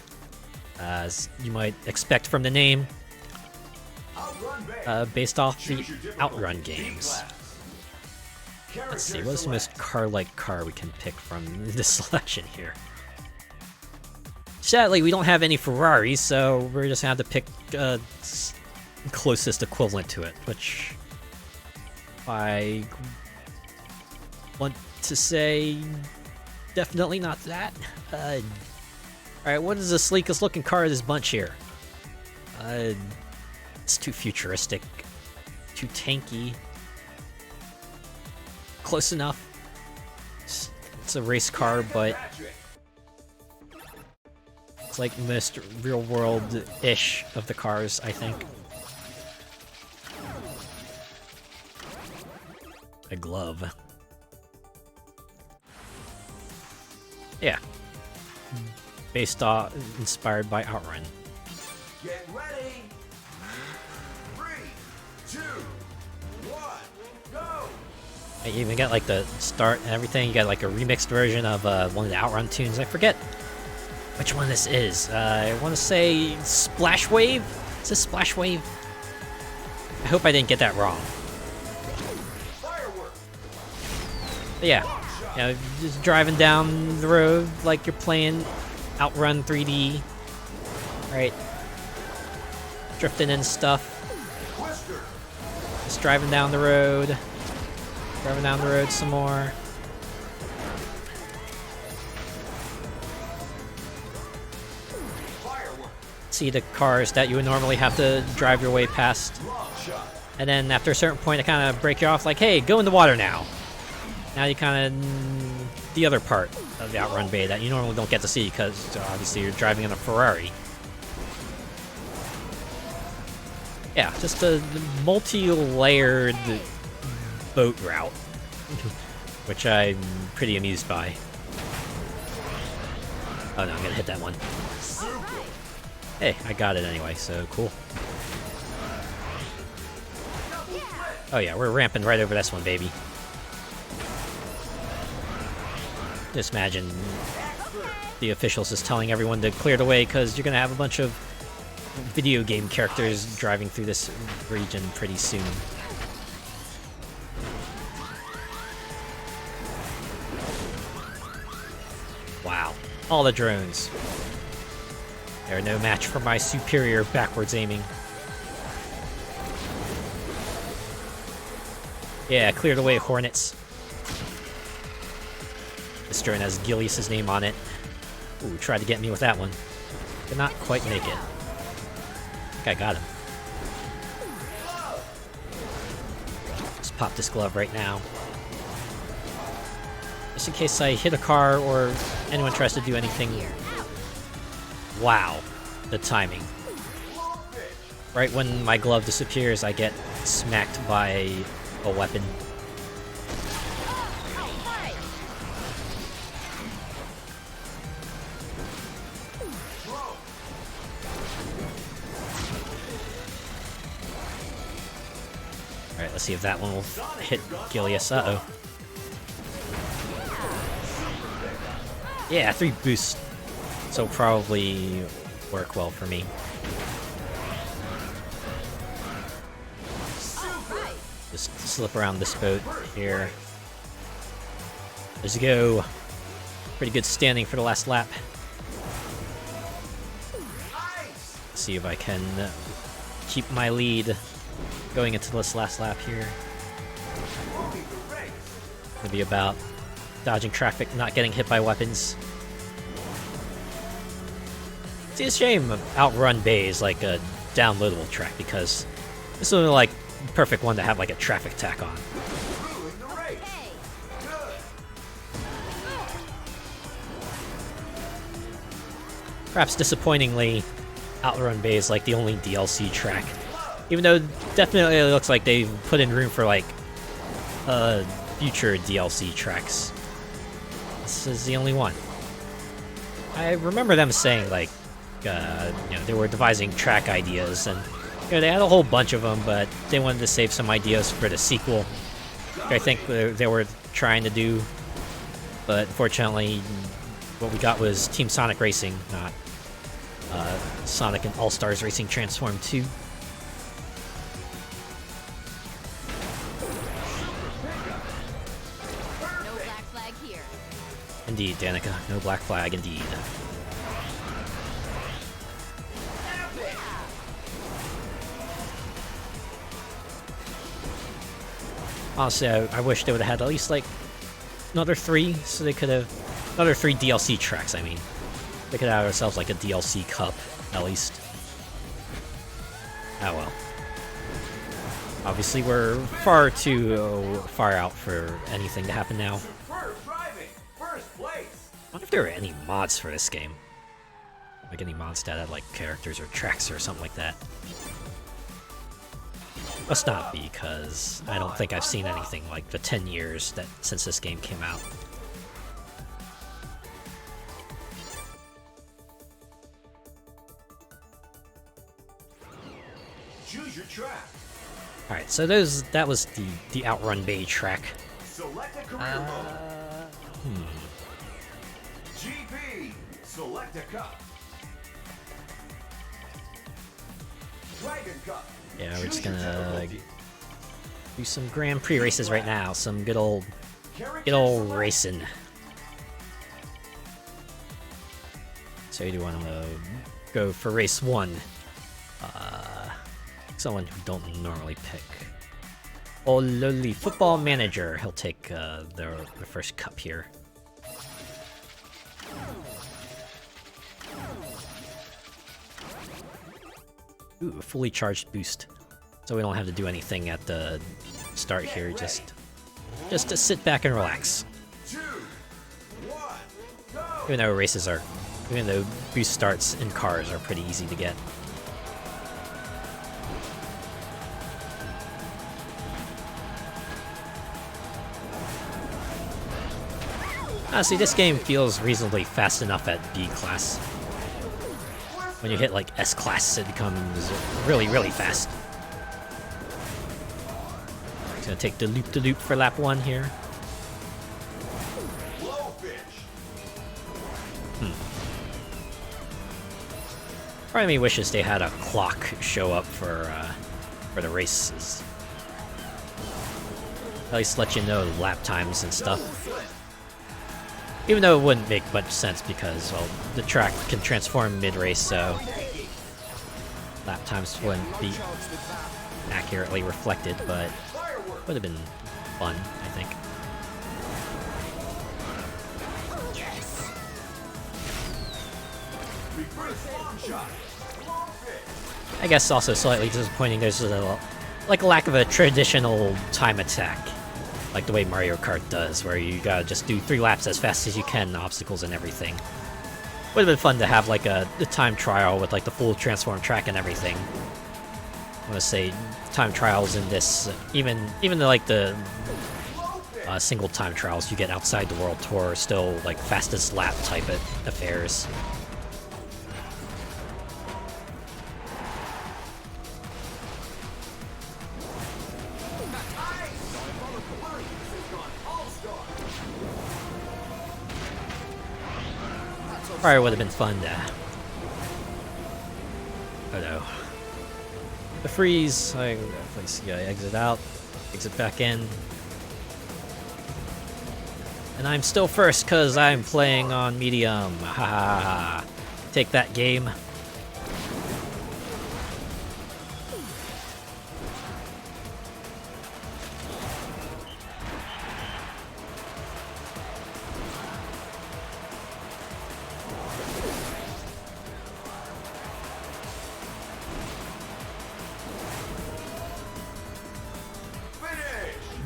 B: As you might expect from the name, based off the Outrun games. Let's see, what's the most car-like car we can pick from this selection here? Sadly, we don't have any Ferraris, so we're just gonna have to pick closest equivalent to it, which I want to say definitely not that. Alright, what is the sleekest looking car of this bunch here? It's too futuristic, too tanky. Close enough. It's a race car, but it's like most real world-ish of the cars, I think. A glove. Yeah. Inspired by Outrun.
A: Get ready. 3, 2, 1, go.
B: You even got like the start and everything. You got like a remixed version of one of the Outrun tunes. I forget which one this is. I want to say Splash Wave. Is this Splash Wave? I hope I didn't get that wrong. But yeah, you know, just driving down the road like you're playing Outrun 3D, right? Drifting and stuff. Just driving down the road. Driving down the road some more. See the cars that you would normally have to drive your way past. And then after a certain point, it kind of break you off like, hey, go in the water now. Now you kind of the other part of the Outrun Bay that you normally don't get to see because obviously you're driving in a Ferrari. Yeah, just a multi-layered boat route, which I'm pretty amused by. Oh no, I'm gonna hit that one. Hey, I got it anyway, so cool. Oh yeah, we're ramping right over this one, baby. Just imagine the officials just telling everyone to clear the way because you're gonna have a bunch of video game characters driving through this region pretty soon. All the drones. They're no match for my superior backwards aiming. Yeah, clear the way, Hornets. This drone has Gilius' name on it. Ooh, tried to get me with that one. Did not quite make it. I think I got him. Just pop this glove right now. Just in case I hit a car or anyone tries to do anything. Wow, the timing. Right when my glove disappears, I get smacked by a weapon. Alright, let's see if that one will hit Gilius. Uh-oh. Yeah, 3 boosts. So probably work well for me. Just slip around this boat here. Let's go. Pretty good standing for the last lap. See if I can keep my lead going into this last lap here. It'll be about dodging traffic, not getting hit by weapons. It's a shame Outrun Bay is like a downloadable track because this is like the perfect one to have like a traffic tack on. Perhaps disappointingly, Outrun Bay is like the only DLC track. Even though definitely it looks like they've put in room for like future DLC tracks. This is the only one. I remember them saying like, you know, they were devising track ideas, and you know, they had a whole bunch of them, but they wanted to save some ideas for the sequel. I think they were trying to do, but unfortunately, what we got was Team Sonic Racing, not Sonic and All-Stars Racing Transform 2.
D: No black flag here.
B: Indeed, Danica. No black flag, indeed. Honestly, I wish they would have had at least, like, another 3, so they could have... Another 3 DLC tracks, I mean. They could have ourselves, like, a DLC cup, at least. Oh well. Obviously, we're far too far out for anything to happen now. I wonder if there are any mods for this game. Like, any mods that had, like, characters or tracks or something like that. Must not be, because I don't think I've seen anything like the 10 years that since this game came out.
A: Choose your track.
B: Alright, so that was the Outrun Bay track.
A: Select a career mode. GP. Select a cup. Dragon Cup.
B: Yeah, we're just gonna do some Grand Prix races right now. Some good old racing. So you do want to go for race 1. Someone who don't normally pick. Oh, lowly football manager. He'll take the first cup here. Ooh, fully charged boost. So we don't have to do anything at the start here, just to sit back and relax.
A: 2, 1, go.
B: Even though boost starts in cars are pretty easy to get. Honestly, this game feels reasonably fast enough at B class. When you hit like S class, it becomes really, really fast. It's gonna take the loop for lap 1 here. Part of me wishes they had a clock show up for the races. At least let you know lap times and stuff. Even though it wouldn't make much sense because, well, the track can transform mid-race, so lap times wouldn't be accurately reflected, but would have been fun, I think. I guess also slightly disappointing there's a lack of a traditional time attack, like the way Mario Kart does, where you gotta just do 3 laps as fast as you can, obstacles and everything. Would have been fun to have like a time trial with like the full transform track and everything. I want to say time trials in this, even like the single time trials you get outside the World Tour are still like fastest lap type of affairs. Probably would have been fun to... Oh no. The freeze, I exit out, exit back in. And I'm still first because I'm playing on medium. Ha ha ha. Take that, game.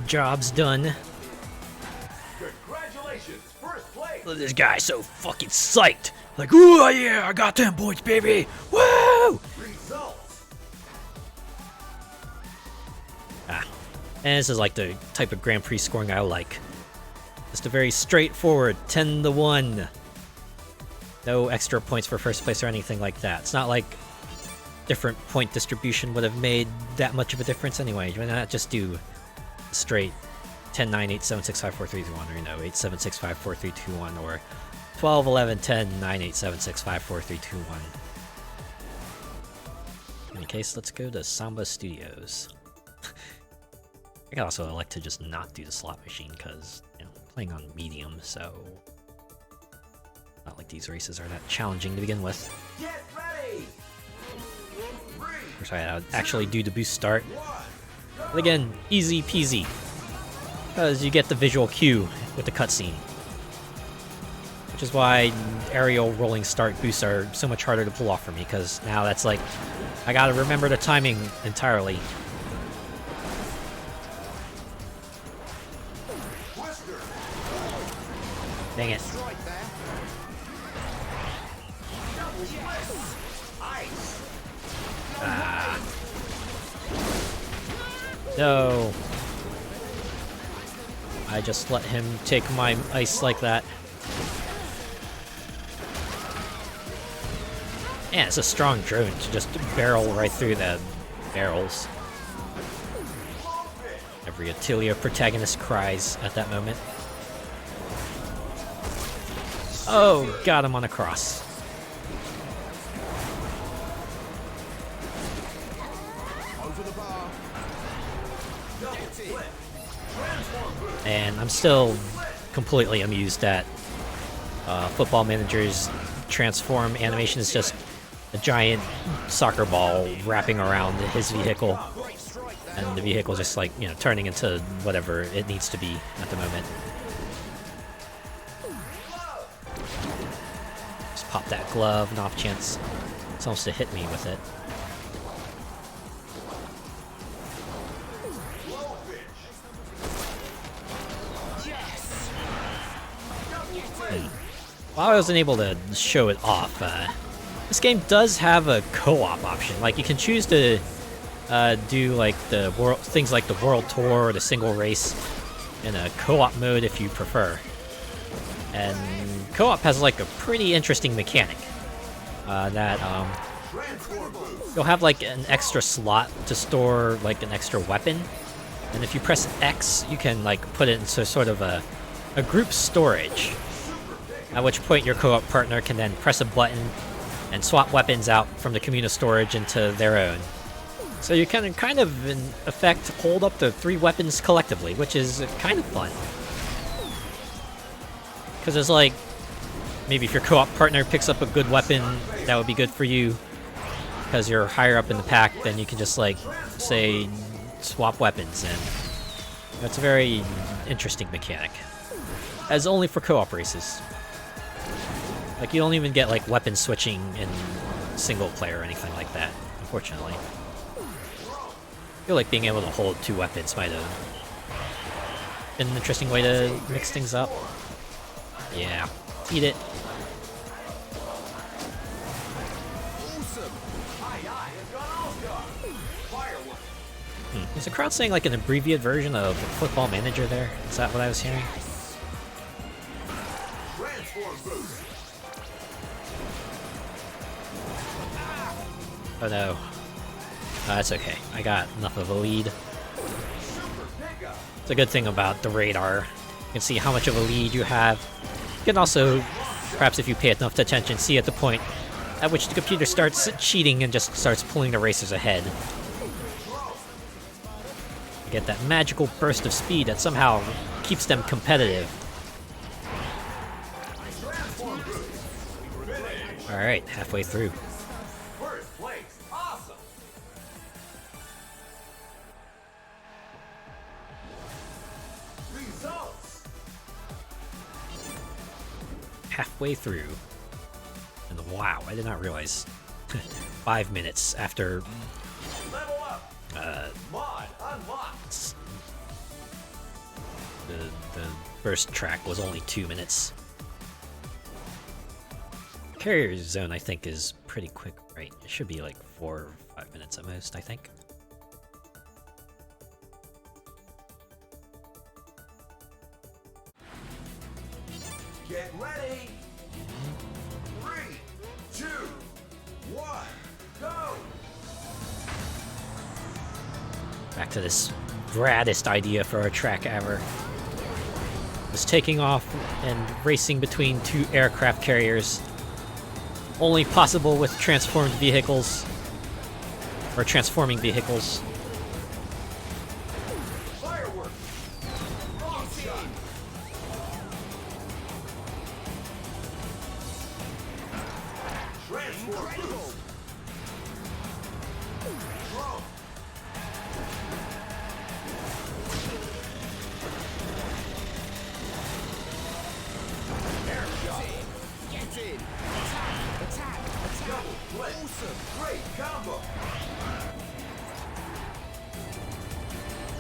B: Job's done.
A: Congratulations, first place.
B: This guy's so fucking psyched. Like, ooh yeah, I got 10 points, baby. Woo!
A: Results.
B: And this is like the type of Grand Prix scoring I like. Just a very straightforward 10-1. No extra points for first place or anything like that. It's not like different point distribution would have made that much of a difference anyway. Why not just do straight 10, 9, 8, 7, 6, 5, 4, 3, 2, 1, or you know, 8, 7, 6, 5, 4, 3, 2, 1, or 12, 11, 10, 9, 8, 7, 6, 5, 4, 3, 2, 1. In any case, let's go to Samba Studios. I could also elect to just not do the slot machine because, you know, playing on medium, so not like these races are that challenging to begin with.
A: Get ready.
B: Or sorry, I would actually do the boost start. But again, easy peasy, because you get the visual cue with the cutscene. Which is why aerial rolling start boosts are so much harder to pull off for me, because now that's like, I gotta remember the timing entirely. Dang it. No. I just let him take my ice like that. Yeah, it's a strong drone to just barrel right through the barrels. Every Atelier protagonist cries at that moment. Oh, got him on a cross. And I'm still completely amused that Football Manager's transform animation is just a giant soccer ball wrapping around his vehicle, and the vehicle just like, you know, turning into whatever it needs to be at the moment. Just pop that glove, and off chance it's almost to hit me with it. While I wasn't able to show it off, this game does have a co-op option. Like, you can choose to do like the things like the World Tour or the single race in a co-op mode if you prefer. And co-op has like a pretty interesting mechanic that you'll have like an extra slot to store like an extra weapon, and if you press X, you can like put it into sort of a group storage. At which point your co-op partner can then press a button and swap weapons out from the communal storage into their own. So you can kind of, in effect, hold up to 3 weapons collectively, which is kind of fun. Because it's like, maybe if your co-op partner picks up a good weapon, that would be good for you. Because you're higher up in the pack, then you can just like, say, swap weapons, and that's a very interesting mechanic. As only for co-op races. Like, you don't even get like weapon switching in single player or anything like that, unfortunately. I feel like being able to hold 2 weapons might have been an interesting way to mix things up. Yeah, eat it. Is the crowd saying like an abbreviated version of Football Manager there? Is that what I was hearing? Oh no. That's okay. I got enough of a lead. It's a good thing about the radar. You can see how much of a lead you have. You can also, perhaps if you pay enough attention, see at the point at which the computer starts cheating and just starts pulling the racers ahead. You get that magical burst of speed that somehow keeps them competitive. Alright, halfway through.
A: First place. Awesome. Results.
B: Halfway through. And wow, I did not realize 5 minutes after
A: Level up. Mod unlocked.
B: the first track was only 2 minutes. Carrier zone, I think, is pretty quick, right? It should be like 4 or 5 minutes at most, I think.
A: Get ready. 3, 2, 1, go.
B: Back to this raddest idea for a track ever. Just taking off and racing between 2 aircraft carriers. Only possible with transformed vehicles. Or transforming vehicles.
A: Fireworks. Wrong shot. Transform boost. Throw. Air shot.
E: Get in! Attack!
A: Double flip. Great combo.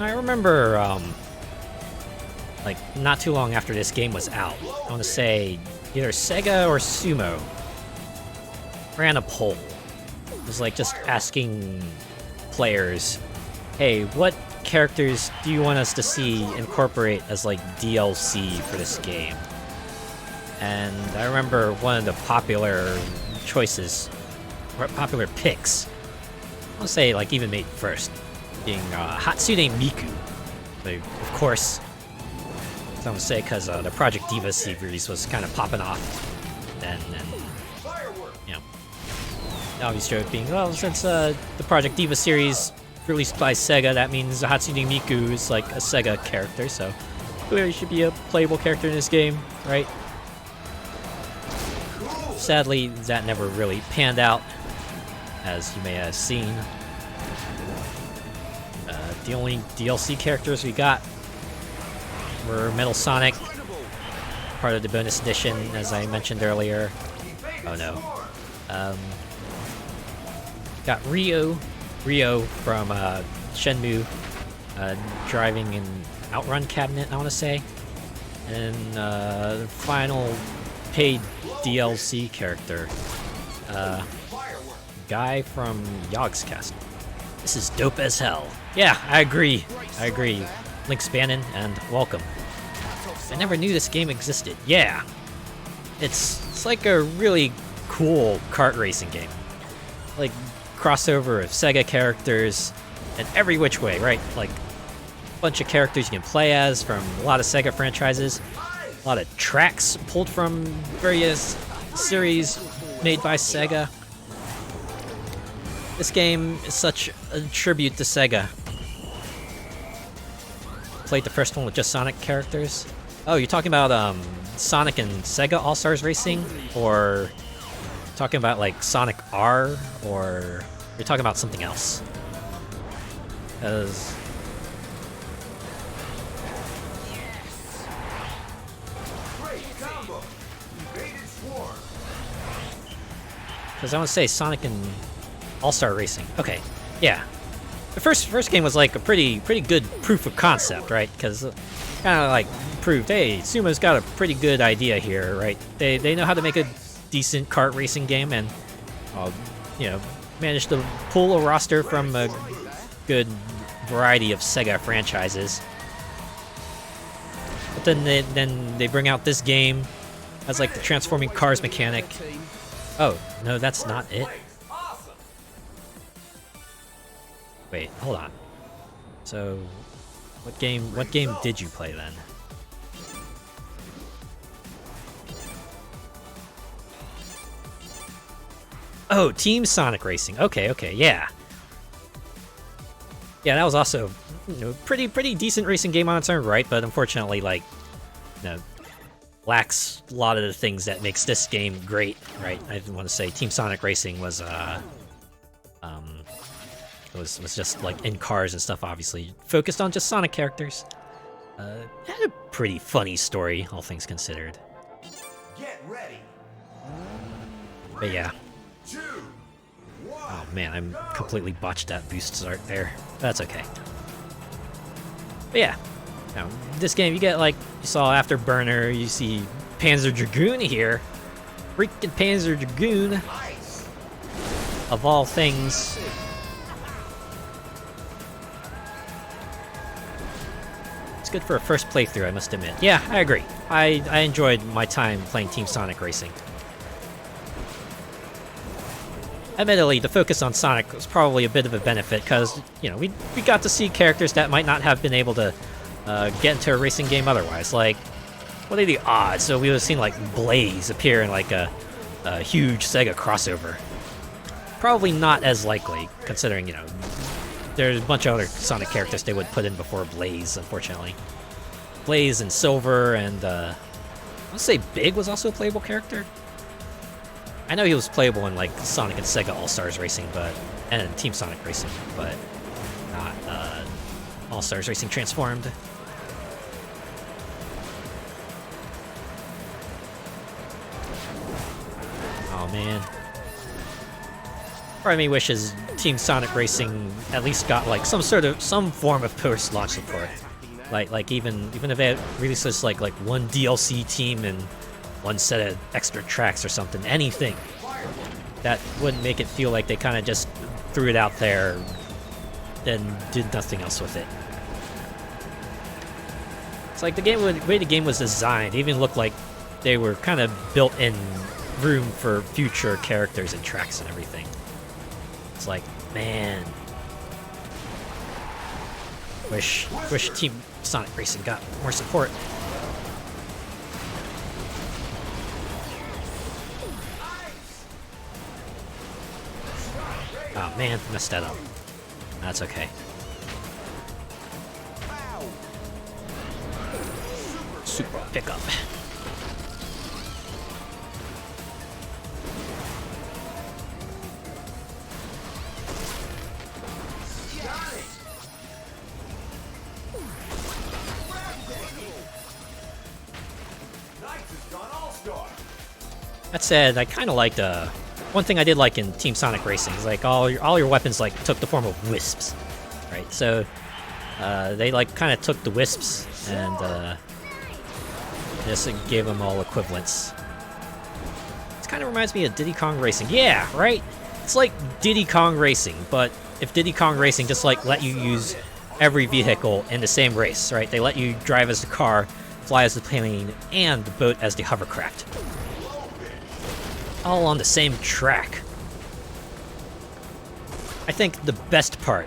B: I remember, like, not too long after this game was out, I want to say either Sega or Sumo ran a poll. It was like just asking players, hey, what characters do you want us to see incorporate as like DLC for this game? And I remember one of the popular choices, or popular picks, I want to say like even made first, being Hatsune Miku. So, of course, I want to say because the Project Diva series was kind of popping off then, and you know, the obvious joke being, well, since the Project Diva series released by Sega, that means Hatsune Miku is like a Sega character, so clearly should be a playable character in this game, right? Sadly, that never really panned out, as you may have seen. The only DLC characters we got were Metal Sonic, part of the bonus edition, as I mentioned earlier. Oh no. Got Ryo from Shenmue, driving an Outrun cabinet, I want to say. And the final paid DLC character, guy from Yogg's Castle. This is dope as hell. Yeah, I agree. Link's Bannon, and welcome. I never knew this game existed. Yeah. It's like a really cool kart racing game. Like, crossover of Sega characters in every which way, right? Like, a bunch of characters you can play as from a lot of Sega franchises. A lot of tracks pulled from various series made by Sega. This game is such a tribute to Sega. Played the first one with just Sonic characters. Oh, you're talking about Sonic and Sega All-Stars Racing, or talking about like Sonic R, or you're talking about something else? Because
A: Great combo. Evaded swarm.
B: I want to say Sonic and All-Star Racing. Okay, yeah. The first game was like a pretty good proof of concept, right? Because kind of like proved, hey, Sumo's got a pretty good idea here, right? They know how to make a decent kart racing game, and you know, managed to pull a roster from a good variety of Sega franchises. But then they bring out this game as like the transforming cars mechanic. Oh no, that's not it.
A: Awesome.
B: Wait, hold on. So, what game did you play then? Oh, Team Sonic Racing. Okay, yeah. Yeah, that was also, you know, pretty decent racing game on its own right, but unfortunately, like, you know, lacks a lot of the things that makes this game great, right? I want to say Team Sonic Racing was was just like in cars and stuff, obviously focused on just Sonic characters. Had a pretty funny story, all things considered.
A: Get ready.
B: But yeah.
A: 2, 1.
B: Oh man, I'm completely botched that boost start there. That's okay. But yeah, now, this game you get like you saw Afterburner, you see Panzer Dragoon here. Freaking Panzer Dragoon.
A: Nice.
B: Of all things. It's good for a first playthrough, I must admit. Yeah, I agree. I enjoyed my time playing Team Sonic Racing. Admittedly, the focus on Sonic was probably a bit of a benefit, because, you know, we got to see characters that might not have been able to get into a racing game otherwise. Like, what are the odds? So we would have seen, like, Blaze appear in, like, a huge Sega crossover. Probably not as likely, considering, you know, there's a bunch of other Sonic characters they would put in before Blaze, unfortunately. Blaze and Silver, and, I want to say Big was also a playable character. I know he was playable in, like, Sonic and Sega All-Stars Racing, and Team Sonic Racing, but not, All-Stars Racing Transformed. Oh, man. Part of me wishes Team Sonic Racing at least got like some form of post-launch support, like even if they had released this like one DLC team and one set of extra tracks or something, anything that wouldn't make it feel like they kind of just threw it out there, then did nothing else with it. It's like the way the game was designed, it even looked like they were kind of built in room for future characters and tracks and everything. It's like, man, wish Team Sonic Racing got more support. Oh man, messed that up. That's okay. Super pickup. That said, I kind of liked one thing I did like in Team Sonic Racing is like all your weapons like took the form of wisps, right? So they like kind of took the wisps and just gave them all equivalents. It kind of reminds me of Diddy Kong Racing. Yeah, right? It's like Diddy Kong Racing, but if Diddy Kong Racing just like let you use every vehicle in the same race, right? They let you drive as the car, fly as the plane, and the boat as the hovercraft. All on the same track. I think the best part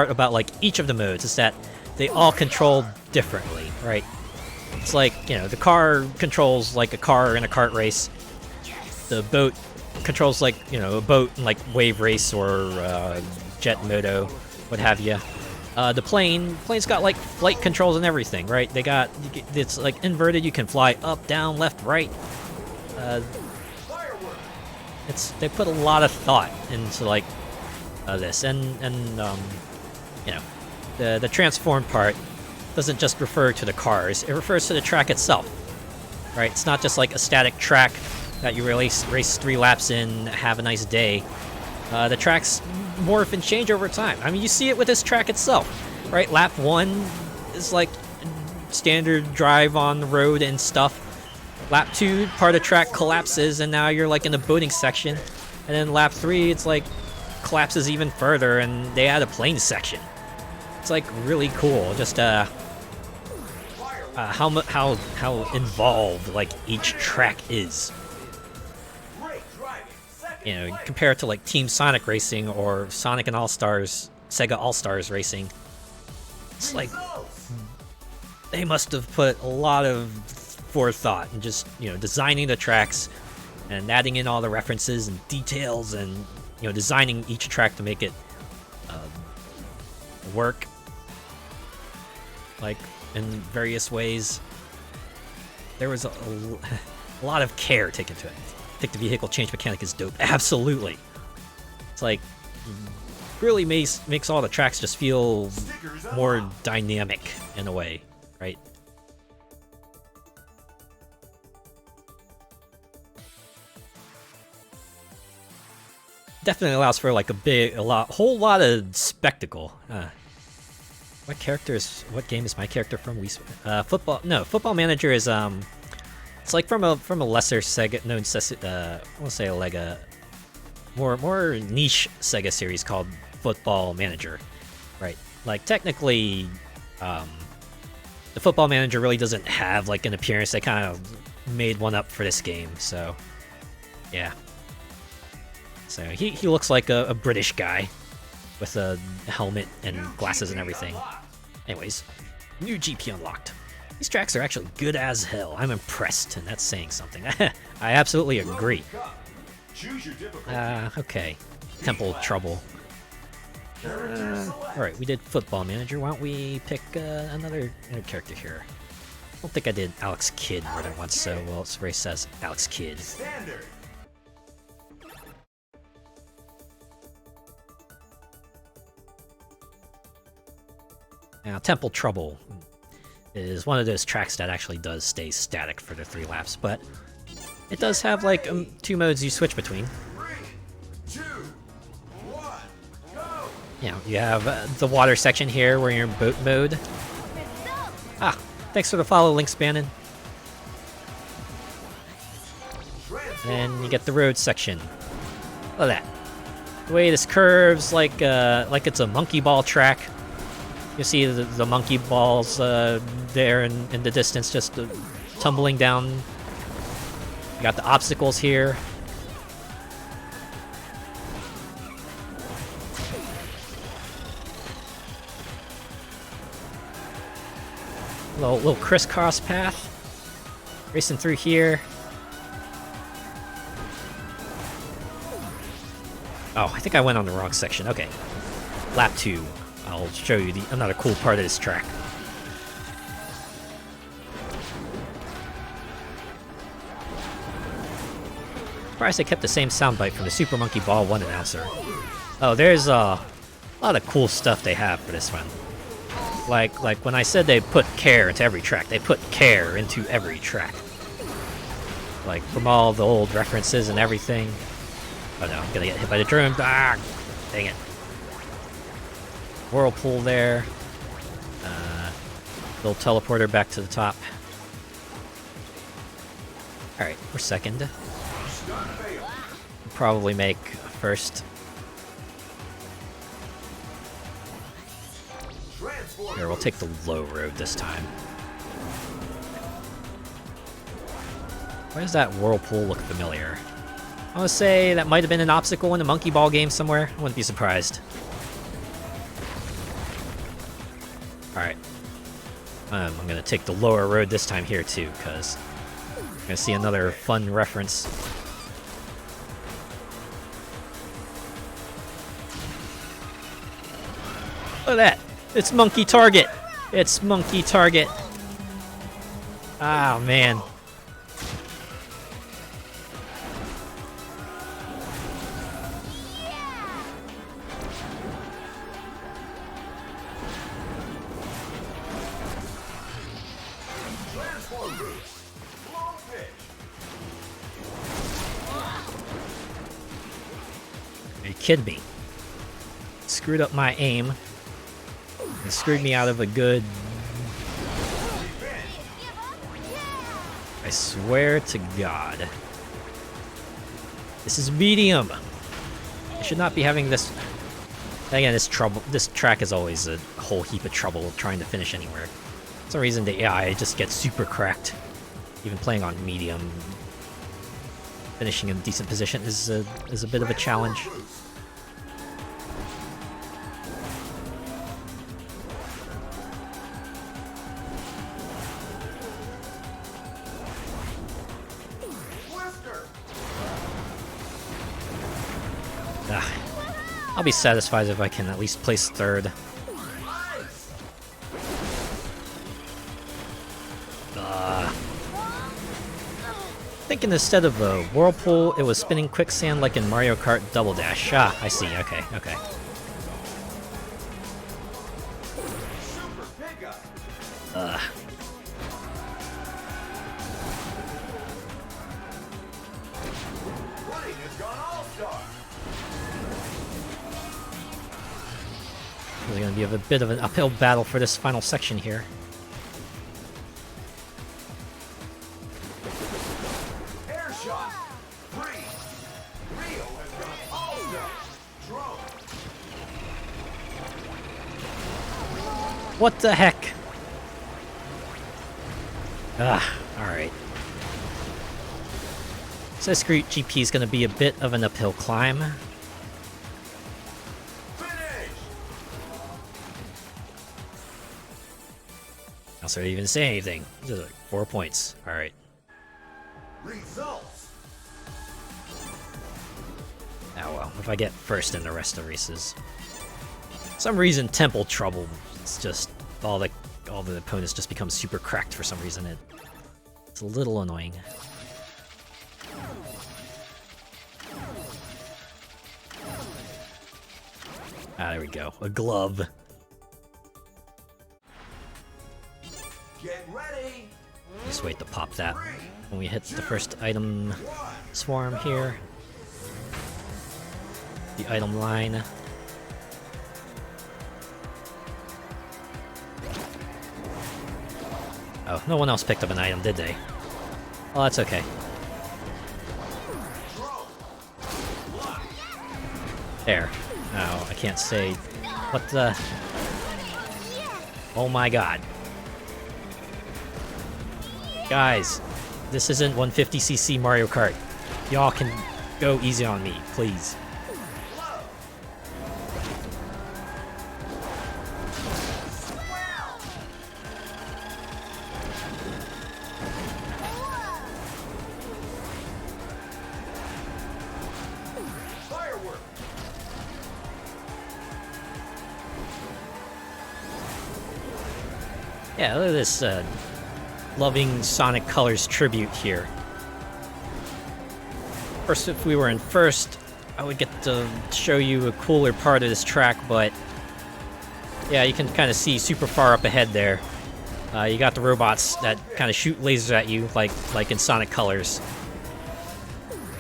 B: about like each of the modes is that they all control differently, right? It's like, you know, the car controls like a car in a kart race. The boat controls like, you know, a boat in like wave race or jet moto, what have you. The plane's got like flight controls and everything, right? It's like inverted. You can fly up, down, left, right. They put a lot of thought into like this, and you know, the transform part doesn't just refer to the cars; it refers to the track itself, right? It's not just like a static track that you race 3 laps in, have a nice day. The tracks morph and change over time. I mean, you see it with this track itself, right? Lap 1 is like standard drive on the road and stuff. Lap 2, part of the track collapses, and now you're like in the boating section. And then lap 3, it's like collapses even further, and they add a plane section. It's like really cool. Just how involved like each track is. You know, compare it to like Team Sonic Racing or Sonic and All-Stars, Sega All-Stars Racing. It's like they must have put a lot of forethought in just, you know, designing the tracks and adding in all the references and details and, you know, designing each track to make it work like in various ways. There was a lot of care taken to it. I think the vehicle change mechanic is dope. Absolutely. It's like really makes all the tracks just feel more dynamic in a way, right? Definitely allows for like whole lot of spectacle. What game is my character from? Football Manager is it's like from a lesser Sega known I won't say like a more niche Sega series called Football Manager, right? Like technically, the Football Manager really doesn't have like an appearance. They kind of made one up for this game, so yeah. So he looks like a British guy with a helmet and glasses and everything. Anyways, new GP unlocked. These tracks are actually good as hell. I'm impressed, and that's saying something. I absolutely agree. Okay. Temple Trouble. Alright, we did Football Manager. Why don't we pick another character here? I don't think I did Alex Kidd more than once, so well, this race says Alex Kidd. Now, Temple Trouble is one of those tracks that actually does stay static for the 3 laps, but it does have like 2 modes you switch between.
A: 3, 2, 1, go!
B: You know, you have the water section here where you're in boat mode. Ah, thanks for the follow, Link Spannin. And you get the road section. Look at that. The way this curves like it's a monkey ball track. You see the monkey balls there in the distance, just tumbling down. You got the obstacles here. Little crisscross path. Racing through here. Oh, I think I went on the wrong section. Okay. Lap 2. I'll show you another cool part of this track. Surprised they kept the same soundbite from the Super Monkey Ball 1 announcer. Oh, there's a lot of cool stuff they have for this one. Like when I said they put care into every track, they put care into every track. Like from all the old references and everything. Oh no, I'm gonna get hit by the drone. Ah, dang it. Whirlpool there. Little teleporter back to the top. Alright, we're second. We'll probably make first. Here, we'll take the low road this time. Why does that whirlpool look familiar? I want to say that might have been an obstacle in a Monkey Ball game somewhere. I wouldn't be surprised. Alright. I'm going to take the lower road this time here too, because I'm going to see another fun reference. Look at that! It's monkey target! It's monkey target! Ah, man.
A: Transform boost. Long pitch.
B: Are you kidding me? Screwed up my aim. And screwed me out of a good... I swear to God. This is medium! I should not be having this... Again, this track is always a whole heap of trouble trying to finish anywhere. For some reason the AI just gets super cracked. Even playing on medium, finishing in a decent position is a bit of a challenge. I'll be satisfied if I can at least place third. Thinking instead of a whirlpool, it was spinning quicksand like in Mario Kart Double Dash. Ah, I see. Okay, okay. Really gonna be a bit of an uphill battle for this final section here.
A: Air shot. Prix. Rio has gone all-star. Drone.
B: What the heck? Alright. So this GP is gonna be a bit of an uphill climb. I didn't even say anything. Just like 4 points. Alright.
A: Results.
B: Oh well, if I get first in the rest of the races. For some reason, Temple Trouble, it's just all the opponents just become super cracked for some reason. It's a little annoying. Ah, there we go. A glove.
A: Get ready.
B: Just wait to pop that when we hit the first item swarm here. The item line. Oh, no one else picked up an item, did they? Well, that's okay. There. Oh, I can't say... What the... Oh my god. Guys, this isn't 150cc Mario Kart. Y'all can go easy on me, please.
A: Firework.
B: Yeah, look at this loving Sonic Colors tribute here. First, if we were in first, I would get to show you a cooler part of this track, but yeah, you can kind of see super far up ahead there. You got the robots that kind of shoot lasers at you, like in Sonic Colors.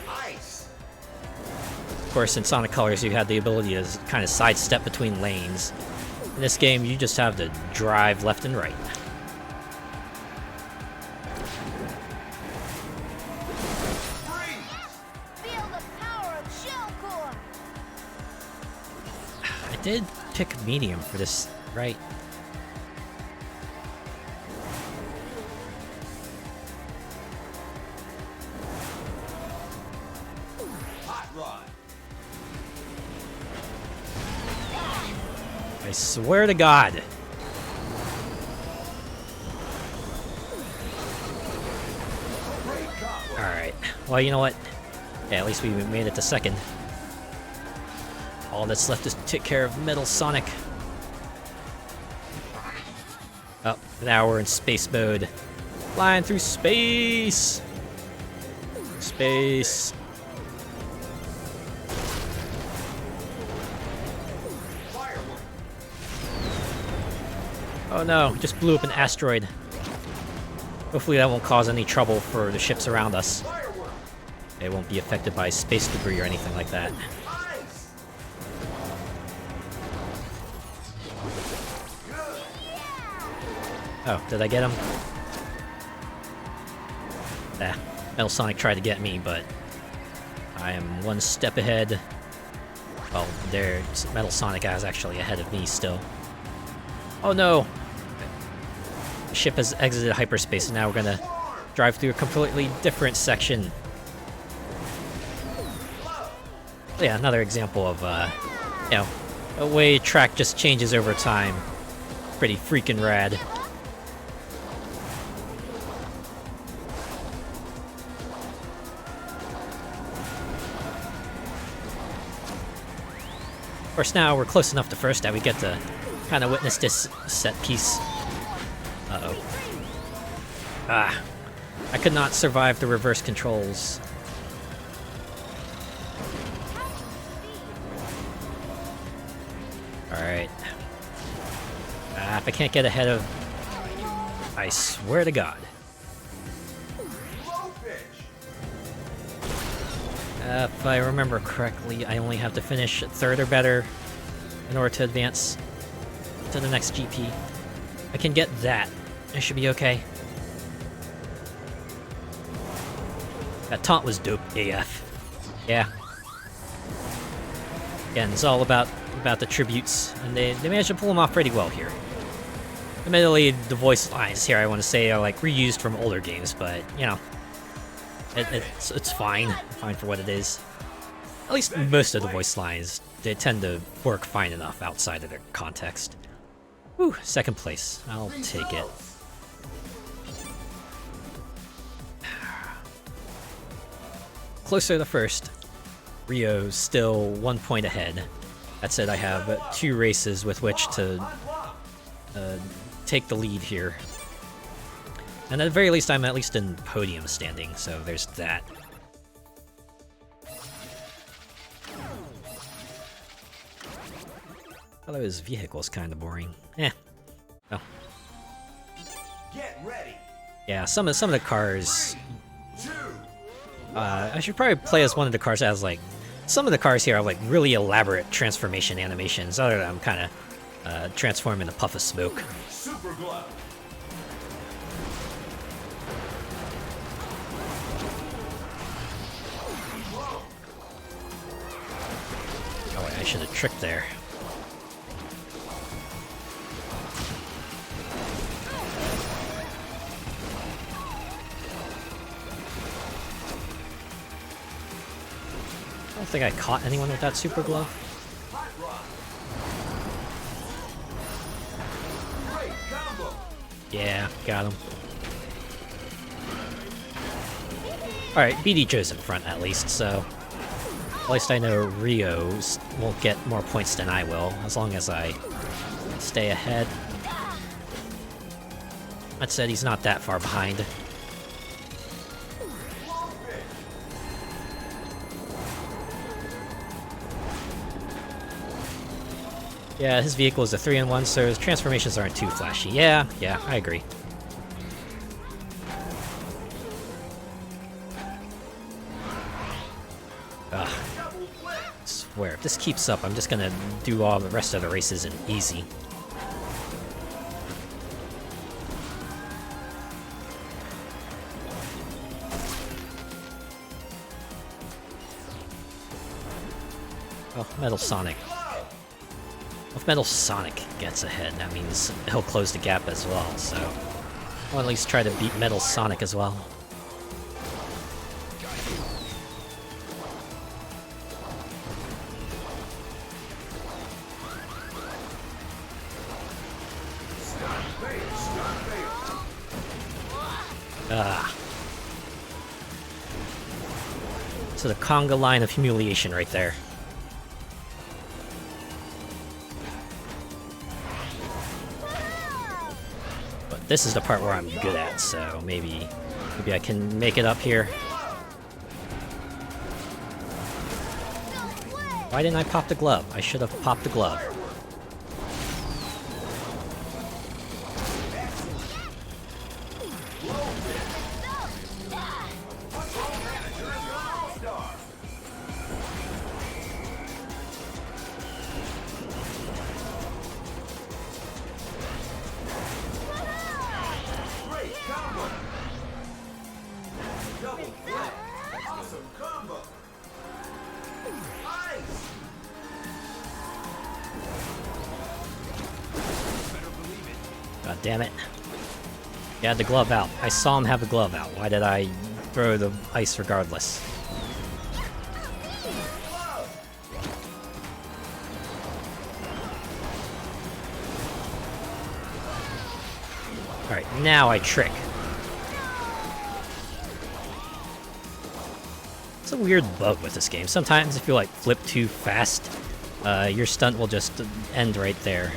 A: Ice.
B: Of course, in Sonic Colors, you had the ability to kind of sidestep between lanes. In this game, you just have to drive left and right. I did pick medium for this, right?
A: Hot rod.
B: I swear to God. Alright. Well, you know what? Yeah, at least we made it to second. All that's left is to take care of Metal Sonic. Oh, now we're in space mode. Flying through space! Space. Oh no, just blew up an asteroid. Hopefully that won't cause any trouble for the ships around us. They won't be affected by space debris or anything like that. Oh, did I get him? Nah, Metal Sonic tried to get me, but I am one step ahead. Well, Metal Sonic is actually ahead of me still. Oh no! The ship has exited hyperspace, and now we're gonna drive through a completely different section. Yeah, another example of, you know, a way track just changes over time. Pretty freaking rad. Of course, now we're close enough to first that we get to kind of witness this set piece. Uh-oh. Ah. I could not survive the reverse controls. Alright. If I can't get ahead of... I swear to God. If I remember correctly, I only have to finish third or better in order to advance to the next GP. I can get that. I should be okay. That taunt was dope AF. Yeah. Again, it's all about the tributes, and they managed to pull them off pretty well here. Admittedly, the voice lines here, I want to say, are like reused from older games, but you know, it's fine for what it is. At least most of the voice lines, they tend to work fine enough outside of their context. Whew, second place. I'll take it. Closer to first. Rio's still 1 point ahead. That said, I have 2 races with which to take the lead here. And at the very least, I'm at least in podium standing, so there's that. Although his vehicle's kind of boring. Eh. Oh.
A: Get ready.
B: Yeah, some of the cars. I should probably play as one of the cars as like. Some of the cars here are like really elaborate transformation animations. Other than I'm kind of transforming in a puff of smoke.
A: Super glove.
B: Oh wait, I should have tricked there. I don't think I caught anyone with that super glove. Yeah, got him. Alright, BD Joe's in front at least, so... At least I know Rio won't get more points than I will, as long as I stay ahead. That said, he's not that far behind. Yeah, his vehicle is a 3-in-1, so his transformations aren't too flashy. Yeah, I agree. Ugh. I swear, if this keeps up, I'm just gonna do all the rest of the races in easy. Oh, Metal Sonic. If Metal Sonic gets ahead, that means he'll close the gap as well, so... I'll at least try to beat Metal Sonic as well. So the conga line of humiliation right there. This is the part where I'm good at, so maybe I can make it up here. Why didn't I pop the glove? I should have popped the glove. God damn it. He had the glove out. I saw him have the glove out. Why did I throw the ice regardless? Alright, now I trick. It's a weird bug with this game. Sometimes if you like flip too fast, your stunt will just end right there.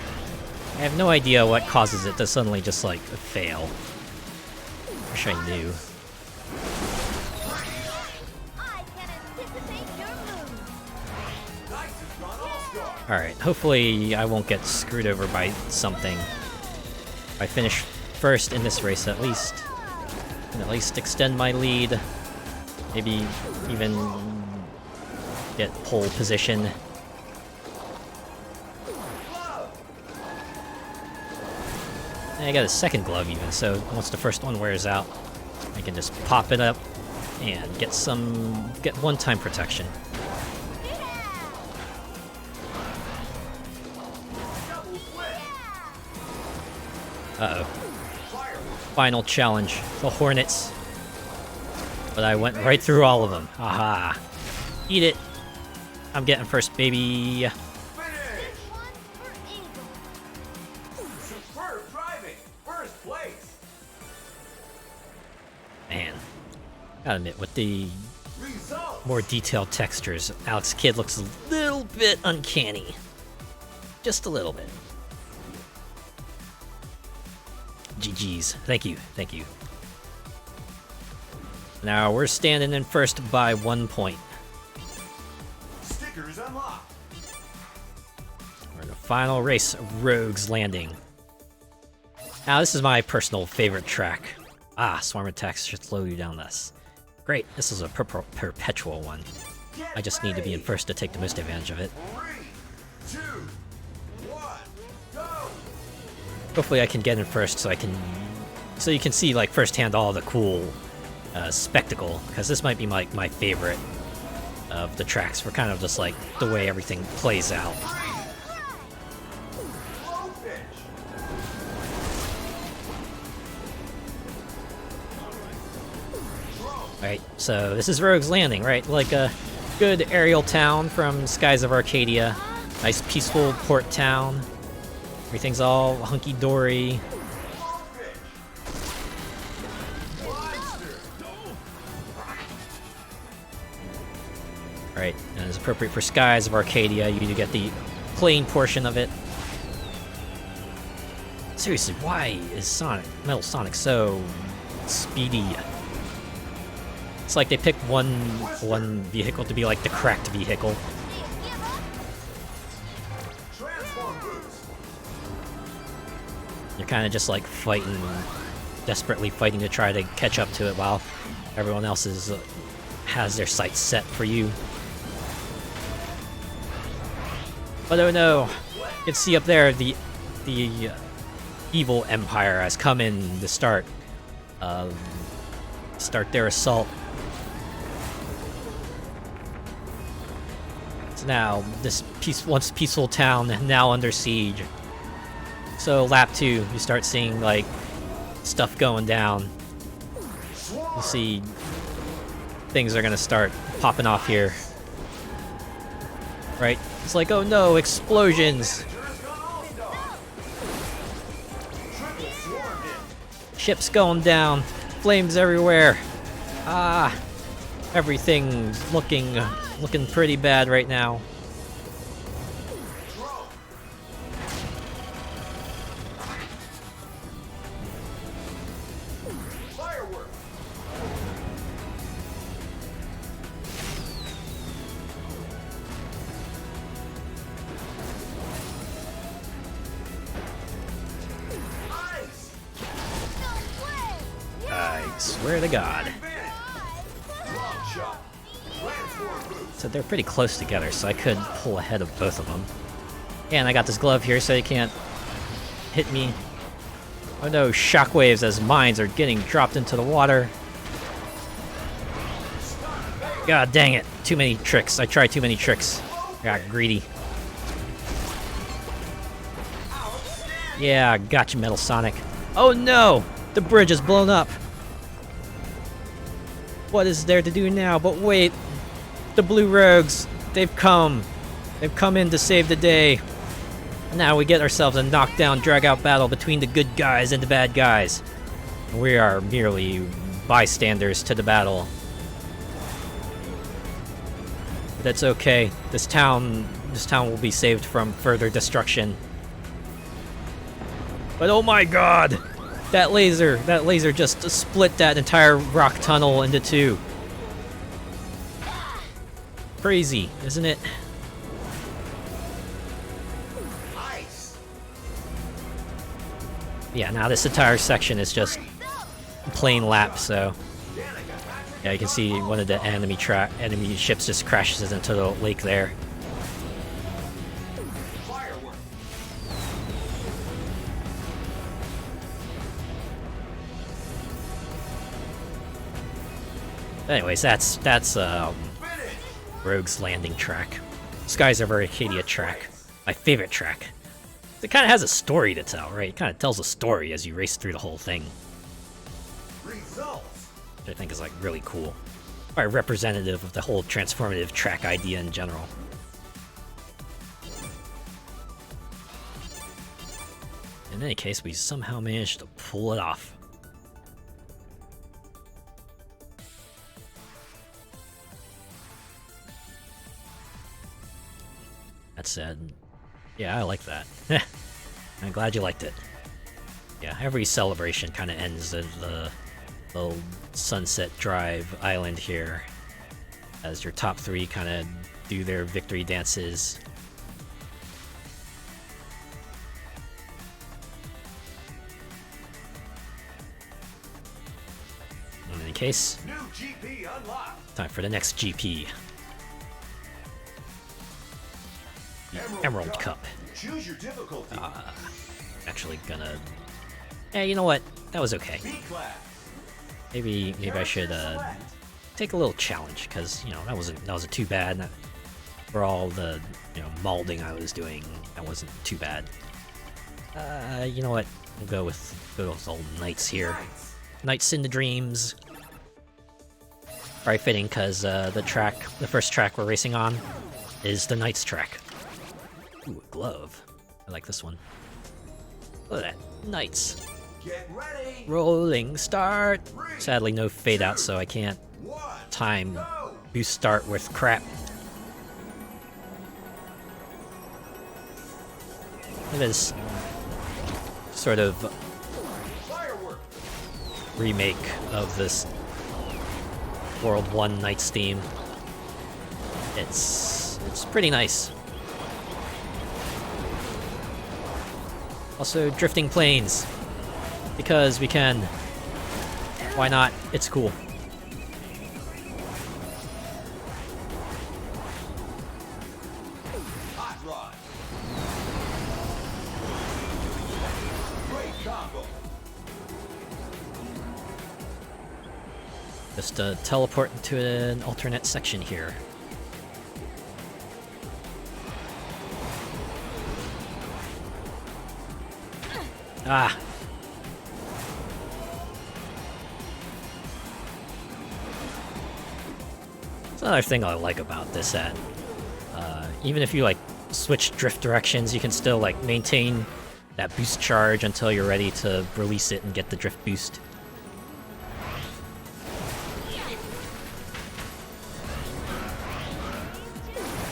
B: I have no idea what causes it to suddenly just like fail. Wish I knew. Alright, hopefully I won't get screwed over by something. If I finish first in this race at least, and at least extend my lead. Maybe even get pole position. And I got a second glove even, so once the first one wears out, I can just pop it up and get one-time protection. Uh-oh. Final challenge, the Hornets. But I went right through all of them. Aha. Eat it. I'm getting first, baby.
A: Superb driving! First place!
B: Man. Gotta admit, with the
A: Results!
B: more detailed textures, Alex Kidd looks a little bit uncanny. Just a little bit. GG's. Thank you. Thank you. Now we're standing in first by 1 point.
A: Stickers unlocked!
B: We're in the final race of Rogue's Landing. Now this is my personal favorite track. Ah, swarm attacks should slow you down less. Great, this is a perpetual one. I just need to be in first to take the most advantage of it.
A: 3, 2, 1, go!
B: Hopefully I can get in first so you can see like firsthand all the cool spectacle, because this might be my favorite of the tracks for kind of just like the way everything plays out. Right, so this is Rogue's Landing, right? Like a good aerial town from Skies of Arcadia. Nice peaceful port town. Everything's all hunky-dory. Right, and it's appropriate for Skies of Arcadia. You do get the plane portion of it. Seriously, why is Metal Sonic so speedy? It's like they picked one vehicle to be like the cracked vehicle. You're kind of just like desperately fighting to try to catch up to it while everyone else has their sights set for you. But oh no, you can see up there the evil empire has come in to start their assault. So now this once peaceful town now under siege. So lap 2, you start seeing like stuff going down. You see things are gonna start popping off here. Right? It's like, oh no, explosions! Ships going down, flames everywhere. Ah, everything's looking pretty bad right now. swear to God.
A: Long shot. Transform boost.
B: So they're pretty close together, so I could pull ahead of both of them. And I got this glove here so they can't hit me. Oh no, shockwaves as mines are getting dropped into the water. God dang it, too many tricks. I tried too many tricks. Got greedy. Yeah, gotcha, Metal Sonic. Oh no! The bridge is blown up! What is there to do now? But wait! The Blue Rogues! They've come! They've come in to save the day! Now we get ourselves a knockdown, drag-out battle between the good guys and the bad guys. We are merely bystanders to the battle. But that's okay. This town will be saved from further destruction. But oh my god! That laser just split that entire rock tunnel into two. Crazy, isn't it?
A: Ice.
B: Yeah, now this entire section is just plain lap, so yeah, you can see one of the enemy ships just crashes into the lake there.
A: Firework.
B: Anyways, that's Rogue's Landing track. Skies Over Arcadia track. My favorite track. It kind of has a story to tell, right? It kind of tells a story as you race through the whole thing,
A: Results.
B: which I think is like really cool. Quite representative of the whole transformative track idea in general. In any case, we somehow managed to pull it off. That said, yeah, I like that. I'm glad you liked it. Yeah, every celebration kind of ends at the little Sunset Drive island here, as your top three kind of do their victory dances. In any case,
A: New GP unlocked.
B: time for the next GP. Emerald Cup.
A: Choose your difficulty.
B: Actually gonna... Yeah, you know what? That was okay.
A: B class.
B: Maybe I should take a little challenge, because you know that wasn't too bad. For all the molding I was doing, that wasn't too bad. You know what? We'll go with old Knights here. Knights in the Dreams. Very fitting, because the first track we're racing on is the Knights track. Ooh, a glove. I like this one. Look at that. Knights.
A: Get ready.
B: Rolling start. Sadly, no fade out, so I can't time boost start with crap. It is sort of
A: Firework.
B: remake of this World 1 Knights theme. It's pretty nice. Also, drifting planes. Because we can. Why not? It's cool.
A: Hot rod. Great combo.
B: Just teleport into an alternate section here. Ah! That's another thing I like about this set. Even if you like switch drift directions, you can still like maintain that boost charge until you're ready to release it and get the drift boost.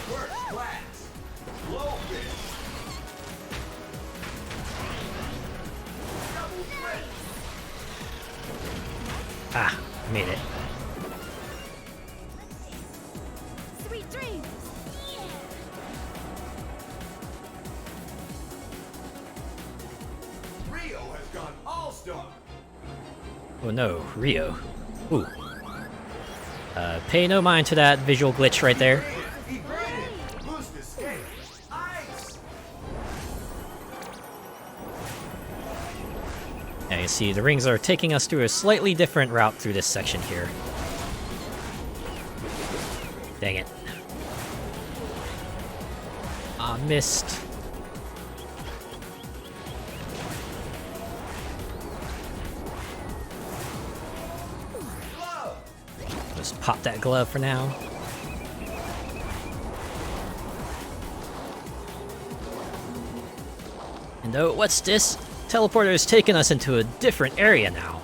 A: First class. Blowfish. Double threat.
B: Ah, made it.
D: Sweet dreams.
A: Rio has gone all-star.
B: Oh no, Rio. Ooh. Pay no mind to that visual glitch right there.
A: Boost escape. Ice.
B: Yeah, you see the rings are taking us through a slightly different route through this section here. Dang it. Ah, missed. Just pop that glove for now. And oh, what's this? Teleporter has taken us into a different area now.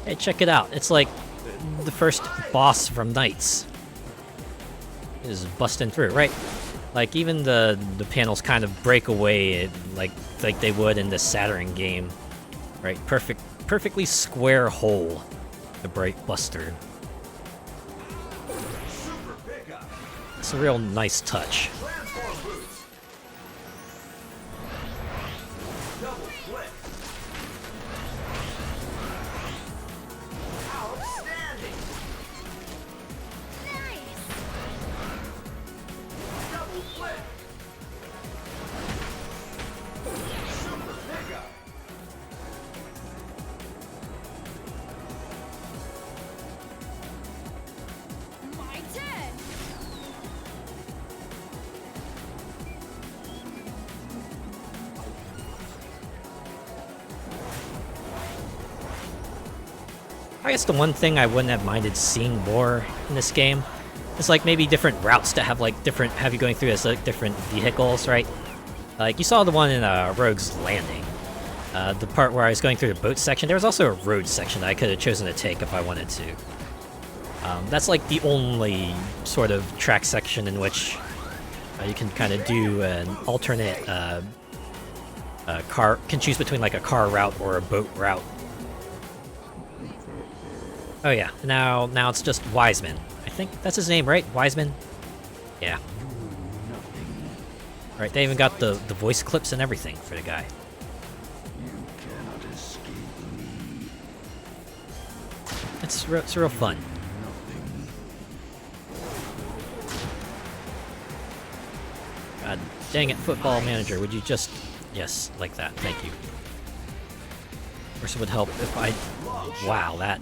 B: Hey, check it out. It's like the first boss from Knights is busting through, right? Like even the panels kind of break away like they would in the Saturn game, right? Perfectly square hole to bust through.
A: Super pickup.
B: It's a real nice touch.
A: Transform boost. Double flip. Outstanding.
D: Nice.
A: Double flip. Super pickup.
D: My turn.
B: I guess the one thing I wouldn't have minded seeing more in this game is like maybe different routes to have like have you going through as like different vehicles, right? Like you saw the one in Rogue's Landing. The part where I was going through the boat section, there was also a road section that I could have chosen to take if I wanted to. That's like the only sort of track section in which you can kind of do an alternate can choose between like a car route or a boat route. Oh yeah, now it's just Wiseman. I think that's his name, right? Wiseman? Yeah. Right, they even got the voice clips and everything for the guy. It's real fun. God dang it, Football Manager, would you just... Yes, like that, thank you. Of course it would help if I... Wow, that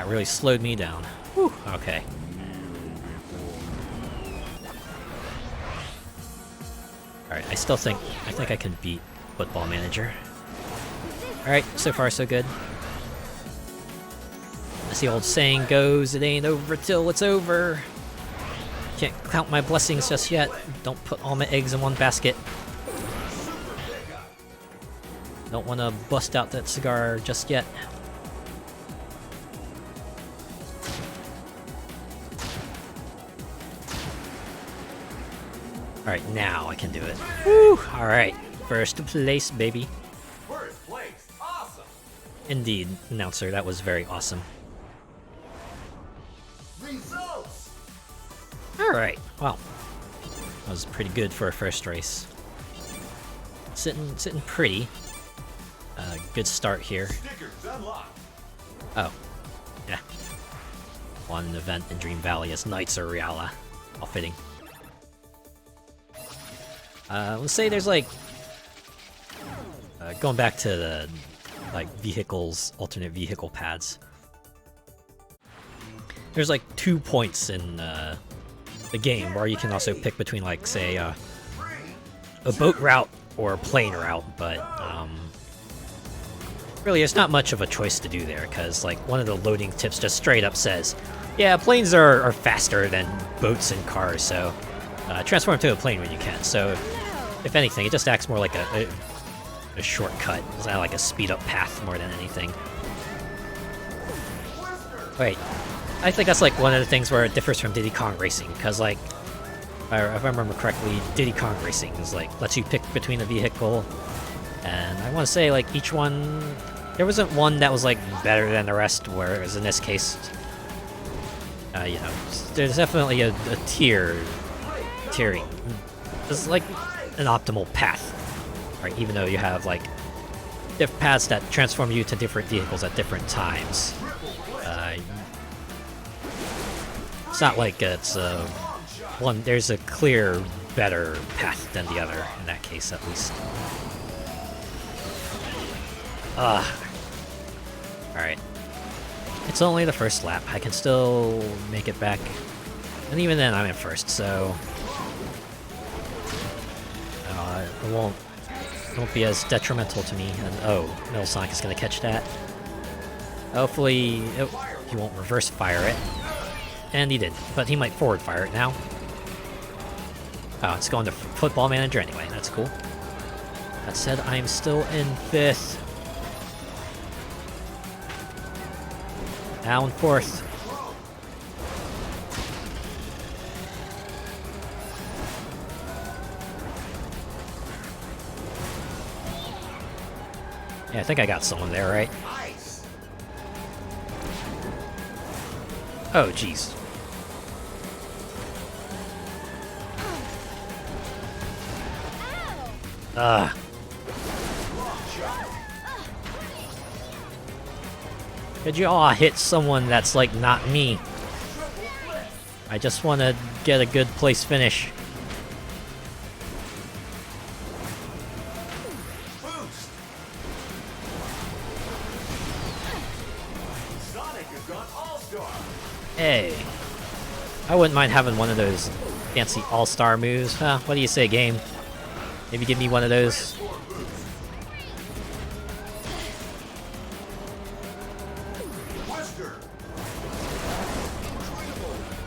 B: really slowed me down. Whew, okay. Alright, I think I can beat Football Manager. Alright, so far so good. As the old saying goes, it ain't over till it's over. Can't count my blessings just yet. Don't put all my eggs in one basket. Don't want to bust out that cigar just yet. Alright, now I can do it. Woo! Alright, first place, baby.
A: First place. Awesome.
B: Indeed, announcer, that was very awesome.
A: Results.
B: Alright, well, that was pretty good for a first race. Sitting pretty. Good start here.
A: Stickers unlocked.
B: Oh, yeah. Won an event in Dream Valley as Knights of Reala. All fitting. Let's say there's like... going back to the, like, vehicles, alternate vehicle pads. There's like 2 points in the game where you can also pick between, like, say, a boat route or a plane route, but really there's not much of a choice to do there, because like one of the loading tips just straight up says, yeah, planes are faster than boats and cars, so transform to a plane when you can. So if anything, it just acts more like a shortcut. It's not like a speed up path more than anything. Wait, I think that's like one of the things where it differs from Diddy Kong Racing, because like, if I remember correctly, Diddy Kong Racing is like, lets you pick between a vehicle, and I want to say like each one, there wasn't one that was like better than the rest, whereas in this case, you know, there's definitely a tiering. It's like an optimal path, right? Even though you have like different paths that transform you to different vehicles at different times. It's not like it's one. There's a clear, better path than the other in that case, at least. Ugh. Alright. It's only the first lap. I can still make it back. And even then, I'm in first, so... it won't be as detrimental to me. And oh, Metal Sonic is going to catch that. Hopefully, he won't reverse fire it. And he did, but he might forward fire it now. Oh, it's going to Football Manager anyway. That's cool. That said, I'm still in 5th. Now in 4th. Yeah, I think I got someone there, right? Oh, jeez. Ugh. Could you all hit someone that's like not me? I just want to get a good place finish. Hey, I wouldn't mind having one of those fancy all-star moves. Huh, what do you say, game? Maybe give me one of those.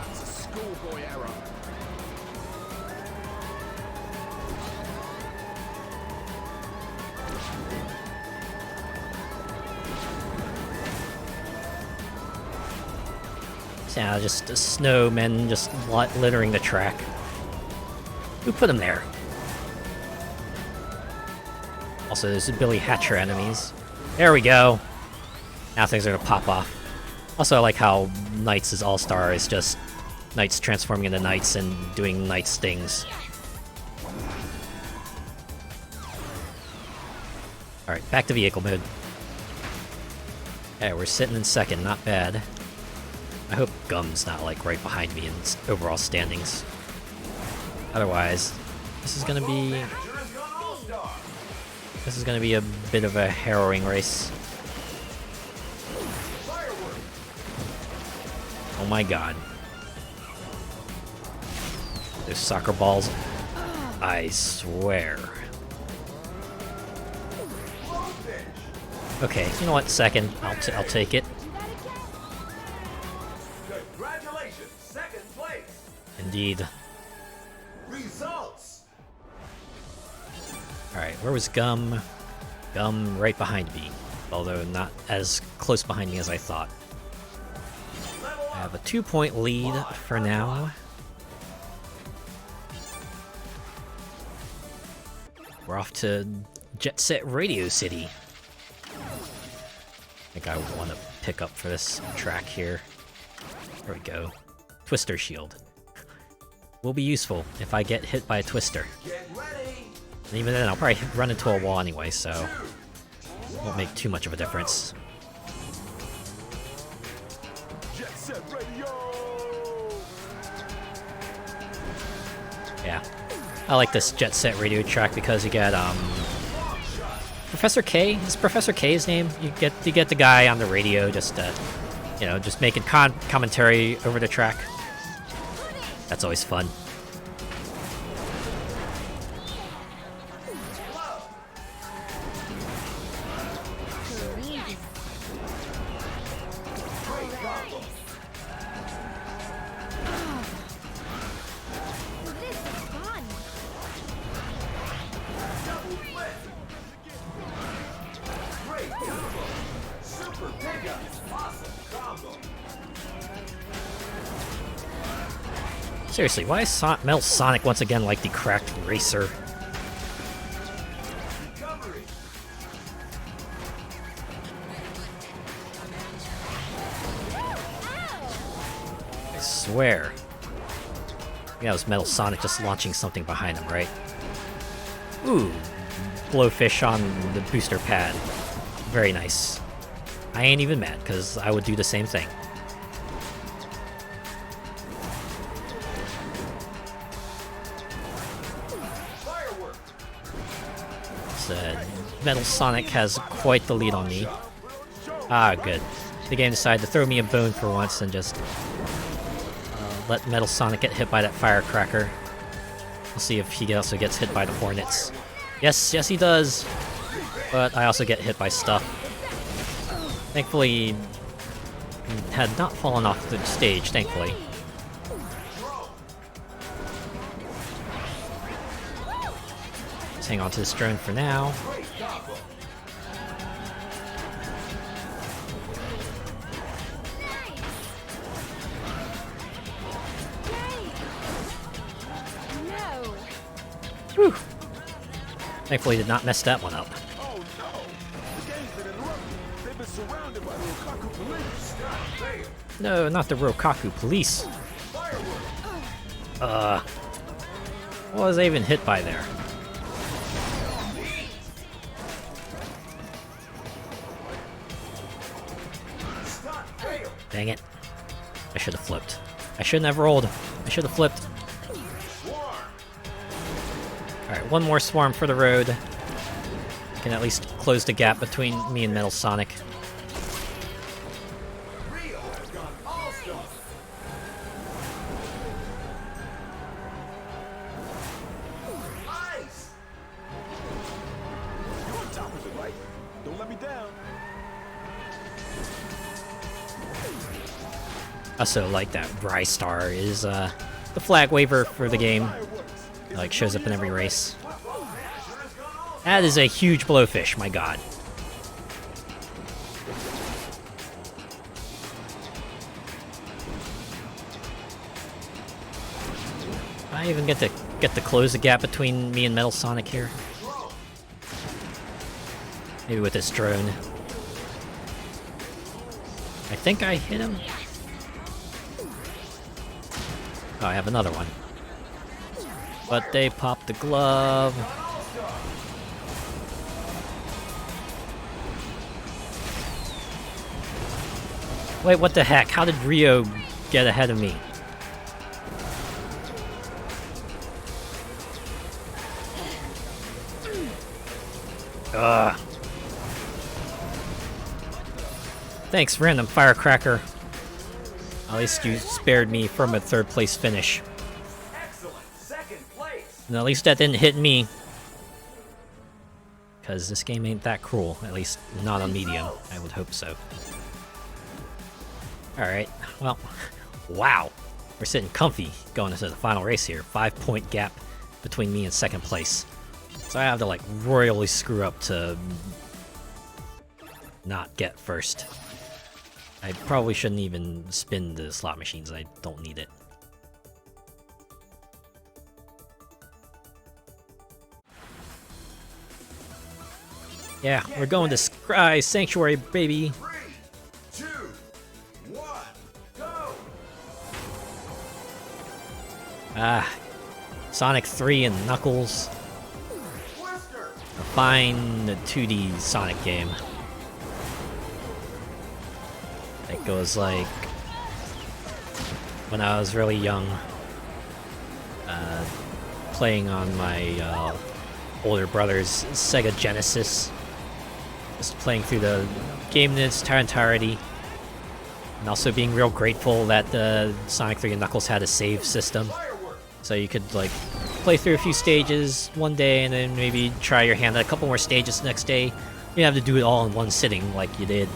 E: That's a schoolboy error.
B: Yeah, just snowmen just littering the track. Who put them there? Also, there's Billy Hatcher enemies. There we go. Now things are gonna pop off. Also, I like how Knights' All-Star is just Knights transforming into Knights and doing Knights things. Alright, back to vehicle mode. Yeah, we're sitting in 2nd, not bad. I hope Gum's not, like, right behind me in overall standings. Otherwise, this is gonna be... This is gonna be a bit of a harrowing race. Oh my god. Those soccer balls. I swear. Okay, you know what? 2nd. I'll take it.
A: Congratulations, 2nd place.
B: Indeed.
A: Results.
B: Alright, where was Gum? Gum right behind me. Although not as close behind me as I thought. I have a 2-point lead for now. We're off to Jet Set Radio City. I think I want to pick up for this track here. There we go. Twister Shield. Will be useful if I get hit by a twister. And even then, I'll probably run into a wall anyway, so it won't make too much of a difference.
C: Jet Set Radio.
B: Yeah. I like this Jet Set Radio track because you get, Professor K? Is Professor K's name? You get the guy on the radio just, you know, just making commentary over the track. That's always fun. Seriously, why is Metal Sonic once again like the cracked racer? I swear. Yeah, it was Metal Sonic just launching something behind him, right? Ooh, blowfish on the booster pad. Very nice. I ain't even mad, because I would do the same thing. said, Metal Sonic has quite the lead on me. Ah, good. The game decided to throw me a bone for once and just let Metal Sonic get hit by that firecracker. We'll see if he also gets hit by the Hornets. Yes, yes he does! But I also get hit by stuff. Thankfully, had not fallen off the stage, thankfully. Let's hang on to this drone for now.
D: No.
B: Whew. Thankfully did not mess that one up.
E: Oh no! The game's been interrupted. They've been surrounded by the Rokaku police.
B: No, not the Rokaku police. What was I even hit by there? Dang it. I should have flipped. I shouldn't have rolled. I should have flipped. Alright, one more swarm for the road. Can at least close the gap between me and Metal Sonic.
E: You're on top of it, right? Don't let me down.
B: Also, like that Rye Star is the flag waver for the game. It, like, shows up in every race. That is a huge blowfish, my god. I even get to close the gap between me and Metal Sonic here. Maybe with this drone. I think I hit him. Oh, I have another one. But they popped the glove. Wait, what the heck? How did Rio get ahead of me? Ugh. Thanks, random firecracker. At least you spared me from a third place finish.
A: Excellent. Second place.
B: And at least that didn't hit me. Because this game ain't that cruel. At least not on medium. I would hope so. Alright, well, wow. We're sitting comfy going into the final race here. 5-point gap between me and second place. So I have to, like, royally screw up to not get first. I probably shouldn't even spin the slot machines. I don't need it. Yeah, we're going to Sky Sanctuary, baby.
A: 3, 2, 1, go!
B: Ah, Sonic 3 and Knuckles.
A: Twister!
B: A fine 2D Sonic game. It goes like when I was really young, playing on my older brother's Sega Genesis, just playing through the game in its entirety, and also being real grateful that the Sonic 3 and Knuckles had a save system, so you could like play through a few stages one day and then maybe try your hand at a couple more stages the next day. You didn't have to do it all in one sitting like you did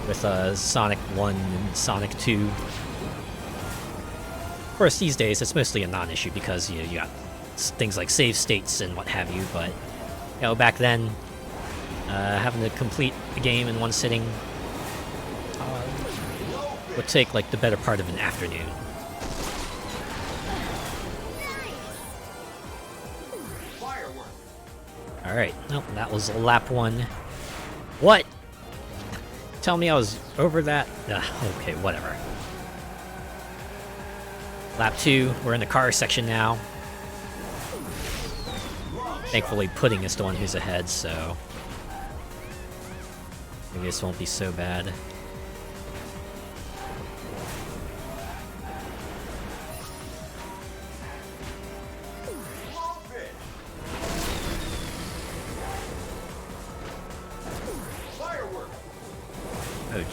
B: with Sonic 1 and Sonic 2. Of course, these days it's mostly a non-issue because you got things like save states and what have you, but back then, having to complete the game in one sitting would take like the better part of an afternoon. Alright, nope, that was lap 1. What? Tell me I was over that? Okay, whatever. Lap 2, we're in the car section now. Thankfully, Pudding is the one who's ahead, so maybe this won't be so bad.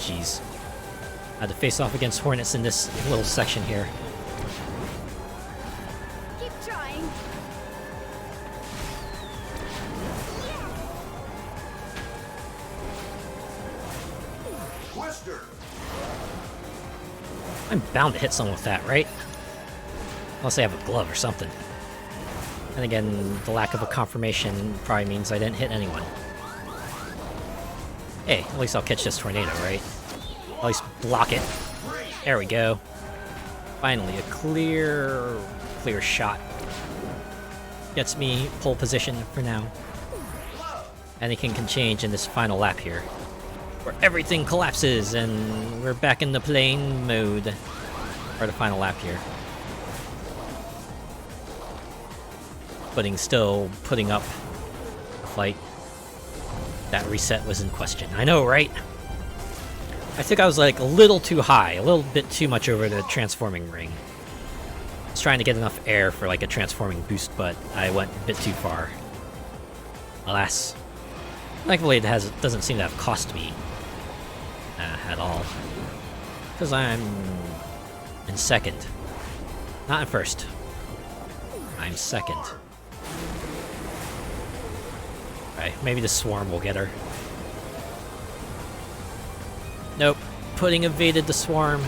B: jeez. I had to face off against Hornets in this little section here.
D: Keep trying.
A: Twister.
B: I'm bound to hit someone with that, right? Unless I have a glove or something. And again, the lack of a confirmation probably means I didn't hit anyone. Hey, at least I'll catch this tornado, right? At least block it. There we go. Finally, a clear shot. Gets me pole position for now. Anything can change in this final lap here, where everything collapses and we're back in the plane mode for the final lap here. Still putting up a fight. That reset was in question. I know, right? I think I was like a little too high, a little bit too much over the transforming ring. I was trying to get enough air for like a transforming boost, but I went a bit too far. Alas. Thankfully, it doesn't seem to have cost me at all. Because I'm in second. Not in first. I'm second. Alright, maybe the swarm will get her. Nope. Pudding evaded the swarm.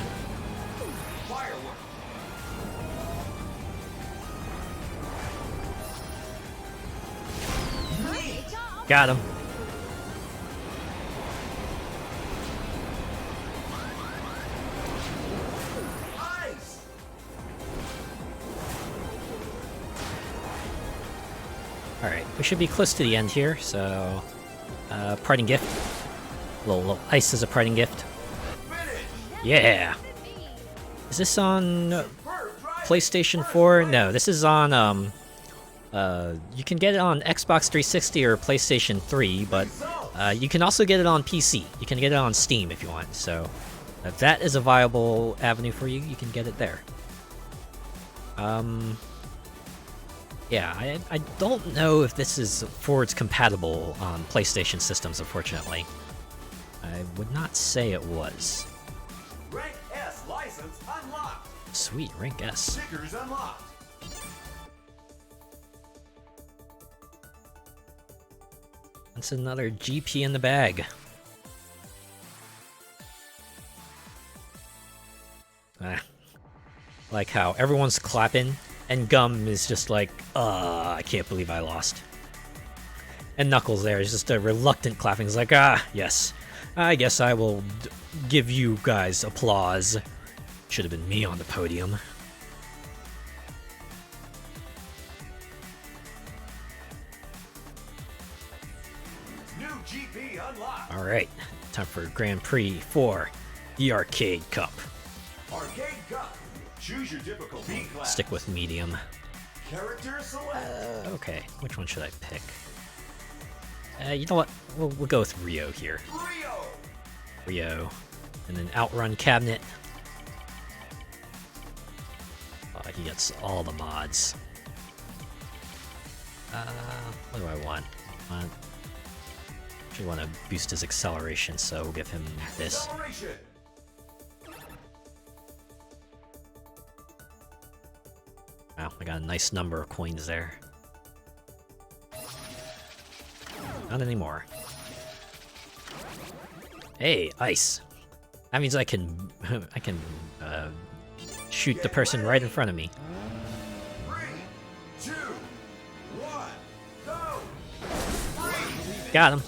B: Got him. Alright, we should be close to the end here, so... parting gift. Little ice as a parting gift. Yeah! Is this on... PlayStation 4? No, this is on, you can get it on Xbox 360 or PlayStation 3, but you can also get it on PC. You can get it on Steam if you want, so... if that is a viable avenue for you, you can get it there. Yeah, I don't know if this is forwards compatible on PlayStation systems, unfortunately. I would not say it was.
A: Rank S license unlocked.
B: Sweet, rank S.
A: Stickers unlocked.
B: That's another GP in the bag. Like how everyone's clapping, and Gum is just like, I can't believe I lost. And Knuckles there is just a reluctant clapping. He's like, yes. I guess I will give you guys applause. Should have been me on the podium.
A: New GP unlocked.
B: Alright, time for Grand Prix for the Arcade Cup.
A: Arcade Cup. Choose your difficulty class.
B: Stick with medium.
A: Character select.
B: Okay, which one should I pick? You know what? We'll go with Rio here. Rio. And then Outrun Cabinet. He gets all the mods. What do I want? Actually want to boost his acceleration, so we'll give him this. Wow, I got a nice number of coins there. Not anymore. Hey, ice. That means I can shoot the person right in front of me.
A: 3, 2, 1, go!
B: Got him.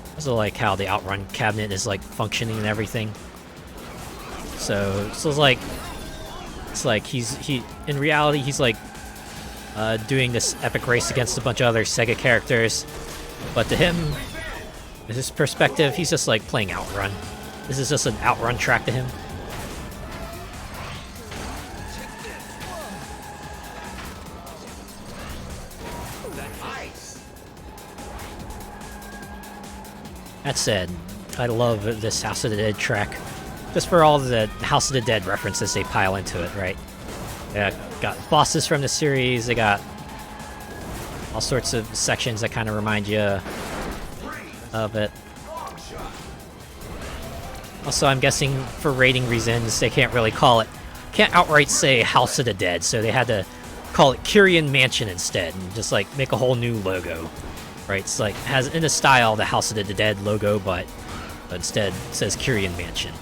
B: I also like how the Outrun cabinet is like functioning and everything. So it's like he in reality he's like doing this epic race against a bunch of other Sega characters, but to him, in his perspective, he's just like playing Outrun. This is just an Outrun track to him. That said, I love this House of the Dead track. Just for all the House of the Dead references they pile into it, right? They got bosses from the series, they got all sorts of sections that kind of remind you of it. Also, I'm guessing for rating reasons, they can't really can't outright say House of the Dead, so they had to call it Kyrian Mansion instead, and just like make a whole new logo. Right? It's like has in the style the House of the Dead logo, but instead it says Kyrian Mansion.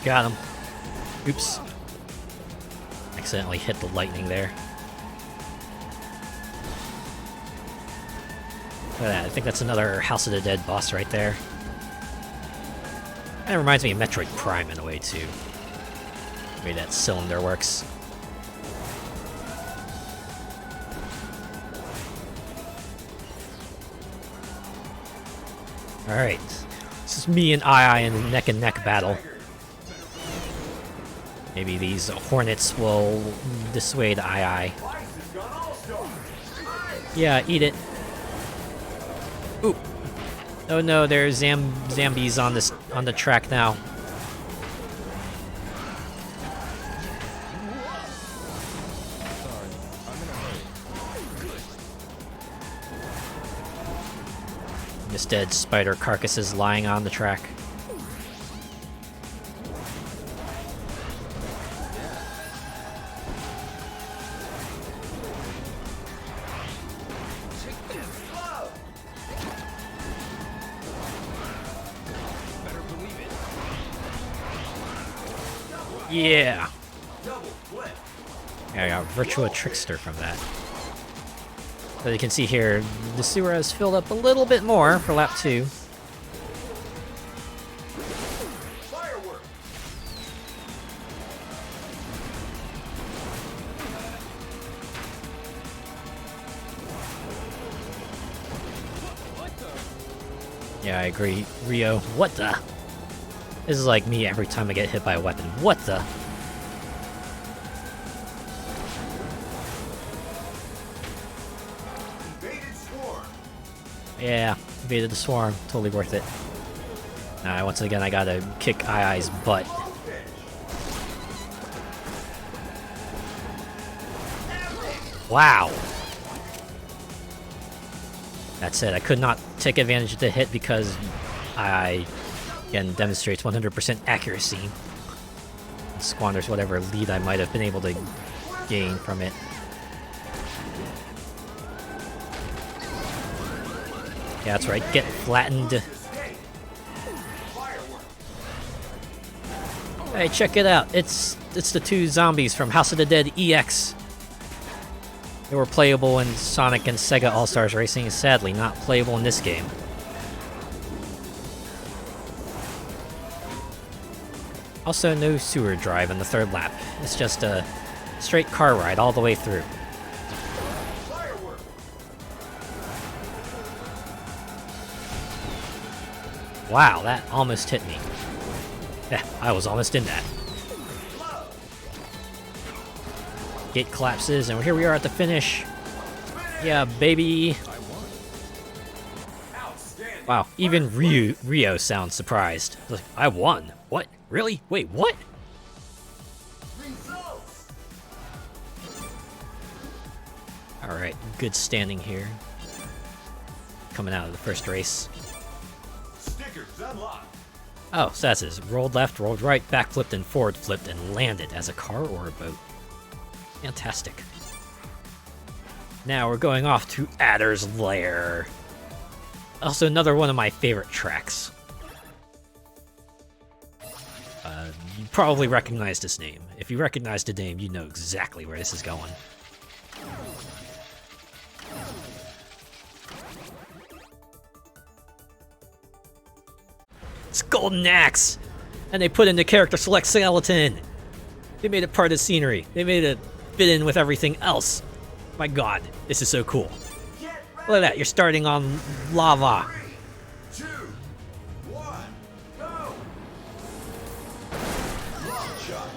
B: Got him. Oops. Accidentally hit the lightning there. Look at that. I think that's another House of the Dead boss right there. That reminds me of Metroid Prime in a way, too. The way that cylinder works. Alright. This is me and Ai in a neck-and-neck battle. Maybe these hornets will dissuade Ai. Yeah, eat it. Ooh. Oh no, there's zombies on the track now. Just dead spider carcasses lying on the track. Yeah! Yeah, I got Virtua Trickster from that. So you can see here, the sewer has filled up a little bit more for lap 2. Yeah, I agree. Rio, what the? This is like me every time I get hit by a weapon. What the? Yeah, evaded the swarm. Totally worth it. Once again, I gotta kick Ai's butt. Wow! That's it. I could not take advantage of the hit because Ai, again, demonstrates 100% accuracy. And squanders whatever lead I might have been able to gain from it. Yeah, that's right. Get flattened. Hey, check it out. It's the two zombies from House of the Dead EX. They were playable in Sonic and Sega All-Stars Racing, sadly not playable in this game. Also, no sewer drive in the third lap. It's just a straight car ride all the way through. Wow, that almost hit me. Yeah, I was almost in that. Gate collapses, and here we are at the finish. Yeah, baby. Wow, even Rio sounds surprised. Like, I won. What? Really? Wait, what? Alright, good standing here. Coming out of the first race. Oh, so that's it. Rolled left, rolled right, backflipped, and forward flipped, and landed as a car or a boat. Fantastic. Now we're going off to Adder's Lair. Also, another one of my favorite tracks. You probably recognize this name. If you recognize the name, you know exactly where this is going. It's Golden Axe! And they put in the character select skeleton! They made it part of the scenery. They made it fit in with everything else. My god, this is so cool. Look at that, you're starting on lava.
A: 3, 2, 1, go! Long shot.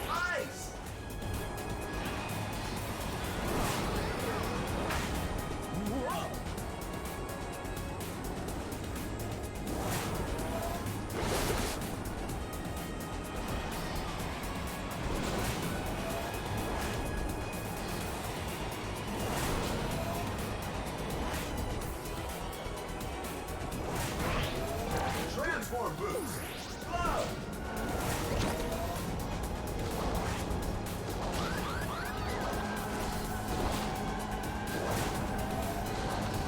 A: Ice! Transform boost. Love.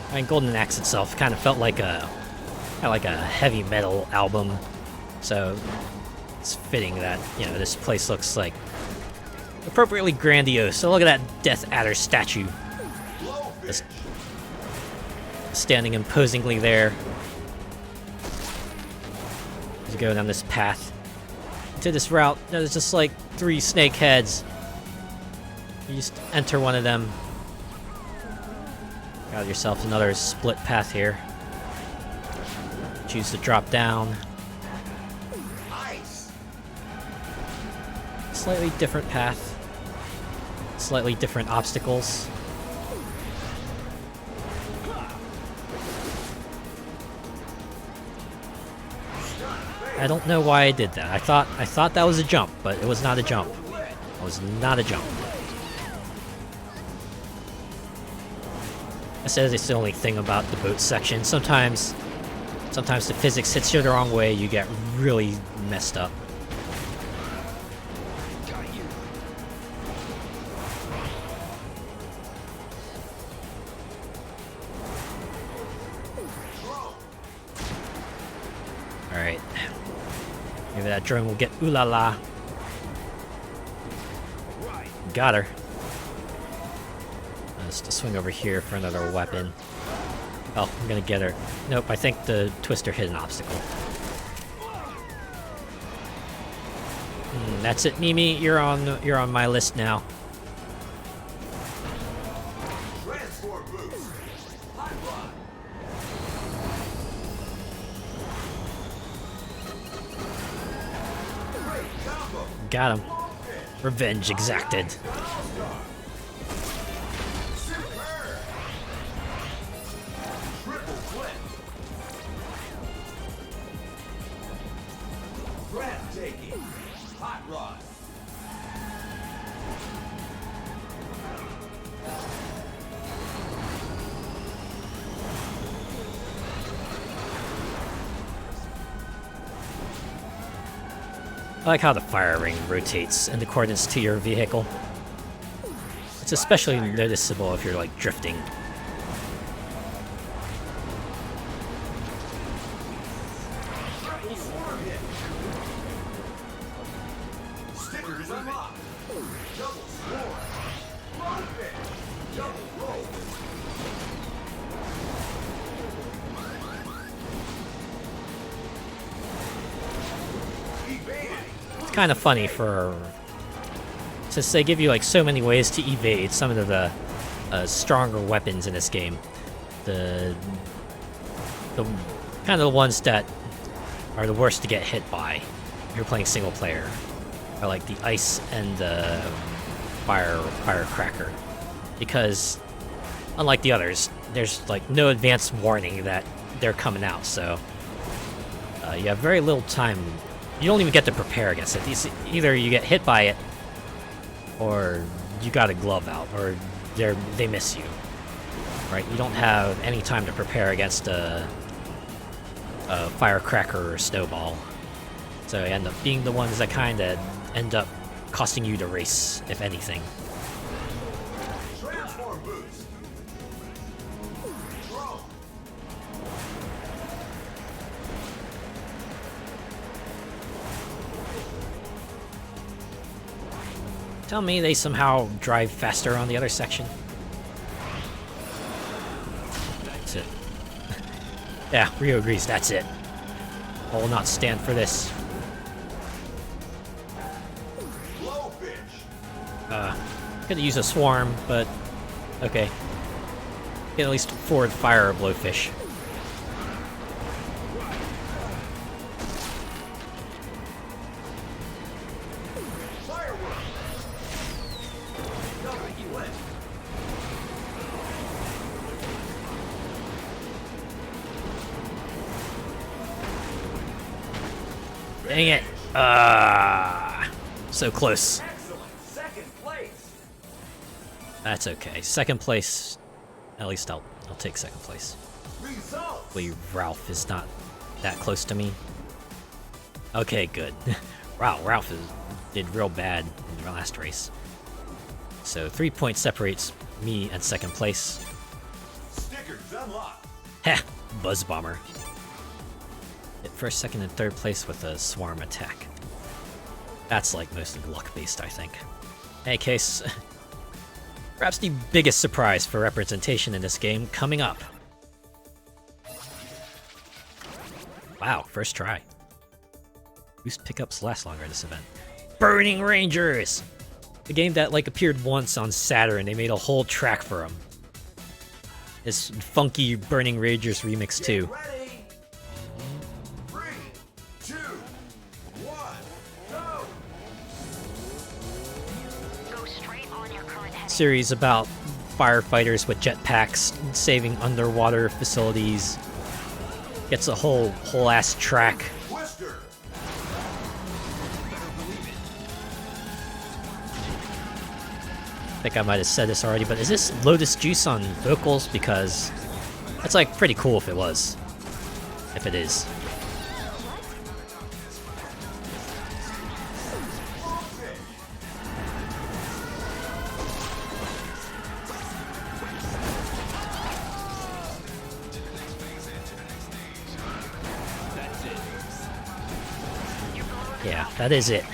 B: I mean, Golden Axe itself kind of felt like a heavy metal album, so it's fitting that, you know, this place looks like appropriately grandiose. So look at that Death Adder statue, just standing imposingly there. As you go down this path to this route, there's just like 3 snake heads. You just enter one of them. Got yourself another split path here. Choose to drop down.
A: Ice.
B: Slightly different path. Slightly different obstacles. I don't know why I did that. I thought that was a jump, but it was not a jump. It was not a jump. I said it's the only thing about the boat section. Sometimes the physics hits you the wrong way, you get really messed up. Alright. Maybe that drone will get ooh la la. Got her. Just to swing over here for another weapon. Oh, I'm gonna get her. Nope, I think the twister hit an obstacle. That's it, Mimi. You're on my list now.
A: Transform boost. Hot rod. Great combo.
B: Got him. Revenge exacted.
A: Superb. Triple flip. Breathtaking. Hot rod.
B: I like how the fire ring rotates in accordance to your vehicle. It's especially noticeable if you're like drifting.
A: Triple swarm hit. Stickers unlocked. Double swarm. Low pitch. Double roll. Evading.
B: It's kind of funny since they give you like so many ways to evade some of the stronger weapons in this game. The kind of the ones that are the worst to get hit by if you're playing single player are like the ice and the firecracker, because unlike the others, there's like no advance warning that they're coming out, so you have very little time. You don't even get to prepare against it. Either you get hit by it, or you got a glove out, or they miss you. Right? You don't have any time to prepare against a firecracker or snowball. So you end up being the ones that kind of end up costing you the race, if anything.
A: Transform boost. Throw.
B: Tell me they somehow drive faster on the other section. That's it. Yeah, Rio agrees, that's it. I will not stand for this.
A: Blowfish.
B: Could use a swarm, but okay. Get at least forward fire a blowfish.
A: Firework. Double flip.
B: Dang it. So close.
A: Excellent. Second place.
B: That's okay. Second place. At least I'll take second place.
A: Results.
B: Hopefully Ralph is not that close to me. Okay, good. Wow, Ralph did real bad in the last race. So 3 points separates me and second place.
A: Stickers unlocked.
B: Heh, Buzz Bomber. Hit first, second, and third place with a swarm attack. That's like mostly luck based, I think. In any case, perhaps the biggest surprise for representation in this game coming up. Wow, first try. Boost pickups last longer in this event. Burning Rangers! The game that like appeared once on Saturn, they made a whole track for them. This funky Burning Rangers remix too.
A: Ready? 3, 2, 1, go!
F: Go straight on your current heading.
B: Series about firefighters with jetpacks saving underwater facilities. Gets a whole ass track.
A: Twister.
B: I think I might have said this already, but is this Lotus Juice on vocals? Because that's like pretty cool if it was. If it is. Yeah, that is it.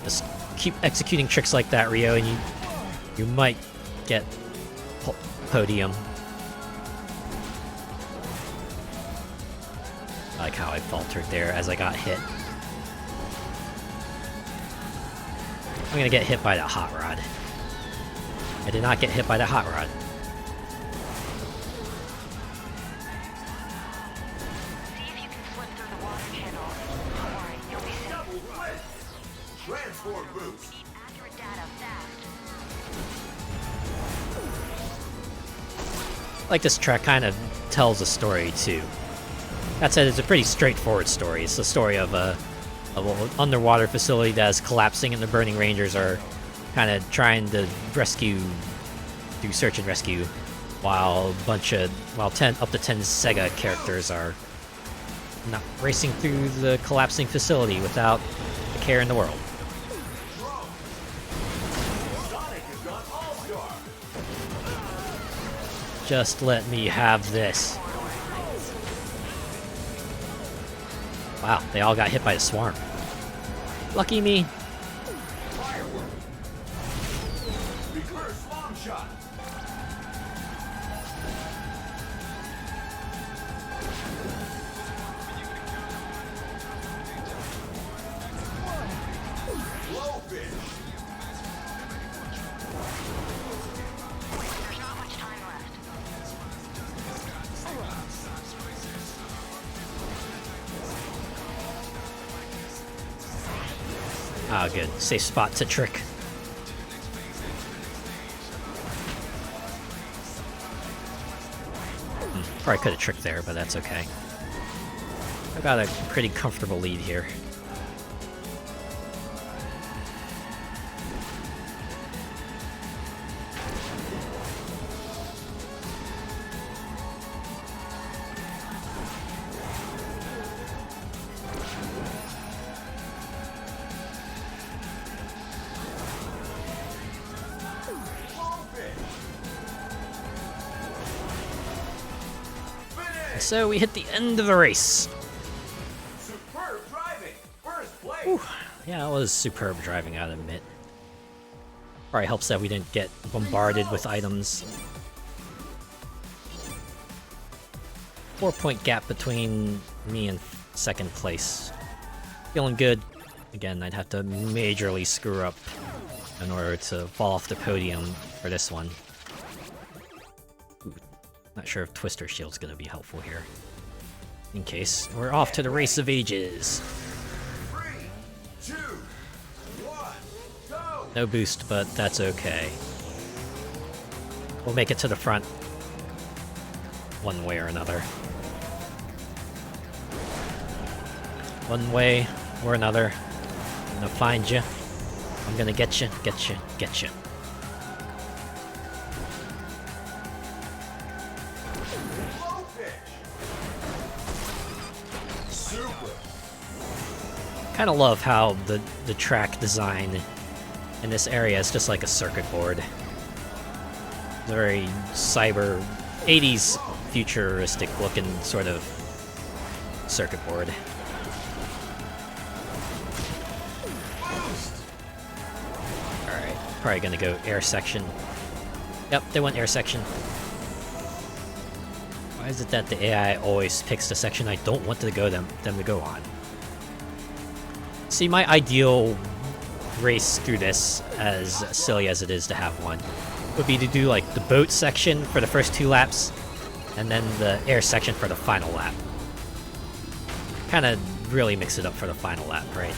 B: Just keep executing tricks like that, Rio, and you might get podium. I like how I faltered there as I got hit. I'm gonna get hit by the hot rod. I did not get hit by the hot rod.
F: See if you can slip through the water channel. Don't worry, you'll be safe.
A: Double twist. Transform boost.
F: Keep accurate data fast.
B: Like this track kind of tells a story too. That said, it's a pretty straightforward story. It's the story of an underwater facility that is collapsing, and the Burning Rangers are kind of trying to do search and rescue, while up to 10 Sega characters are not racing through the collapsing facility without a care in the world.
A: Sonic has gone all-star.
B: Just let me have this. Wow, they all got hit by the swarm. Lucky me.
A: Firework. Reverse long shot. Blowfish.
F: There's not much time left.
B: Ah, good. Safe spot to trick. Probably could have tricked there, but that's okay. I've got a pretty comfortable lead here. So we hit the end of the race.
A: Superb driving. First place.
B: Whew. Yeah, it was superb driving, I'll admit. Probably helps that we didn't get bombarded with items. 4-point gap between me and second place. Feeling good. Again, I'd have to majorly screw up in order to fall off the podium for this one. Ooh, not sure if Twister Shield's gonna be helpful here. In case, we're off to the Race of Ages.
A: 3, 2, 1, go!
B: No boost, but that's okay. We'll make it to the front one way or another. One way or another. I'm gonna find you. I'm gonna get you, get you, get you.
A: Blowfish. Super.
B: kind of love how the track design in this area is just like a circuit board. It's a very cyber 80s futuristic looking sort of circuit board. Alright, probably gonna go air section. Yep, they went air section. Why is it that the AI always picks the section I don't want to go them to go on? See, my ideal race through this, as silly as it is to have one, would be to do like the boat section for the first 2 laps, and then the air section for the final lap. Kind of really mix it up for the final lap, right?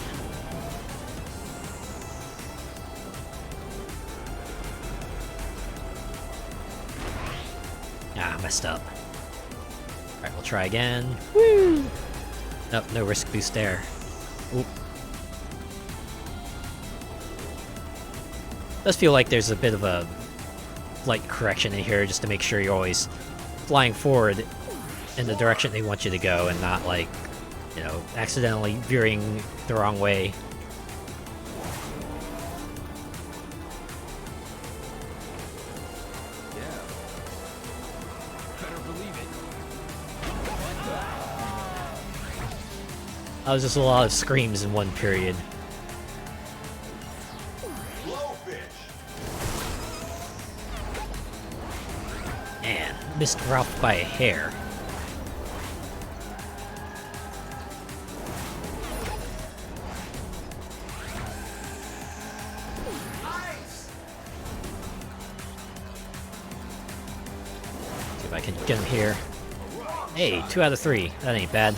B: Ah, messed up. Alright, we'll try again. Woo! Nope, no risk boost there. Oop. Does feel like there's a bit of a light correction in here just to make sure you're always flying forward in the direction they want you to go and not like, you know, accidentally veering the wrong way. That was just a lot of screams in one period. Man, missed Ralph by a hair. See if I can get him here. Hey, 2 out of 3. That ain't bad.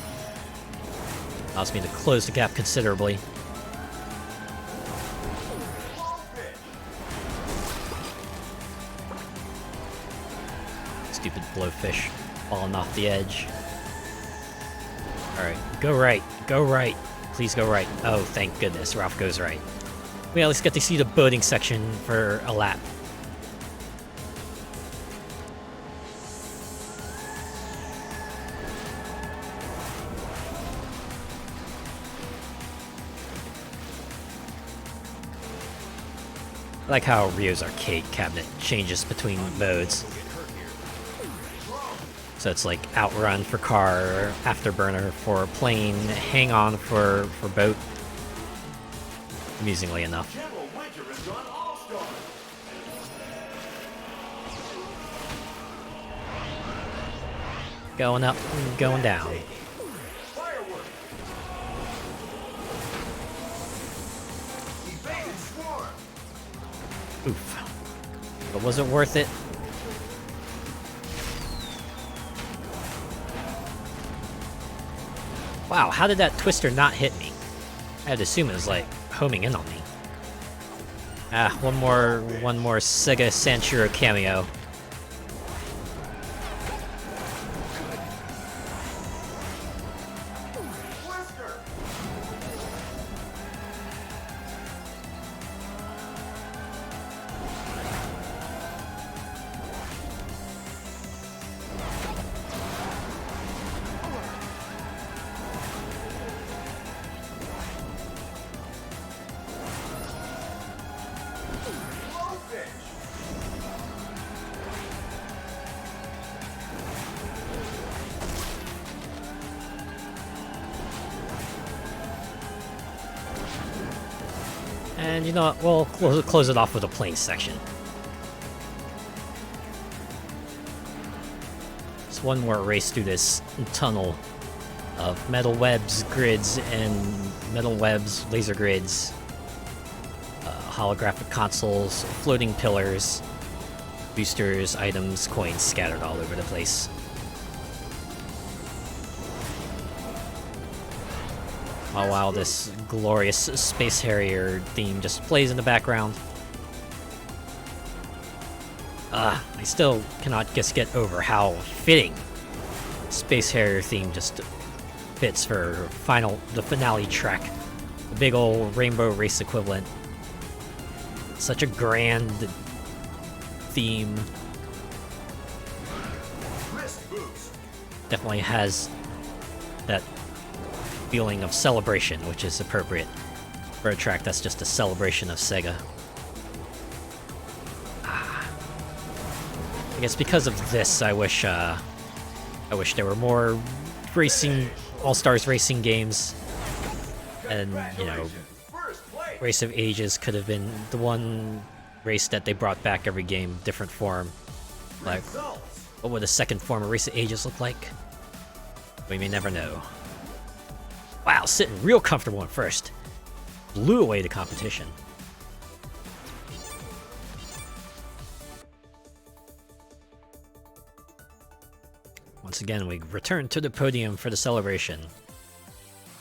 B: Allows me to close the gap considerably. Stupid blowfish falling off the edge. Alright, go right, go right. Please go right. Oh, thank goodness, Ralph goes right. We at least get to see the boating section for a lap. I like how Rio's arcade cabinet changes between modes. So it's like outrun for car, afterburner for plane, hang on for boat. Amusingly enough. Going up, going down. Oof. But was it worth it? Wow, how did that twister not hit me? I had to assume it was like homing in on me. Ah, one more Sega Sanshiro cameo. And you know what, we'll close it off with a plane section. Just one more race through this tunnel of metal webs, grids, and metal webs, laser grids, holographic consoles, floating pillars, boosters, items, coins scattered all over the place. While this glorious Space Harrier theme just plays in the background. I still cannot just get over how fitting Space Harrier theme just fits for the finale track. The big old Rainbow Race equivalent. Such a grand theme. Definitely has that feeling of celebration, which is appropriate for a track that's just a celebration of Sega. I guess because of this, I wish there were more racing, All-Stars racing games, and you know, Race of Ages could have been the one race that they brought back every game, different form. Like, what would a second form of Race of Ages look like? We may never know. Wow, sitting real comfortable at first. Blew away the competition. Once again, we return to the podium for the celebration.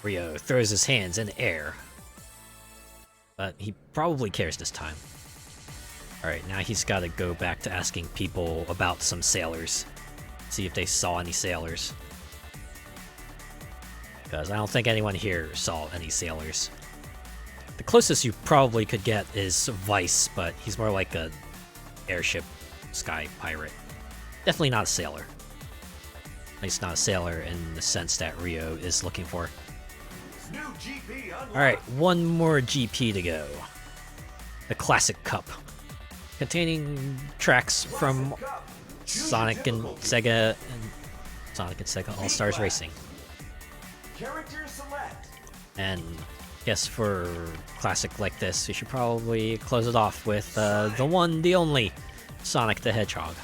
B: Rio throws his hands in the air. But he probably cares this time. Alright, now he's got to go back to asking people about some sailors. See if they saw any sailors. Because I don't think anyone here saw any sailors. The closest you probably could get is Vice, but he's more like a airship sky pirate. Definitely not a sailor. At least not a sailor in the sense that Rio is looking for. Alright, one more GP to go. The Classic Cup. Containing tracks from Sonic and Sega All-Stars Racing. And guess for classic like this, we should probably close it off with the one, the only Sonic the Hedgehog.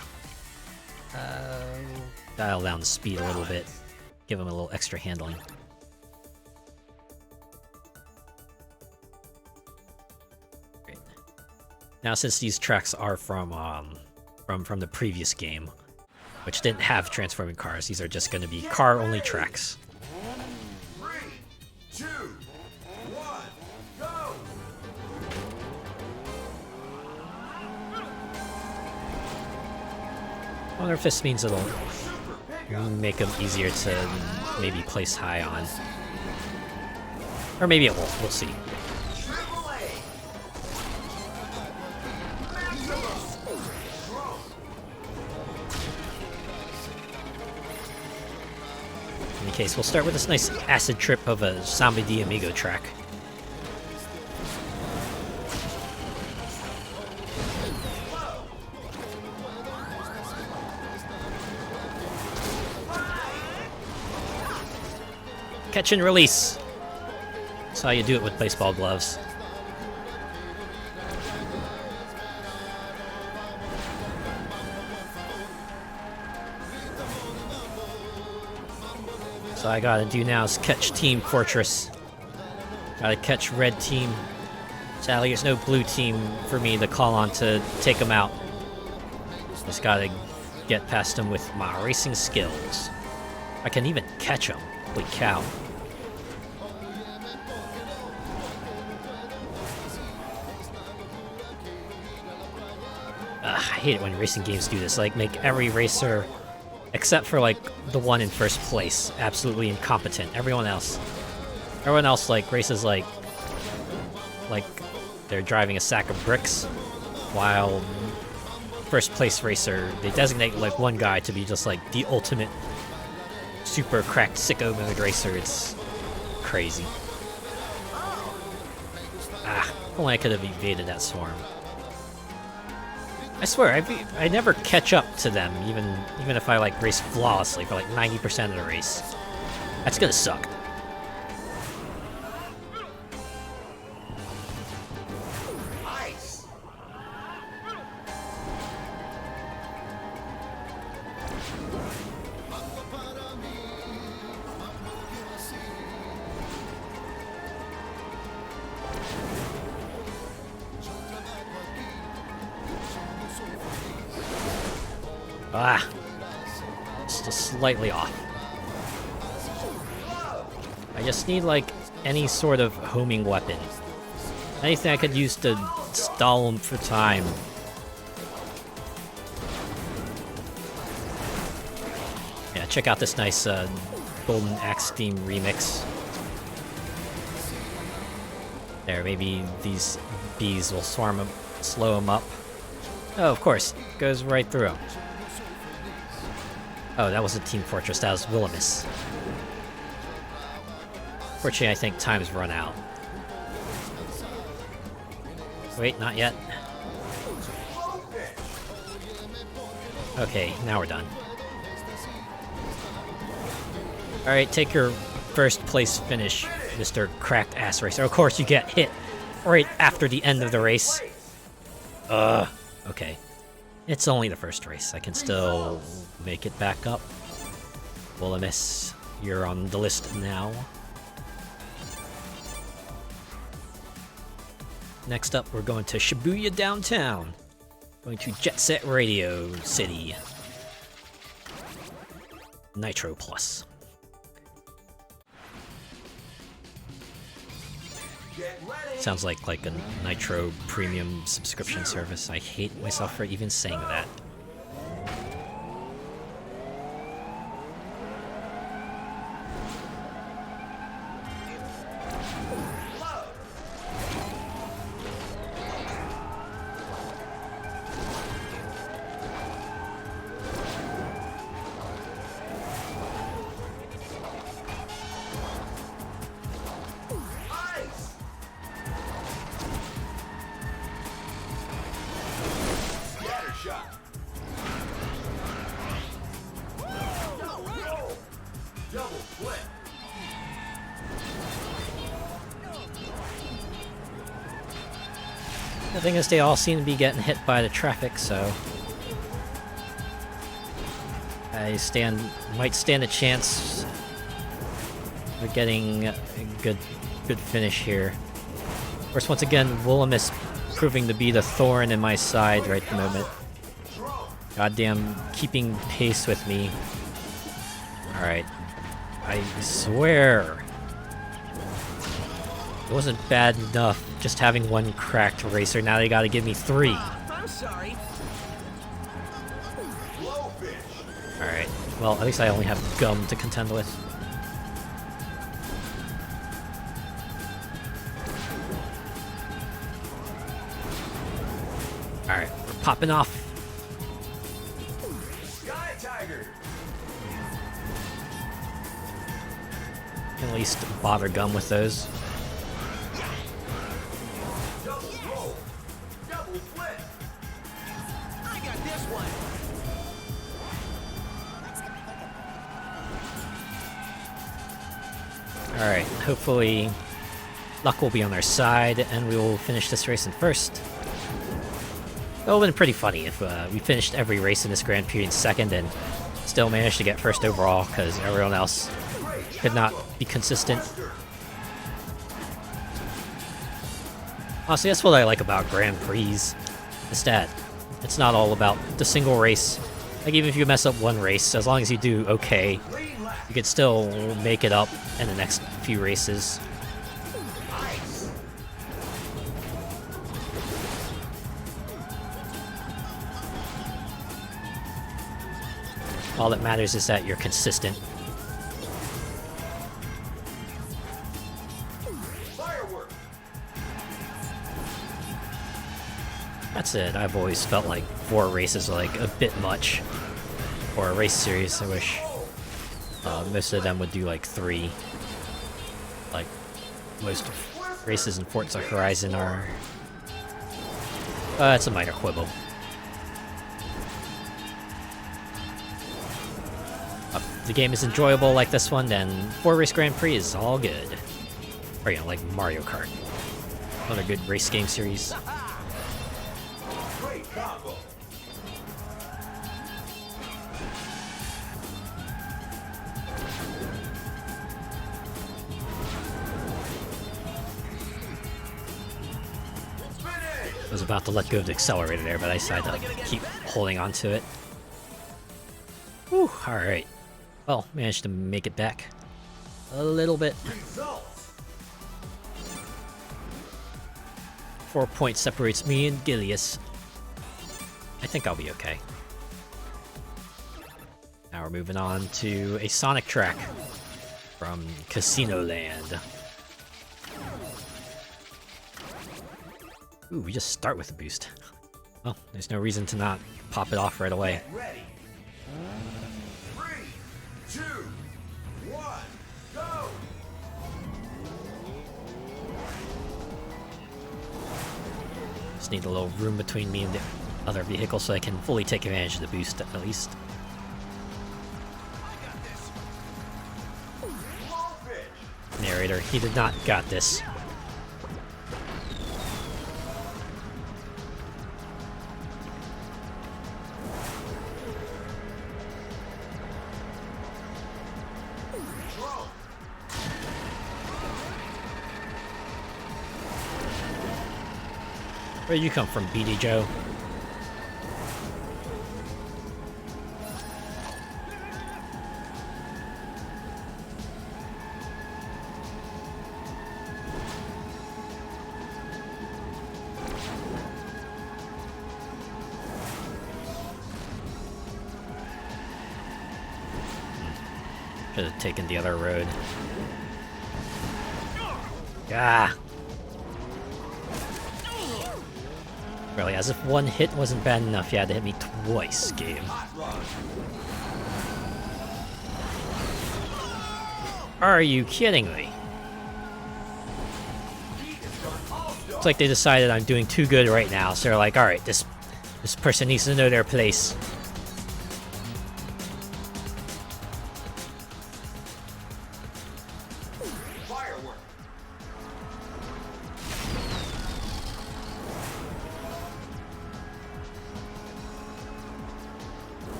B: Dial down the speed a little bit, give him a little extra handling. Great. Now, since these tracks are from the previous game, which didn't have transforming cars, these are just going to be car-only tracks.
A: 3, 2, 1, go!
B: I wonder if this means it'll make them easier to maybe place high on. Or maybe it won't, we'll see. In any case, we'll start with this nice acid trip of a Samba de Amigo track. Catch and release. That's how you do it with baseball gloves. So I gotta do now is catch Team Fortress. Gotta catch red team. Sadly, there's no blue team for me to call on to take them out. Just gotta get past them with my racing skills. I can even catch them. Holy cow. I hate it when racing games do this. Like, make every racer, except for, like, the one in first place, absolutely incompetent. Everyone else, like, races like they're driving a sack of bricks, while first place racer, they designate, like, one guy to be just, like, the ultimate super cracked sicko mode racer. It's crazy. Only I could have evaded that swarm. I swear, I never catch up to them, even if I like race flawlessly for like 90% of the race. That's gonna suck. Just slightly off. I just need, like, any sort of homing weapon. Anything I could use to stall him for time. Yeah, check out this nice Golden Axe theme remix. There, maybe these bees will swarm him, slow him up. Oh, of course, goes right through him. Oh, that wasn't Team Fortress, that was Wilhelmus. Fortunately, I think time's run out. Wait, not yet. Okay, now we're done. Alright, take your first place finish, Mr. Cracked Ass Racer. Of course, you get hit right after the end of the race. Okay. It's only the first race. I can still make it back up. Willimus, you're on the list now. Next up, we're going to Shibuya downtown. Going to Jet Set Radio City. Nitro Plus. Sounds like a Nitro premium subscription service. I hate myself for even saying that. The thing is, they all seem to be getting hit by the traffic, so I might stand a chance of getting a good finish here. Of course, once again, Willimus proving to be the thorn in my side right at the moment. Goddamn, keeping pace with me. Alright. I swear. It wasn't bad enough just having one cracked racer. Now they gotta give me 3.
C: I'm sorry.
B: Alright. Well, at least I only have gum to contend with. Alright, we're popping off.
A: Sky Tiger.
B: At least bother gum with those.
A: Double roll. Double flip.
C: I got this one.
B: Alright, hopefully luck will be on our side and we will finish this race in first. It would have been pretty funny if we finished every race in this Grand Prix in second and still managed to get first overall because everyone else could not be consistent. Honestly, that's what I like about Grand Prix. Is that it's not all about the single race. Like, even if you mess up one race, as long as you do okay, you could still make it up in the next few races. All that matters is that you're consistent.
A: Firework.
B: That's it. I've always felt like 4 races are like a bit much for a race series. I wish most of them would do like 3. Like most races in Forza Horizon are. It's a minor quibble. If the game is enjoyable like this one, then 4-race Grand Prix is all good. Or, you know, like Mario Kart. Another good race game series.
A: Great combo.
B: I was about to let go of the accelerator there, but I decided to keep holding on to it. Whew, alright. Well, managed to make it back. A little bit.
A: Results.
B: 4 points separates me and Gilius. I think I'll be okay. Now we're moving on to a Sonic track from Casino Land. Ooh, we just start with a boost. Well, there's no reason to not pop it off right away.
A: Get ready. 3, 2, 1, go.
B: Just need a little room between me and the other vehicle so I can fully take advantage of the boost at least. Narrator, he did not got this. Where'd you come from, BD Joe? Should have taken the other road. Ah! Really, as if one hit wasn't bad enough, you had to hit me twice, game. Are you kidding me? It's like they decided I'm doing too good right now, so they're like, alright, this person needs to know their place.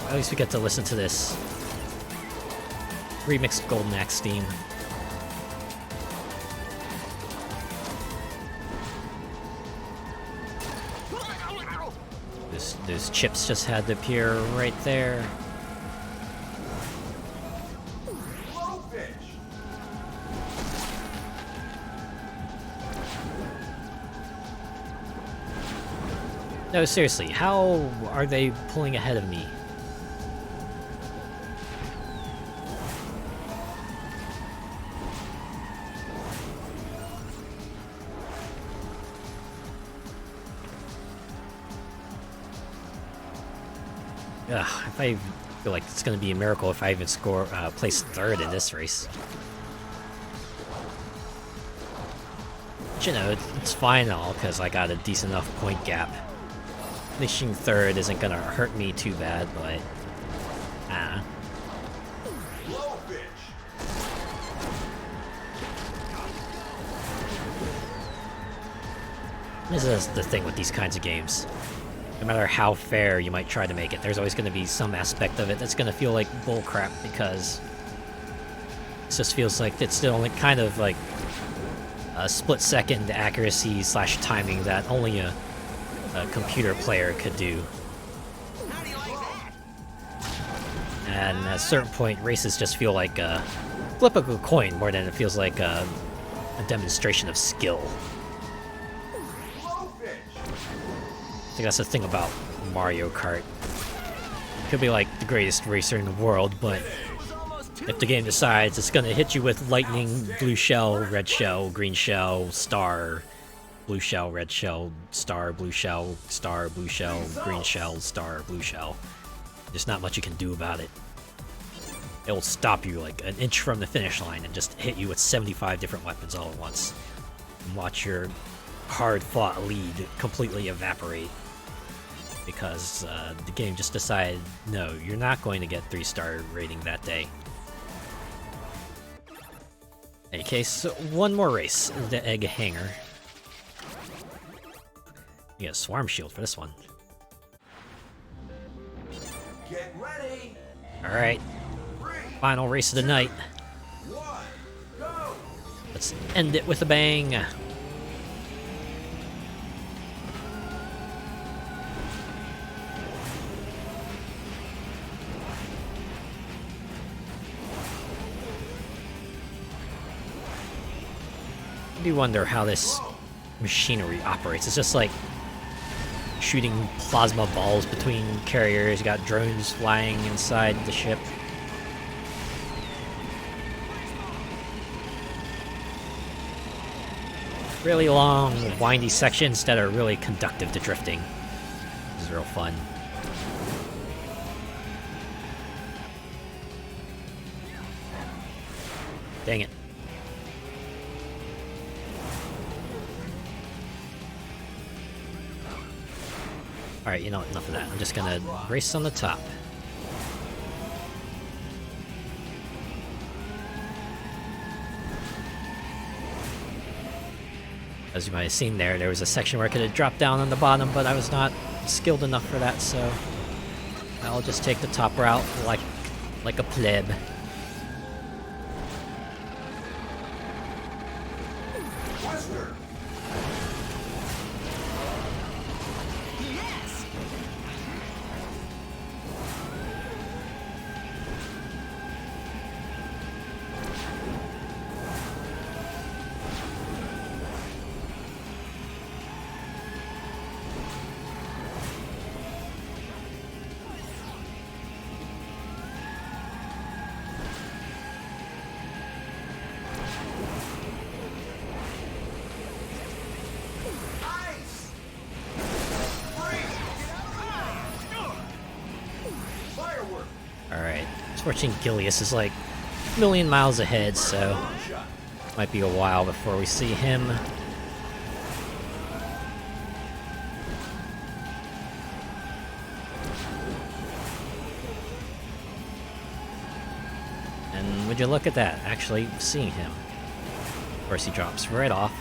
B: At least we get to listen to this remixed Golden Axe theme. Those chips just had to appear right there. No, seriously, how are they pulling ahead of me? Ugh, if I feel like it's gonna be a miracle if I even place third in this race. But, you know, it's fine and all, because I got a decent enough point gap. Finishing third isn't gonna hurt me too bad, but... This is the thing with these kinds of games. No matter how fair you might try to make it, there's always going to be some aspect of it that's going to feel like bullcrap, because it just feels like it's still only kind of like a split-second accuracy / timing that only a computer player could do. And at a certain point, races just feel like a flip of a coin more than it feels like a demonstration of skill. I think that's the thing about Mario Kart. It could be like the greatest racer in the world, but if the game decides it's gonna hit you with lightning, blue shell, red shell, green shell, star, blue shell, red shell, star, blue shell, star, blue shell, green shell, star, blue shell, there's not much you can do about it. It will stop you like an inch from the finish line and just hit you with 75 different weapons all at once. And watch your hard-fought lead completely evaporate. Because the game just decided, no, you're not going to get 3-star rating that day. In any case, one more race, the Egg Hangar. You get a Swarm Shield for this one.
A: Get ready.
B: Alright, final race of the night.
A: Go.
B: Let's end it with a bang. I do wonder how this machinery operates. It's just like shooting plasma balls between carriers. You got drones flying inside the ship. Really long, windy sections that are really conductive to drifting. is real fun. Dang it. Alright, you know what? Enough of that. I'm just gonna race on the top. As you might have seen there was a section where I could have dropped down on the bottom, but I was not skilled enough for that, so I'll just take the top route like a pleb.
A: Western. Ice. Prix. Firework.
B: Alright. Unfortunately, Gilius is like a million miles ahead, so
A: Shot.
B: might be a while before we see him. And would you look at that, actually seeing him. Of course, he drops right off.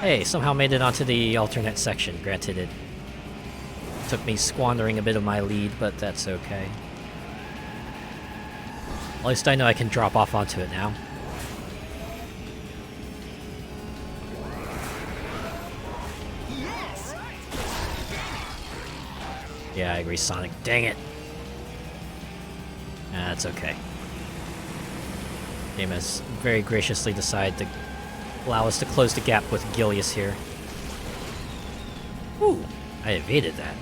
B: Hey, somehow made it onto the alternate section. Granted, it took me squandering a bit of my lead, but that's okay. At least I know I can drop off onto it now. Yeah, I agree, Sonic. Dang it! That's okay. Game has very graciously decided to allow us to close the gap with Gilius here. Ooh, I evaded that.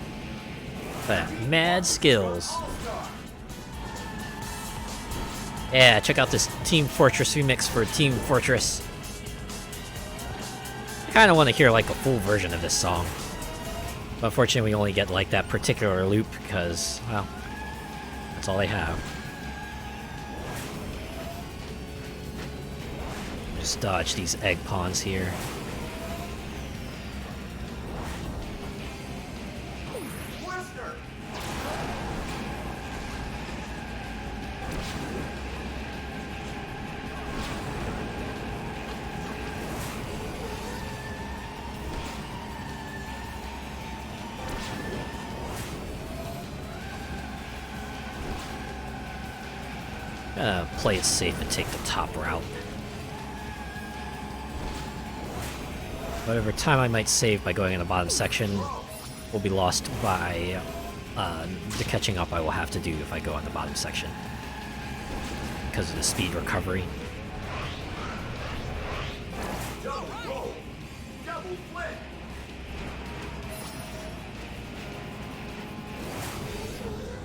B: But mad skills. Yeah, check out this Team Fortress remix for Team Fortress. I kind of want to hear like a full version of this song. But unfortunately, we only get like that particular loop because, well, that's all they have. Just dodge these egg pawns here.
A: Western.
B: Gonna play it safe and take the top route. Whatever time I might save by going in the bottom section will be lost by the catching up I will have to do if I go on the bottom section. Because of the speed recovery.
A: Double roll. Double flip.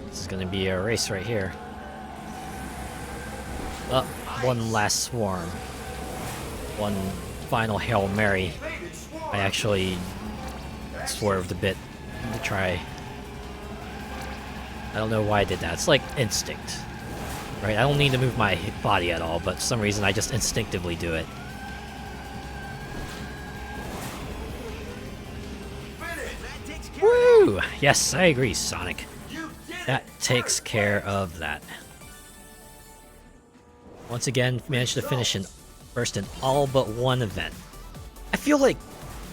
B: This is gonna be a race right here. Oh, one last swarm. One final Hail Mary.
A: Faded swarm.
B: I actually swerved a bit to try. I don't know why I did that. It's like instinct. Right? I don't need to move my body at all, but for some reason I just instinctively do it.
A: Finish.
B: Woo! Yes, I agree, Sonic.
A: You did it.
B: That takes care of that. Once again, managed to finish first in all but one event. I feel like,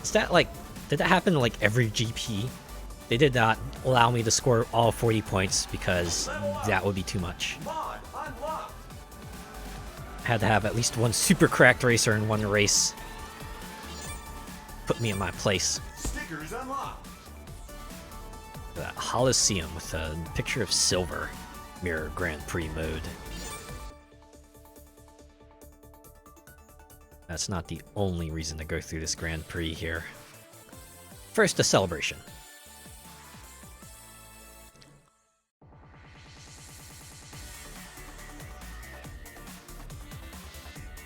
B: is that like, did that happen in like every GP? They did not allow me to score all 40 points because that would be too much.
A: Mod unlocked.
B: I had to have at least one super cracked racer in one race. Put me in my place.
A: Stickers unlocked.
B: That Holosseum with a picture of Silver. Mirror Grand Prix mode. That's not the only reason to go through this Grand Prix here. First, a celebration.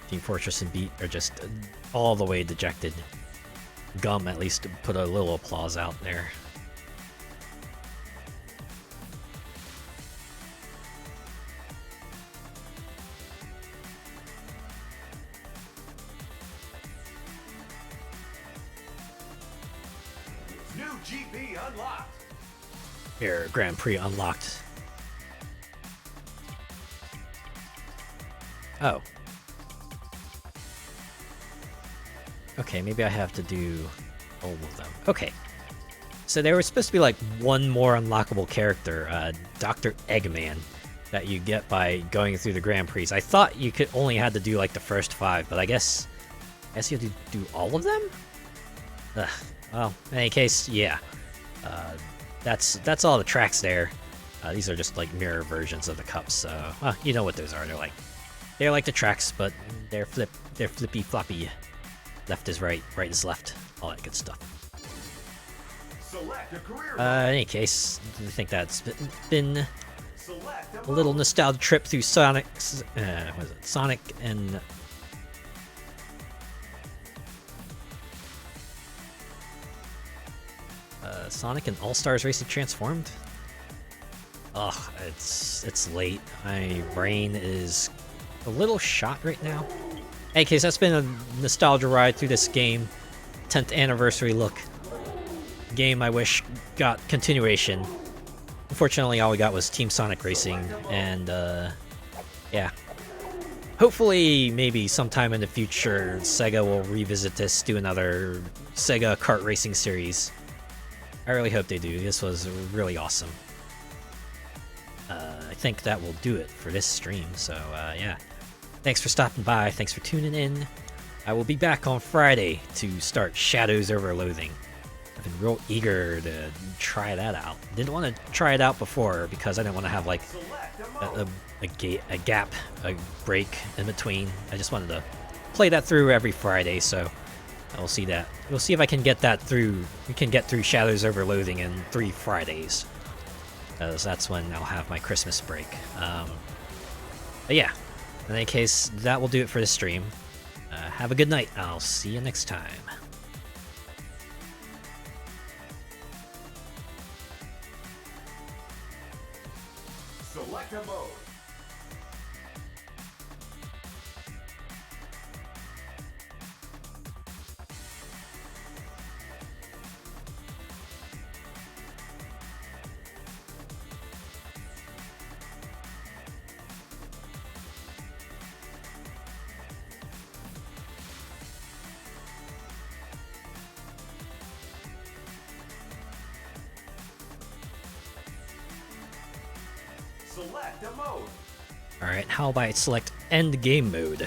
B: Team Fortress and Beat are just all the way dejected. Gum at least put a little applause out there.
A: New GP unlocked.
B: Here, Grand Prix unlocked. Oh. Okay, maybe I have to do all of them. Okay. So there was supposed to be like one more unlockable character, Dr. Eggman, that you get by going through the Grand Prix. I thought you could only had to do like the first 5, but I guess you have to do all of them? Ugh. Well, in any case, yeah. That's all the tracks there. These are just like mirror versions of the cups, so well, you know what those are. They're like the tracks, but they're flippy floppy. Left is right, right is left, all that good stuff.
A: Select a career
B: In any case, I think that's been
A: Select
B: a little nostalgia trip through Sonic's, what is it? Sonic and Sonic and All-Stars Racing Transformed. Ugh, it's late. My brain is a little shot right now. In any case, that's been a nostalgia ride through this game. 10th anniversary look. Game I wish got continuation. Unfortunately, all we got was Team Sonic Racing, and yeah. Hopefully, maybe sometime in the future, Sega will revisit this, do another Sega kart racing series. I really hope they do. This was really awesome. I think that will do it for this stream, so yeah. Thanks for stopping by, thanks for tuning in. I will be back on Friday to start Shadows Over Loathing. I've been real eager to try that out. Didn't want to try it out before because I didn't want to have like a gap, a break in between. I just wanted to play that through every Friday, so we'll see that. We'll see if I can get that through. We can get through Shadows Over Loathing in 3 Fridays, because that's when I'll have my Christmas break. But yeah, in any case, that will do it for this stream. Have a good night. I'll see you next time.
A: Select a mode. Select a mode.
B: Alright, how about I select End Game Mode?